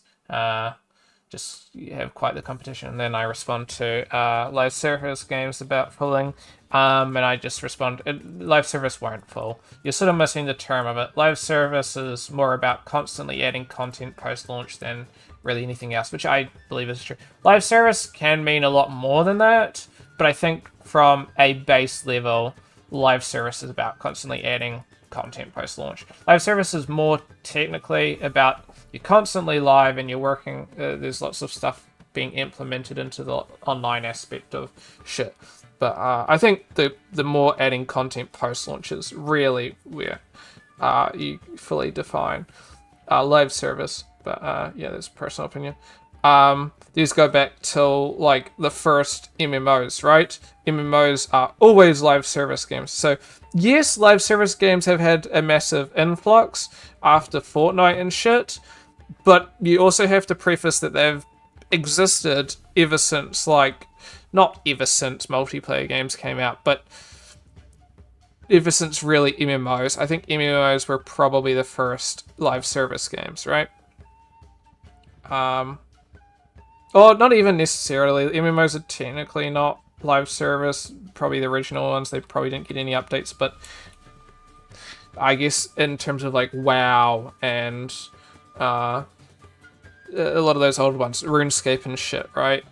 Just have quite the competition. And then I respond to live service games about pulling. And I just respond, live service won't fall. You're sort of missing the term of it. Live service is more about constantly adding content post-launch than really anything else, which I believe is true. Live service can mean a lot more than that, but I think from a base level, live service is about constantly adding content post-launch. Live service is more technically about you're constantly live and you're working, there's lots of stuff being implemented into the online aspect of shit. But I think the more adding content post-launch is really where you fully define live service. But yeah, that's personal opinion. These go back till like the first MMOs, right? MMOs are always live service games. So yes, live service games have had a massive influx after Fortnite and shit, but you also have to preface that they've existed ever since, like, not ever since multiplayer games came out, but ever since really MMOs. I think MMOs were probably the first live service games, right? Or not even necessarily. MMOs are technically not live service. Probably the original ones. They probably didn't get any updates, but I guess in terms of like WoW and a lot of those old ones, RuneScape and shit, right?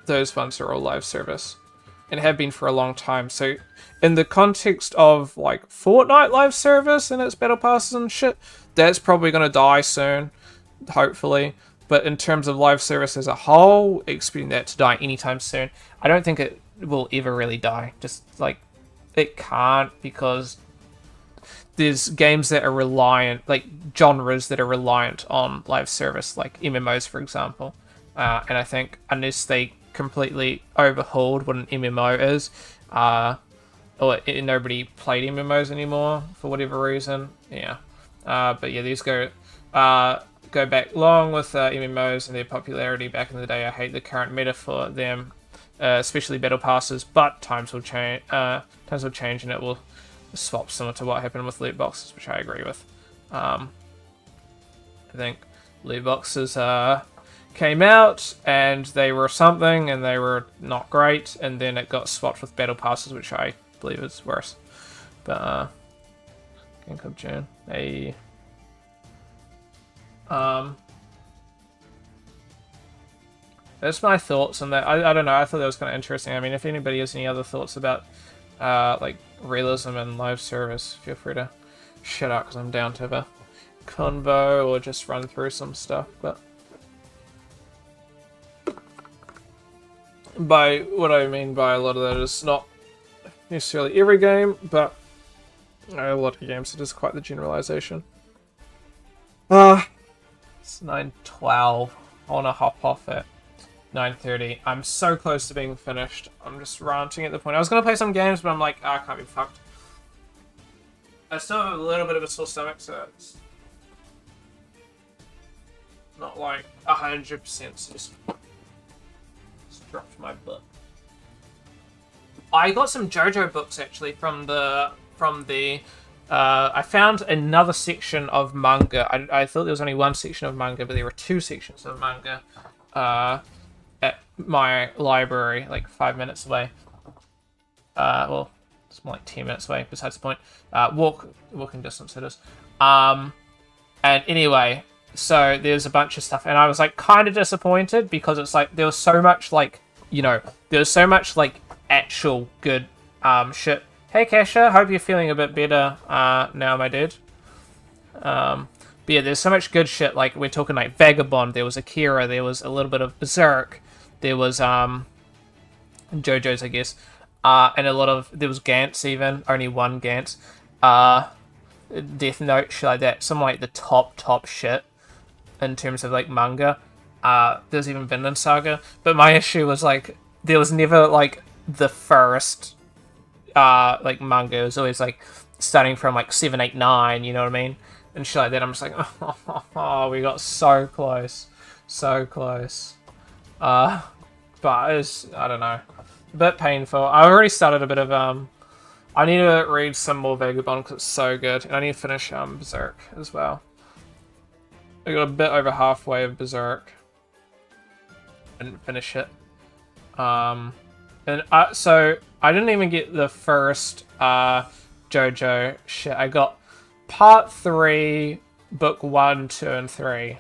Those ones are all live service and have been for a long time. So in the context of like Fortnite live service and its battle passes and shit, that's probably going to die soon, hopefully. But in terms of live service as a whole, expecting that to die anytime soon, I don't think it will ever really die. Just like it can't, because there's games that are reliant, like genres that are reliant on live service, like MMOs, for example. And I think unless they completely overhauled what an MMO is, nobody played MMOs anymore for whatever reason. Yeah. But yeah, these go back long with MMOs and their popularity back in the day. I hate the current meta for them, especially battle passes. But times will change. Times will change, and it will swap similar to what happened with loot boxes, which I agree with. I think loot boxes came out and they were something and they were not great, and then it got swapped with battle passes, which I believe is worse. But King of June, that's my thoughts on that. I don't know. I thought that was kind of interesting. I mean, if anybody has any other thoughts about like realism and live service, feel free to shut up, because I'm down to have a convo or just run through some stuff. But by what I mean by a lot of that is not necessarily every game, but a lot of games. It is quite the generalization. It's 9:12. I want to hop off at 9:30. I'm so close to being finished. I'm just ranting at the point. I was going to play some games, but I'm like, I can't be fucked. I still have a little bit of a sore stomach, so it's not like 100%. So just dropped my butt. I got some JoJo books actually from the I found another section of manga. I thought there was only one section of manga, but there were two sections of manga at my library, like 5 minutes away. Well, it's more like 10 minutes away, besides the point. Walking distance it is. And anyway, so there's a bunch of stuff, and I was like kind of disappointed, because it's like there was so much like, there was so much like actual good shit. Hey Kesha, hope you're feeling a bit better now, my dude. But yeah, there's so much good shit. Like we're talking like Vagabond, there was Akira, there was a little bit of Berserk, there was JoJo's, I guess, and there was Gantz, even only one Gantz, Death Note, shit like that. Some like the top shit in terms of like manga. There's even Vinland Saga, but my issue was like there was never like the first like manga. It was always like starting from like 7, 8, 9, you know what I mean, and shit like that. I'm just like, oh, we got so close. But it's, I don't know, a bit painful. I already started a bit of I need to read some more Vagabond because it's so good, and I need to finish Berserk as well. I got a bit over halfway of Berserk and finish it. So I didn't even get the first JoJo shit. I got part 3, book 1, 2, and 3.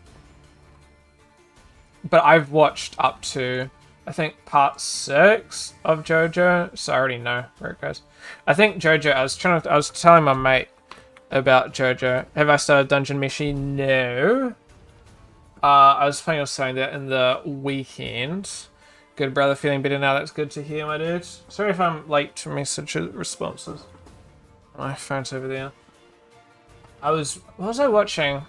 But I've watched up to, I think, part 6 of JoJo, so I already know where it goes. I think JoJo, I was telling my mate about JoJo. Have I started Dungeon Meshi? No. I was planning on saying that in the weekend. Good, brother, feeling better now. That's good to hear, my dude. Sorry if I'm late to message responses. My phone's over there. What was I watching?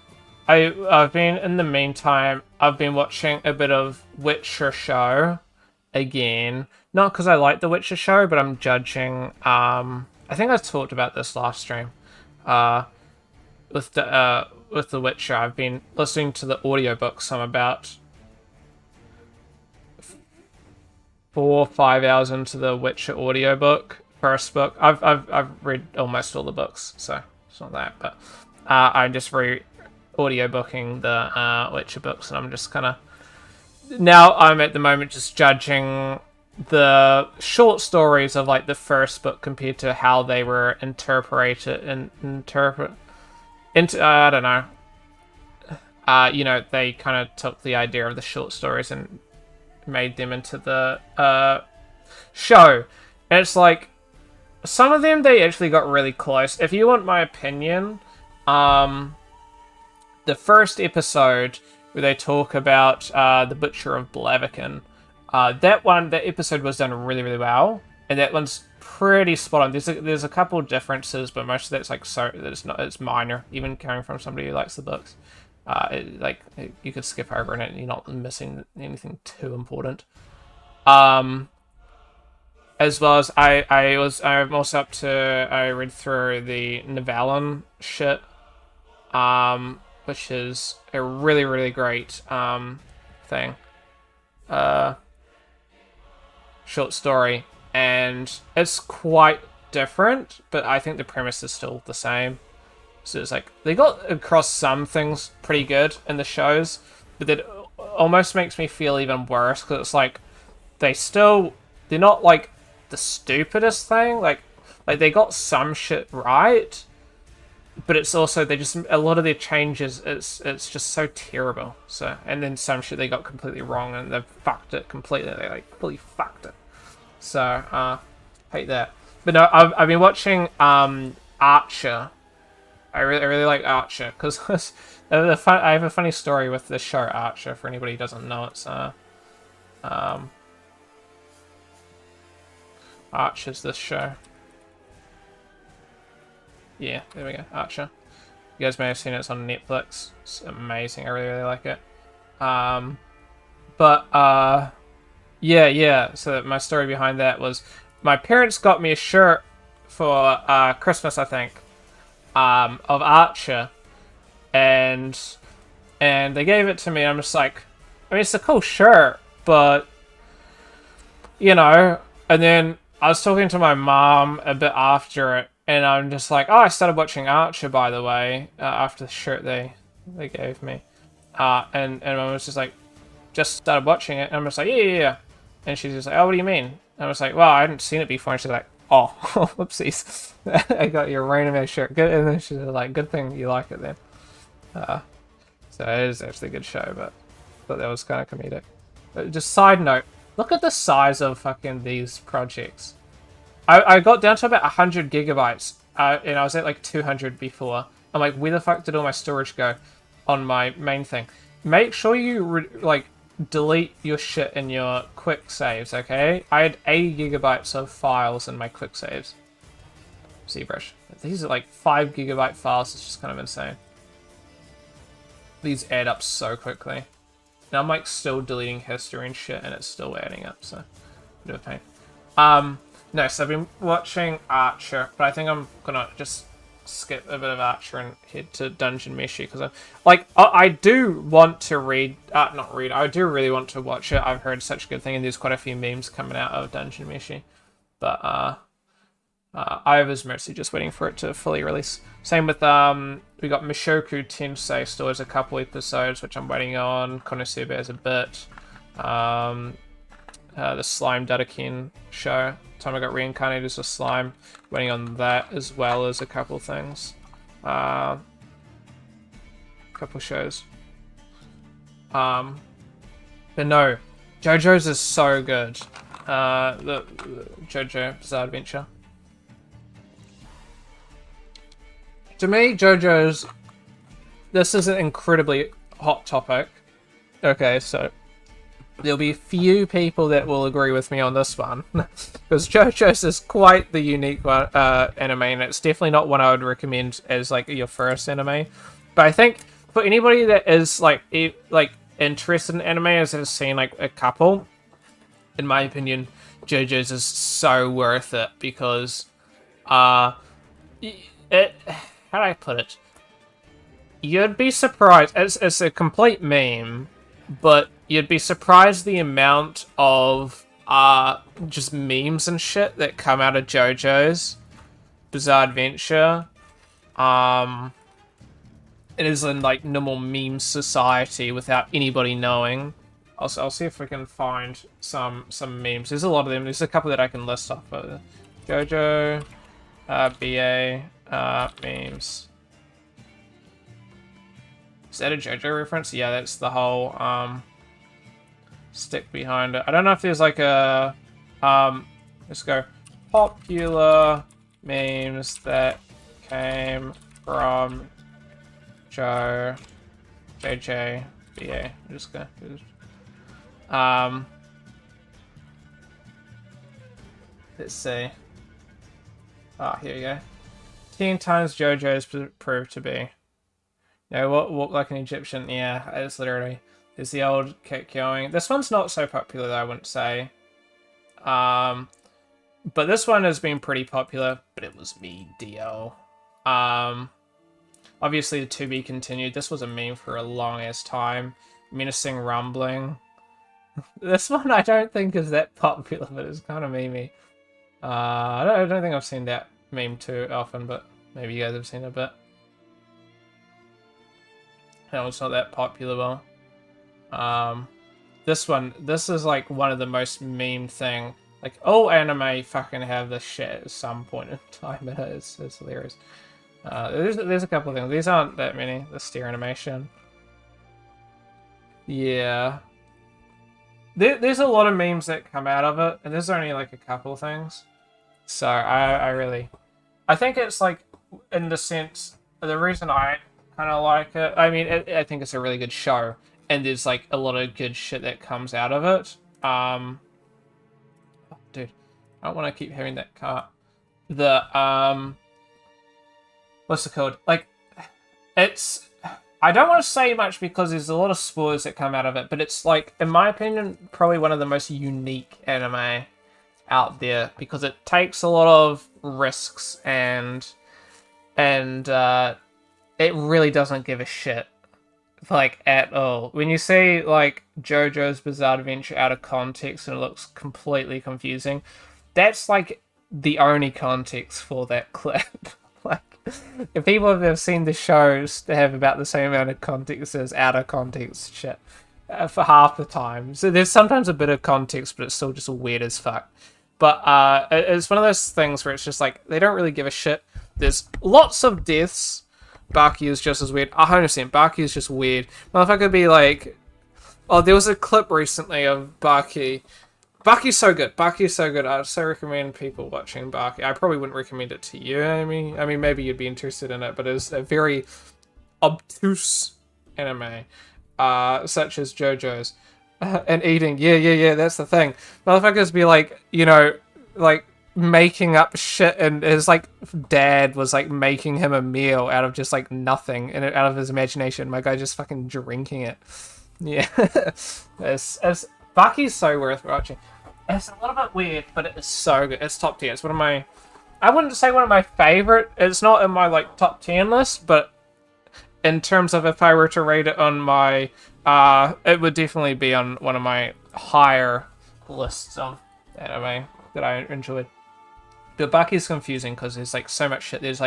I've been, in the meantime, I've been watching a bit of Witcher show again. Not because I like the Witcher show, but I'm judging, I think I talked about this last stream. With the Witcher, I've been listening to the audiobooks. I'm about 4 or 5 hours into the Witcher audiobook first book. I've read almost all the books, so it's not that. But I'm just audiobooking the Witcher books, and I'm just kind of now I'm at the moment just judging the short stories of like the first book compared to how they were interpreted and I don't know. You know, they kind of took the idea of the short stories and made them into the show. And it's like some of them they actually got really close. If you want my opinion, the first episode where they talk about the Butcher of Blaviken, that episode was done really, really well, and that one's pretty spot on. There's a couple of differences, but most of that's like it's minor, even coming from somebody who likes the books. You could skip over it and you're not missing anything too important. As well as I'm also up to I read through the Nivellen shit, which is a really, really great thing. Short story, and it's quite different, but I think the premise is still the same. So it's like they got across some things pretty good in the shows, but that almost makes me feel even worse because it's like they're not like the stupidest thing. Like they got some shit right, but it's also a lot of their changes. It's just so terrible. So and then some shit they got completely wrong and they've fucked it completely. They like fully fucked it. So hate that. But no, I've been watching Archer. I really like Archer because I have a funny story with the show Archer. For anybody who doesn't know, it's Archer's this show. Yeah, there we go, Archer. You guys may have seen it. It's on Netflix. It's amazing. I really like it. Yeah. So my story behind that was my parents got me a shirt for Christmas, I think, of Archer, and they gave it to me. I'm just like, I mean, it's a cool shirt, but you know. And then I was talking to my mom a bit after it, and I'm just like, oh, I started watching Archer, by the way, after the shirt they gave me, and I was just like, just started watching it, and I'm just like, yeah. And she's just like, oh, what do you mean? And I was like, well, I hadn't seen it before. And she's like, oh, whoopsies. I got your Rain shirt. Good. And then she's like, good thing you like it then. So it is actually a good show, but I thought that was kind of comedic. But just side note, look at the size of fucking these projects. I got down to about 100 gigabytes, and I was at like 200 before. I'm like, where the fuck did all my storage go on my main thing? Make sure you delete your shit in your quick saves, okay? I had 80 gigabytes of files in my quick saves. ZBrush. These are like 5 gigabyte files. It's just kind of insane. These add up so quickly. And I'm like still deleting history and shit, and it's still adding up. So, bit of a pain. No, so I've been watching Archer, but I think I'm gonna just skip a bit of Archer and head to Dungeon Meshi because I do want to I do really want to watch it. I've heard such a good thing, and there's quite a few memes coming out of Dungeon Meshi, but I was mostly just waiting for it to fully release. Same with we got Mushoku Tensei still has a couple episodes which I'm waiting on. Konosuba has a bit. The Slime Dadaken show. Time I got reincarnated as a slime. Waiting on that as well as a couple things. Couple shows. But no, JoJo's is so good. The JoJo Bizarre Adventure. To me, JoJo's... This is an incredibly hot topic. Okay, so... There'll be few people that will agree with me on this one. Because JoJo's is quite the unique one, anime, and it's definitely not one I would recommend as like your first anime. But I think for anybody that is interested in anime, as has seen like a couple, in my opinion, JoJo's is so worth it because how do I put it? You'd be surprised. It's a complete meme, but you'd be surprised the amount of just memes and shit that come out of JoJo's Bizarre Adventure. It is in like normal meme society without anybody knowing. I'll see if we can find some memes. There's a lot of them. There's a couple that I can list off. JoJo, BA, memes. Is that a JoJo reference? Yeah, that's the whole stick behind it. I don't know if there's like a let's go popular memes that came from JJ, BA. I'm just gonna do this. Let's see. Ah, here you go. 10 times JoJo's proved to be. No, walk like an Egyptian. Yeah, it's literally. There's the old kick going. This one's not so popular though, I wouldn't say. But this one has been pretty popular. But it was me, Dio. Obviously, the to be continued. This was a meme for a long ass time. Menacing rumbling. This one I don't think is that popular, but it's kind of memey. I don't think I've seen that meme too often, but maybe you guys have seen it a bit. No, it's not that popular. This is like one of the most meme thing. Like, all anime fucking have this shit at some point in time. It's hilarious. There's a couple of things. These aren't that many. The steer animation. Yeah. There's a lot of memes that come out of it, and there's only like a couple things. So I think it's like, in the sense, the reason I kind of like it, I mean, I think it's a really good show, and there's like a lot of good shit that comes out of it. Dude, I don't want to keep having that car. What's it called? Like, it's, I don't want to say much because there's a lot of spoilers that come out of it, but it's like, in my opinion, probably one of the most unique anime out there, because it takes a lot of risks and it really doesn't give a shit, like, at all. When you see like JoJo's Bizarre Adventure out of context and it looks completely confusing, that's like the only context for that clip. Like, if people have seen the shows, they have about the same amount of context as out of context shit for half the time. So there's sometimes a bit of context, but it's still just weird as fuck. But it's one of those things where it's just like, they don't really give a shit. There's lots of deaths. Baki is just as weird. 100%. Baki is just weird. Motherfucker could be like... Oh, there was a clip recently of Baki. Baki's so good. Baki is so good. I so recommend people watching Baki. I probably wouldn't recommend it to you, Amy. I mean, maybe you'd be interested in it, but it's a very obtuse anime, such as JoJo's. And eating. Yeah, that's the thing. Motherfuckers be like, you know, like, making up shit, and his like dad was like making him a meal out of just like nothing and out of his imagination. My guy just fucking drinking it. Yeah. it's Baki's so worth watching. It's a little bit weird, but it is so good. It's top tier. It's one of my, I wouldn't say one of my favorite. It's not in my like top 10 list, but in terms of if I were to rate it on my it would definitely be on one of my higher lists of anime that I enjoyed. But Baki's confusing because there's like so much shit. There's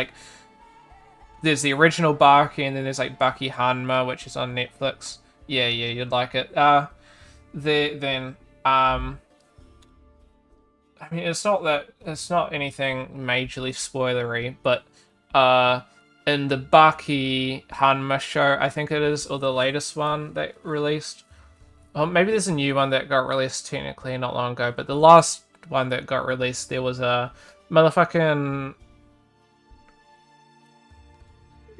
the original Baki, and then there's like Baki Hanma, which is on Netflix. Yeah, you'd like it. I mean, it's not anything majorly spoilery, but in the Baki Hanma show, I think it is, or the latest one that released. Oh, maybe there's a new one that got released technically not long ago, but the last one that got released, there was a motherfucking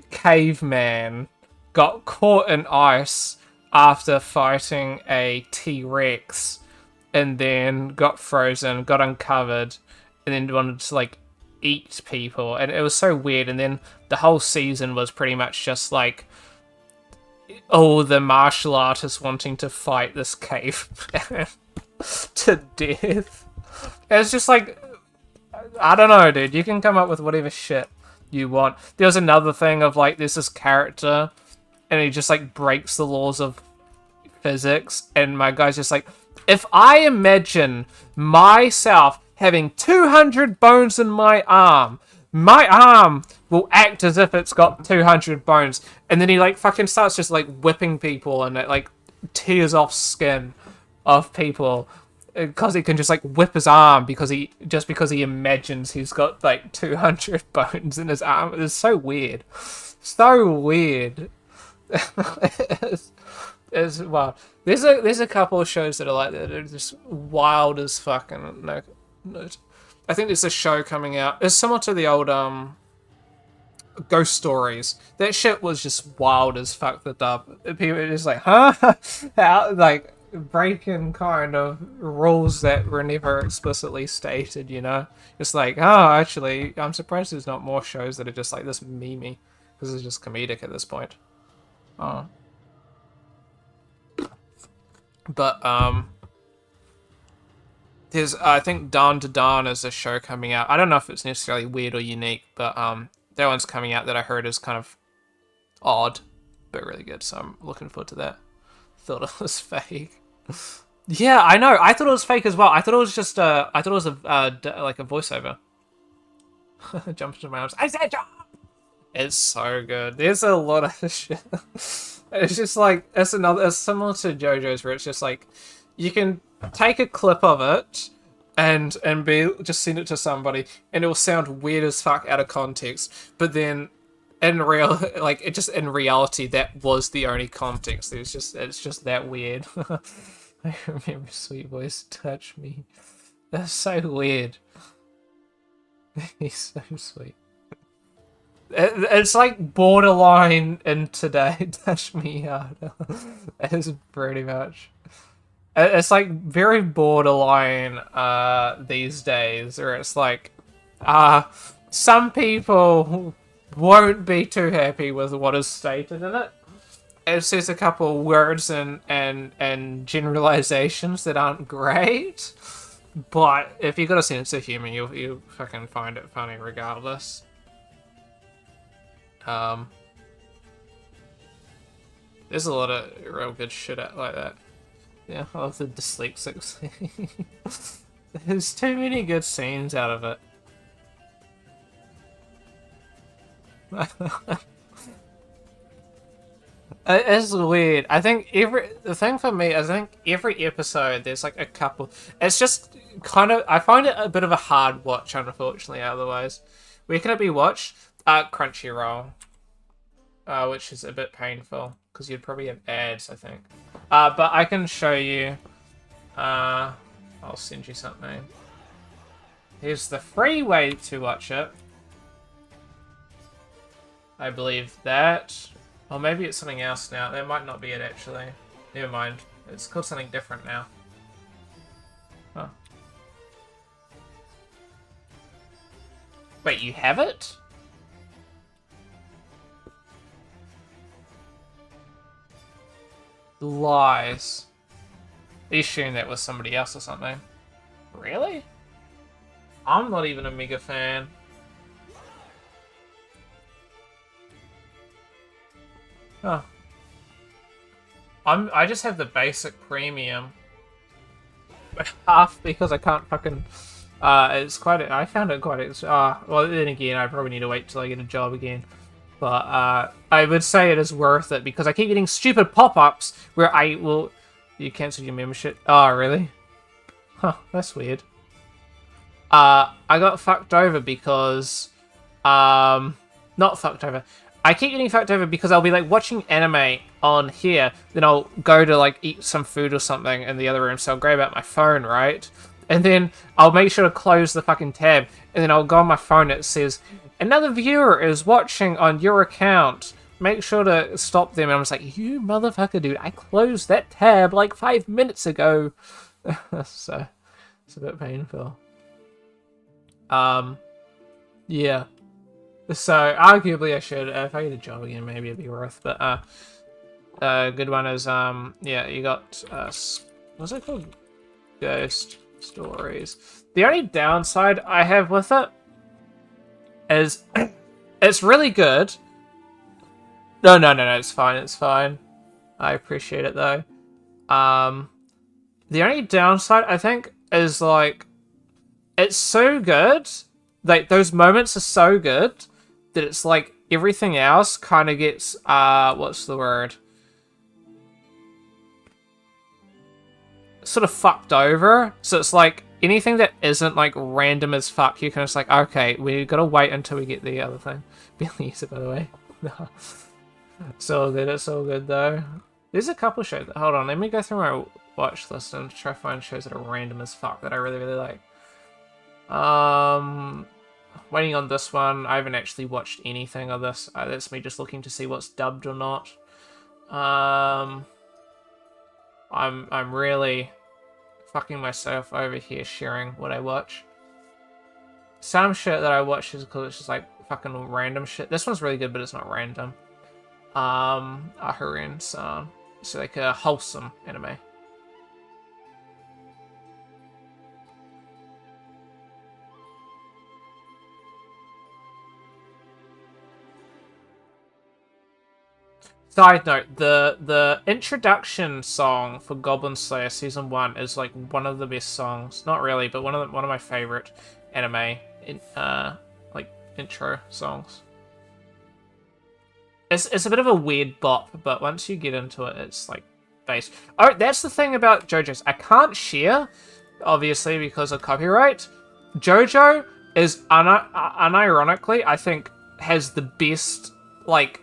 caveman got caught in ice after fighting a T-Rex, and then got frozen, got uncovered, and then wanted to like eat people, and it was so weird. And then the whole season was pretty much just like all the martial artists wanting to fight this caveman to death. It's just like, I don't know, dude. You can come up with whatever shit you want. There was another thing of like, there's this character, and he just like breaks the laws of physics, and my guy's just like, If I imagine myself having 200 bones in my arm will act as if it's got 200 bones. And then he, like, fucking starts just, like, whipping people and it, like, tears off skin of people. Because he can just, like, whip his arm because he imagines he's got, like, 200 bones in his arm. It's so weird. So weird. It's wild. There's a couple of shows that are like that. They're just wild as fuck. And no, I think there's a show coming out. It's similar to the old Ghost Stories. That shit was just wild as fuck. The dub. People are just like, huh? How, like, breaking kind of rules that were never explicitly stated. You know, it's like, oh, actually, I'm surprised there's not more shows that are just like this memey, because it's just comedic at this point. Oh. But, there's, I think Dawn to Dawn is a show coming out. I don't know if it's necessarily weird or unique, but, that one's coming out that I heard is kind of odd, but really good, so I'm looking forward to that. Thought it was fake. Yeah, I know, I thought it was fake as well. I thought it was just, like a voiceover. Jump into my arms. I said jump! It's so good. There's a lot of shit. It's just like, it's similar to JoJo's, where it's just like, you can take a clip of it and just send it to somebody and it will sound weird as fuck out of context, but then in reality that was the only context. It's just that weird. I remember Sweet Voice touch me. That's so weird. He's so sweet. It's like borderline in today. Touch me harder. It's pretty much. It's like very borderline these days, where it's like some people won't be too happy with what is stated in it. It says a couple of words and generalizations that aren't great, but if you got a sense of humor, you fucking find it funny regardless. There's a lot of real good shit out like that. Yeah, I love the dyslexic scene. There's too many good scenes out of it. It's weird. I think the thing for me is, I think every episode there's like a couple. It's just kind of, I find it a bit of a hard watch, unfortunately. Otherwise, where can it be watched? Crunchyroll, which is a bit painful because you'd probably have ads, I think. But I can show you. I'll send you something. Here's the free way to watch it. I believe that. Or maybe it's something else now. That might not be it, actually. Never mind. It's called something different now. Huh. Wait, you have it? Lies. Are you sharing that with somebody else or something? Really? I'm not even a mega fan. Oh. I just have the basic premium. Half because I can't fucking... it's quite... I found it quite... well, then again, I probably need to wait till I get a job again. But, I would say it is worth it because I keep getting stupid pop-ups where I will... You cancel your membership? Oh, really? Huh, that's weird. I got fucked over because... not fucked over. I keep getting fucked over because I'll be, like, watching anime on here, then I'll go to, like, eat some food or something in the other room, so I'll grab out my phone, right? And then I'll make sure to close the fucking tab, and then I'll go on my phone and it says, another viewer is watching on your account. Make sure to stop them. And I'm just like, you motherfucker, dude, I closed that tab like 5 minutes ago. So, it's a bit painful. Yeah. So, arguably I should, if I get a job again, maybe it'd be worth, but, good one is, yeah, you got, what's it called? Ghost Stories. The only downside I have with it is, it's really good. No, it's fine, it's fine. I appreciate it, though. The only downside, I think, is like it's so good. Like those moments are so good that it's like everything else kind of gets what's the word? Sort of fucked over. So it's like anything that isn't like random as fuck, you can just like, okay, we gotta wait until we get the other thing. Billy is it, by the way. No. It's all good, it's all good though. There's a couple shows. Hold on, let me go through my watch list and try to find shows that are random as fuck that I really, really like. Waiting on this one. I haven't actually watched anything of this. That's me just looking to see what's dubbed or not. I'm really fucking myself over here sharing what I watch. Some shit that I watch is because it's just like fucking random shit. This one's really good, but it's not random. Ahurin-san. It's like a wholesome anime. Side note, the introduction song for Goblin Slayer Season 1 is like one of the best songs. Not really, but one of my favorite anime like intro songs. It's a bit of a weird bop, but once you get into it, it's like bass. Oh, that's the thing about JoJo's. I can't share, obviously, because of copyright. JoJo is unironically, I think, has the best like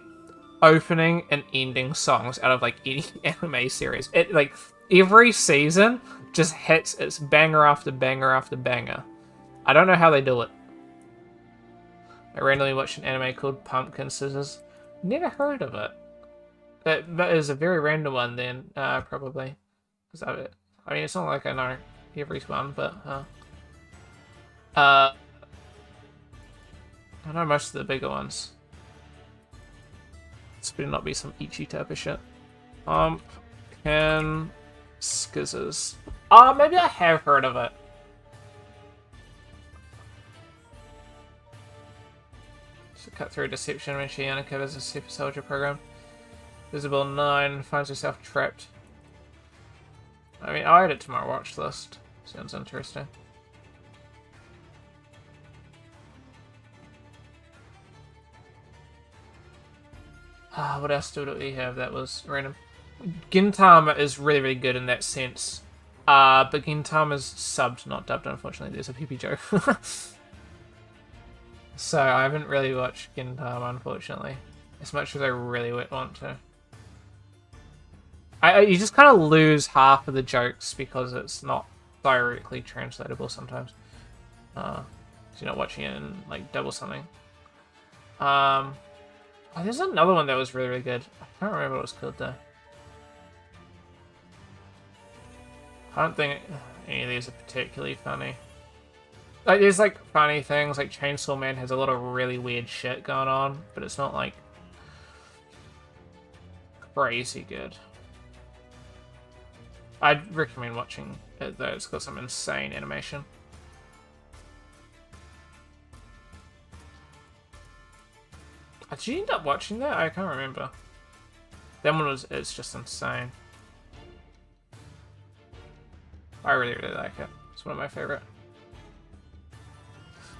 opening and ending songs out of like any anime series. It like every season just hits its banger after banger after banger. I don't know how they do it. I randomly watched an anime called Pumpkin Scissors. Never heard of it. That is a very random one then, probably. I mean, it's not like I know every one, but I know most of the bigger ones. This better not be some Ichi type of shit. Pumpkin Scissors. Maybe I have heard of it. So cut through deception when she uncovers a super soldier program. Visible 9 finds herself trapped. I mean, I'll add it to my watch list. Sounds interesting. What else do we have that was random? Gintama is really, really good in that sense. But Gintama is subbed, not dubbed, unfortunately. There's a PP joke. So I haven't really watched Gintama, unfortunately. As much as I really would want to. You just kind of lose half of the jokes because it's not directly translatable sometimes. So you're not watching it in, like, double something. Oh, there's another one that was really, really good. I can't remember what it was called, though. I don't think any of these are particularly funny. Like, there's, like, funny things. Like, Chainsaw Man has a lot of really weird shit going on, but it's not, like, crazy good. I'd recommend watching it, though. It's got some insane animation. Did you end up watching that? I can't remember. That one it's just insane. I really, really like it. It's one of my favorite.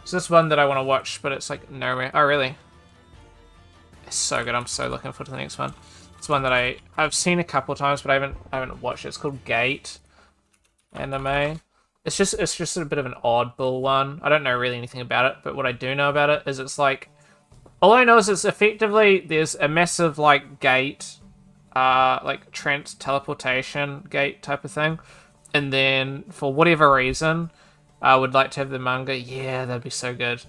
So this one that I want to watch, but it's like nowhere. Oh, really? It's so good. I'm so looking forward to the next one. It's one that I've seen a couple times, but I haven't watched it. It's called Gate anime. It's just a bit of an oddball one. I don't know really anything about it, but what I do know about it is it's like all I know is it's effectively there's a massive like gate, like teleportation gate type of thing, and then for whatever reason, I would like to have the manga. Yeah, that'd be so good.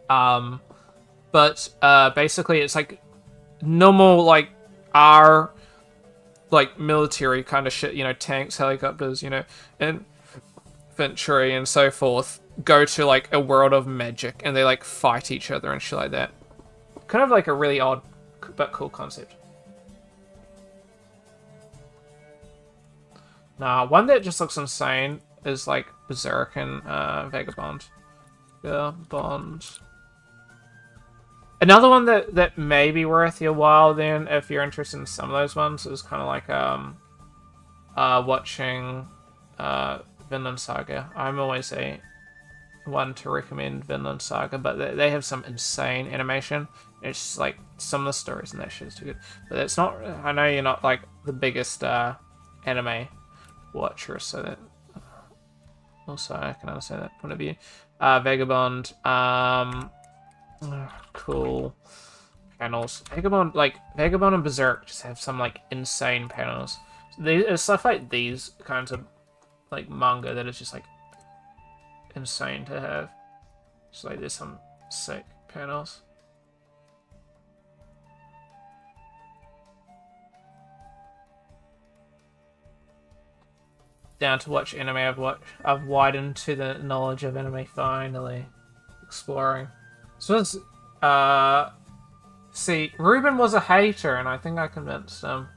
But basically it's like normal like like military kind of shit, you know, tanks, helicopters, you know, and infantry and so forth go to like a world of magic and they like fight each other and shit like that. Kind of like a really odd but cool concept. Nah, one that just looks insane is like Berserk and Vagabond. Vagabond. Another one that may be worth your while then, if you're interested in some of those ones, is kind of like watching Vinland Saga. I'm always a one to recommend Vinland Saga, but they have some insane animation. It's just like some of the stories and that shit is too good. But it's not. I know you're not like the biggest anime watcher, so that also I can understand that point of view. Vagabond, cool panels. Vagabond and Berserk just have some like insane panels. There's stuff like these kinds of like manga that is just like insane to have. Just like there's some sick panels. Down to watch anime. I've widened to the knowledge of anime finally. Exploring. So it's see, Ruben was a hater and I think I convinced him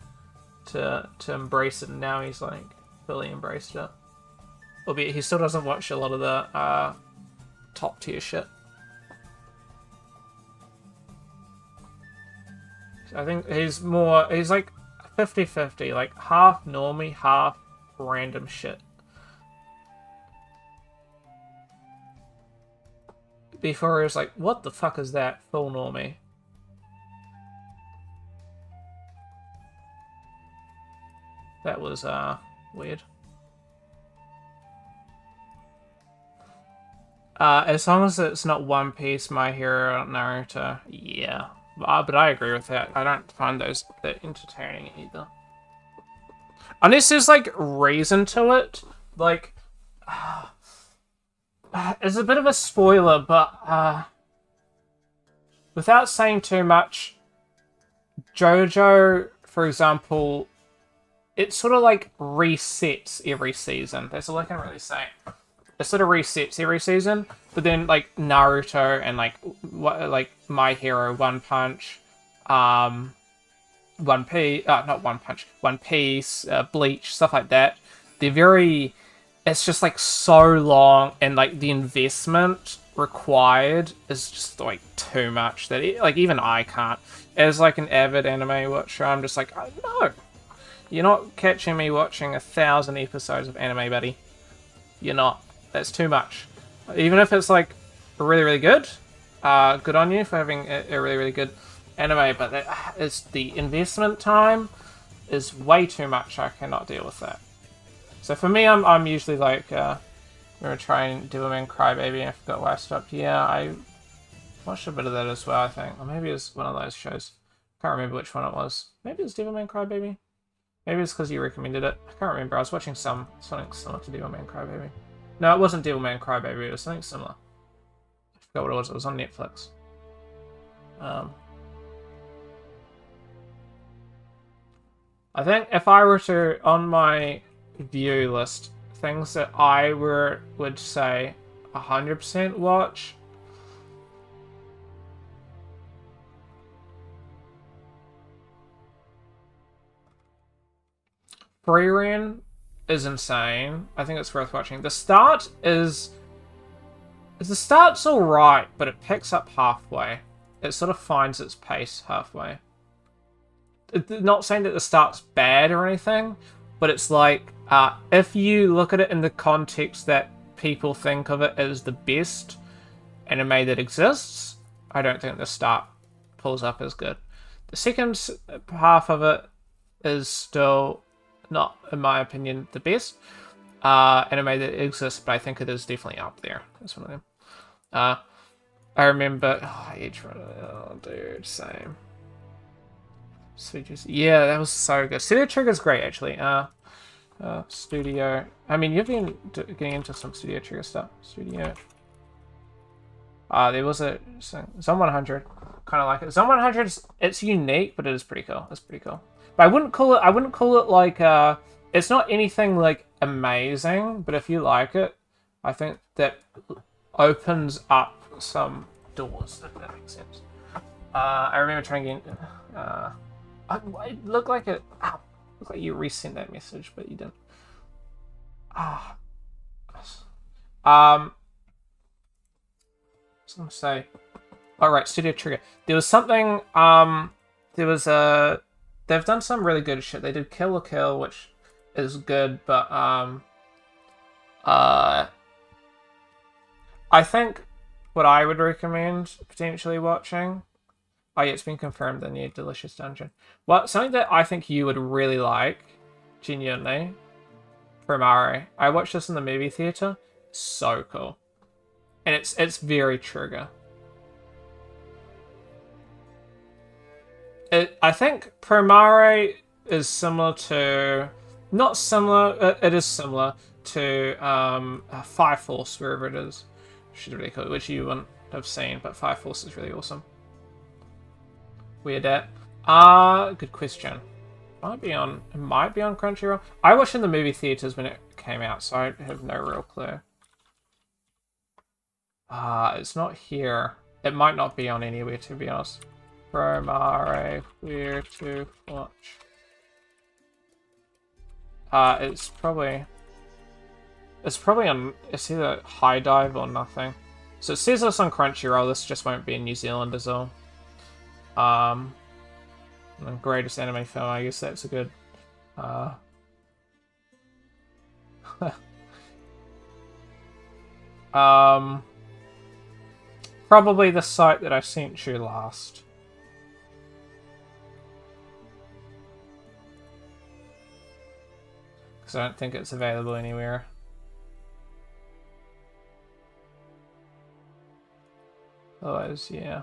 to embrace it, and now he's like fully embraced it. Albeit he still doesn't watch a lot of the top tier shit. I think he's like 50-50, like half normie, half random shit. Before he was like, what the fuck is that? Full normie. That was weird. As long as it's not One Piece, My Hero, Naruto, yeah. But I agree with that. I don't find those that entertaining either. Unless there's like reason to it, like it's a bit of a spoiler, but without saying too much, JoJo, for example, it sort of like resets every season. That's all I can really say. It sort of resets every season, but then like Naruto and like My Hero, One Punch, One Piece, Bleach, stuff like that. They're very. It's just like so long, and like the investment required is just like too much that like even I can't. As like an avid anime watcher, I'm just like, oh, no, you're not catching me watching 1,000 episodes of anime, buddy. You're not. That's too much. Even if it's like really, really good, good on you for having a really, really good anime, but it's the investment time is way too much. I cannot deal with that. So for me, I'm usually like, I'm gonna try and Devilman Crybaby. I forgot why I stopped. Yeah, I watched a bit of that as well, I think. Or maybe it was one of those shows. Can't remember which one it was. Maybe it was Devilman Crybaby. Maybe it's because you recommended it. I can't remember. I was watching something similar to Devilman Crybaby. No, it wasn't Devilman Crybaby. It was something similar. I forgot what it was. It was on Netflix. I think if I were to, on my view list, things that I would say 100% watch. Frieren is insane. I think it's worth watching. The start's alright, but it picks up halfway. It sort of finds its pace halfway. Not saying that the start's bad or anything, but it's like, if you look at it in the context that people think of it as the best anime that exists, I don't think the start pulls up as good. The second half of it is still not, in my opinion, the best anime that exists, but I think it is definitely up there. That's one of them. I remember, Edge Runner, oh dude, same. Yeah, that was so good. Studio Trigger's great, actually. Studio. I mean, you've been getting into some Studio Trigger stuff. Studio. There was a Zone 100. Kind of like it. Zone 100. It's unique, but it is pretty cool. It's pretty cool. But I wouldn't call it like. It's not anything like amazing, but if you like it, I think that opens up some doors. If that makes sense. I remember trying to get. It looked like it. Looked like you resent that message, but you didn't. I was gonna say. All right, Studio Trigger. There was something. There was a. They've done some really good shit. They did Kill la Kill, which is good, but I think what I would recommend potentially watching. Oh yeah, it's been confirmed the new Delicious Dungeon. Well, something that I think you would really like, genuinely, Primari. I watched this in the movie theater. So cool. And it's very trigger. I think Primari is similar to... Not similar, it is similar to Fire Force, wherever it is. Which is really cool, which you wouldn't have seen, but Fire Force is really awesome. Weird at. Good question. It might be on Crunchyroll. I watched in the movie theaters when it came out, so I have no real clue. It's not here. It might not be on anywhere, to be honest. Primari, where to watch? It's probably on. It's either High Dive or nothing. So it says this on Crunchyroll. This just won't be in New Zealand, is all. The greatest anime film, I guess that's a good probably the site that I sent you last. Because I don't think it's available anywhere. Otherwise, yeah.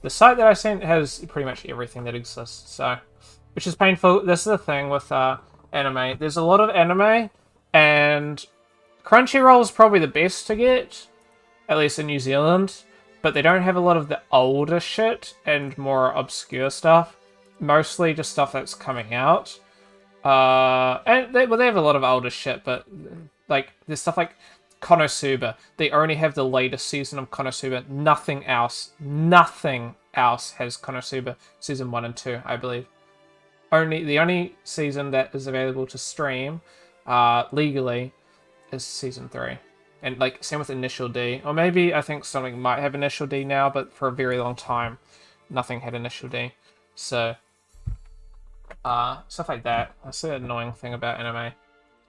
The site that I sent has pretty much everything that exists, so... Which is painful. This is the thing with anime. There's a lot of anime, and Crunchyroll is probably the best to get, at least in New Zealand, but they don't have a lot of the older shit and more obscure stuff. Mostly just stuff that's coming out. And they have a lot of older shit, but like there's stuff like Konosuba. They only have the latest season of Konosuba. Nothing else has Konosuba season 1 and 2, I believe. The only season that is available to stream legally is season 3. And like same with Initial D. Or maybe I think something might have Initial D now, but for a very long time nothing had Initial D. So stuff like that. That's the annoying thing about anime.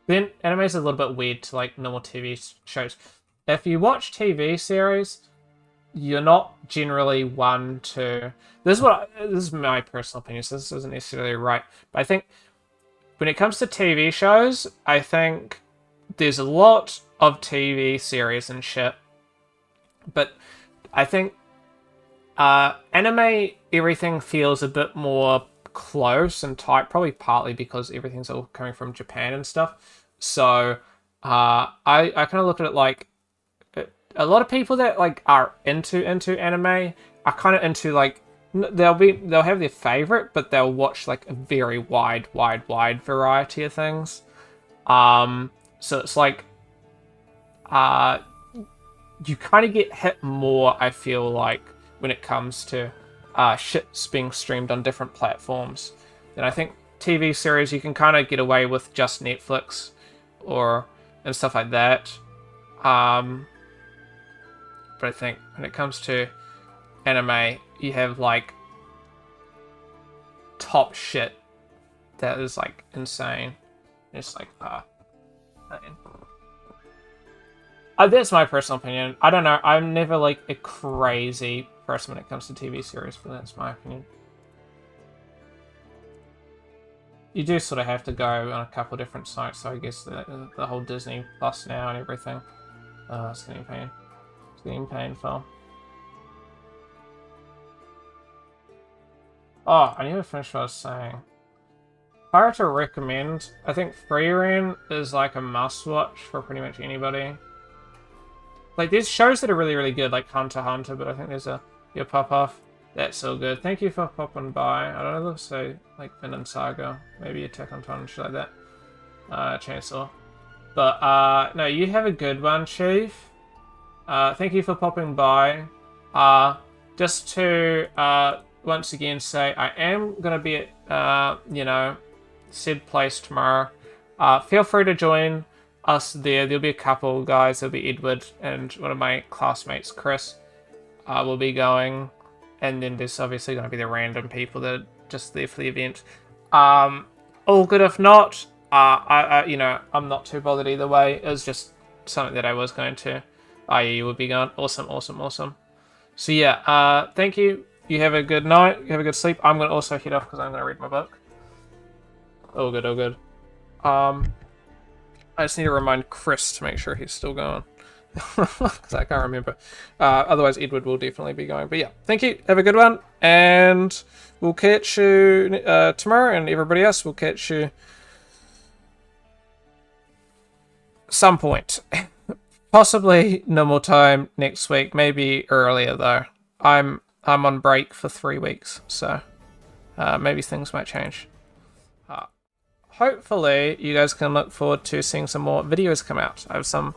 Then anime is a little bit weird to like normal TV shows. If you watch TV series, you're not generally one to... This is my personal opinion, so this isn't necessarily right. But I think when it comes to TV shows, I think there's a lot of TV series and shit. But I think anime, everything feels a bit more close and tight, probably partly because everything's all coming from Japan and stuff. So I kind of look at it like a lot of people that like are into anime are kind of into like they'll have their favorite, but they'll watch like a very wide variety of things. So it's like you kind of get hit more, I feel like, when it comes to shit's being streamed on different platforms. Then I think TV series you can kind of get away with just Netflix and stuff like that. But I think when it comes to anime, you have like top shit that is like insane. It's like that's my personal opinion. I don't know. I'm never like a crazy person when it comes to TV series, but that's my opinion. You do sort of have to go on a couple different sites, so I guess the whole Disney Plus now and everything. It's getting pain. It's getting painful. Oh, I need to finish what I was saying. If I were to recommend, I think Frieren is like a must-watch for pretty much anybody. Like, there's shows that are really good, like Hunter x Hunter, but I think there's your pop-off. That's so good. Thank you for popping by. I don't know, let's say, like, Vinland Saga. Maybe Attack on Titan and shit like that. Chainsaw. But, no, you have a good one, Chief. Thank you for popping by. Just to, once again say, I am going to be at, said place tomorrow. Feel free to join us there. There'll be a couple guys. There'll be Edward and one of my classmates, Chris, will be going. And then there's obviously going to be the random people that are just there for the event. all good. If not, you know, I'm not too bothered either way. It was just something that I was going to. You would be gone. Awesome, awesome, awesome. So yeah, thank you. You have a good night. You have a good sleep. I'm gonna also head off because I'm gonna read my book. Oh good, oh good. I just need to remind Chris to make sure he's still going. Because I can't remember. Otherwise, Edward will definitely be going. But yeah, thank you. Have a good one. And we'll catch you tomorrow. And everybody else, we'll catch you some point. Possibly normal time next week. Maybe earlier, though. I'm on break for 3 weeks. So maybe things might change. Hopefully, you guys can look forward to seeing some more videos come out. I have some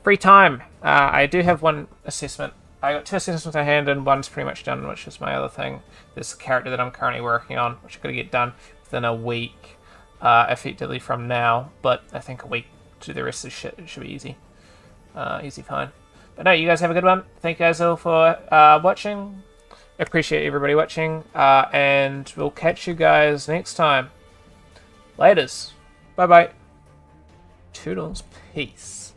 free time. I do have one assessment. I got 2 assessments in hand and one's pretty much done, which is my other thing. This character that I'm currently working on, which I've got to get done within a week, effectively from now. But I think a week to do the rest of the shit, it should be easy. Easy fine. But no, you guys have a good one. Thank you guys all for watching. Appreciate everybody watching. And we'll catch you guys next time. Laters. Bye-bye. Toodles. Peace.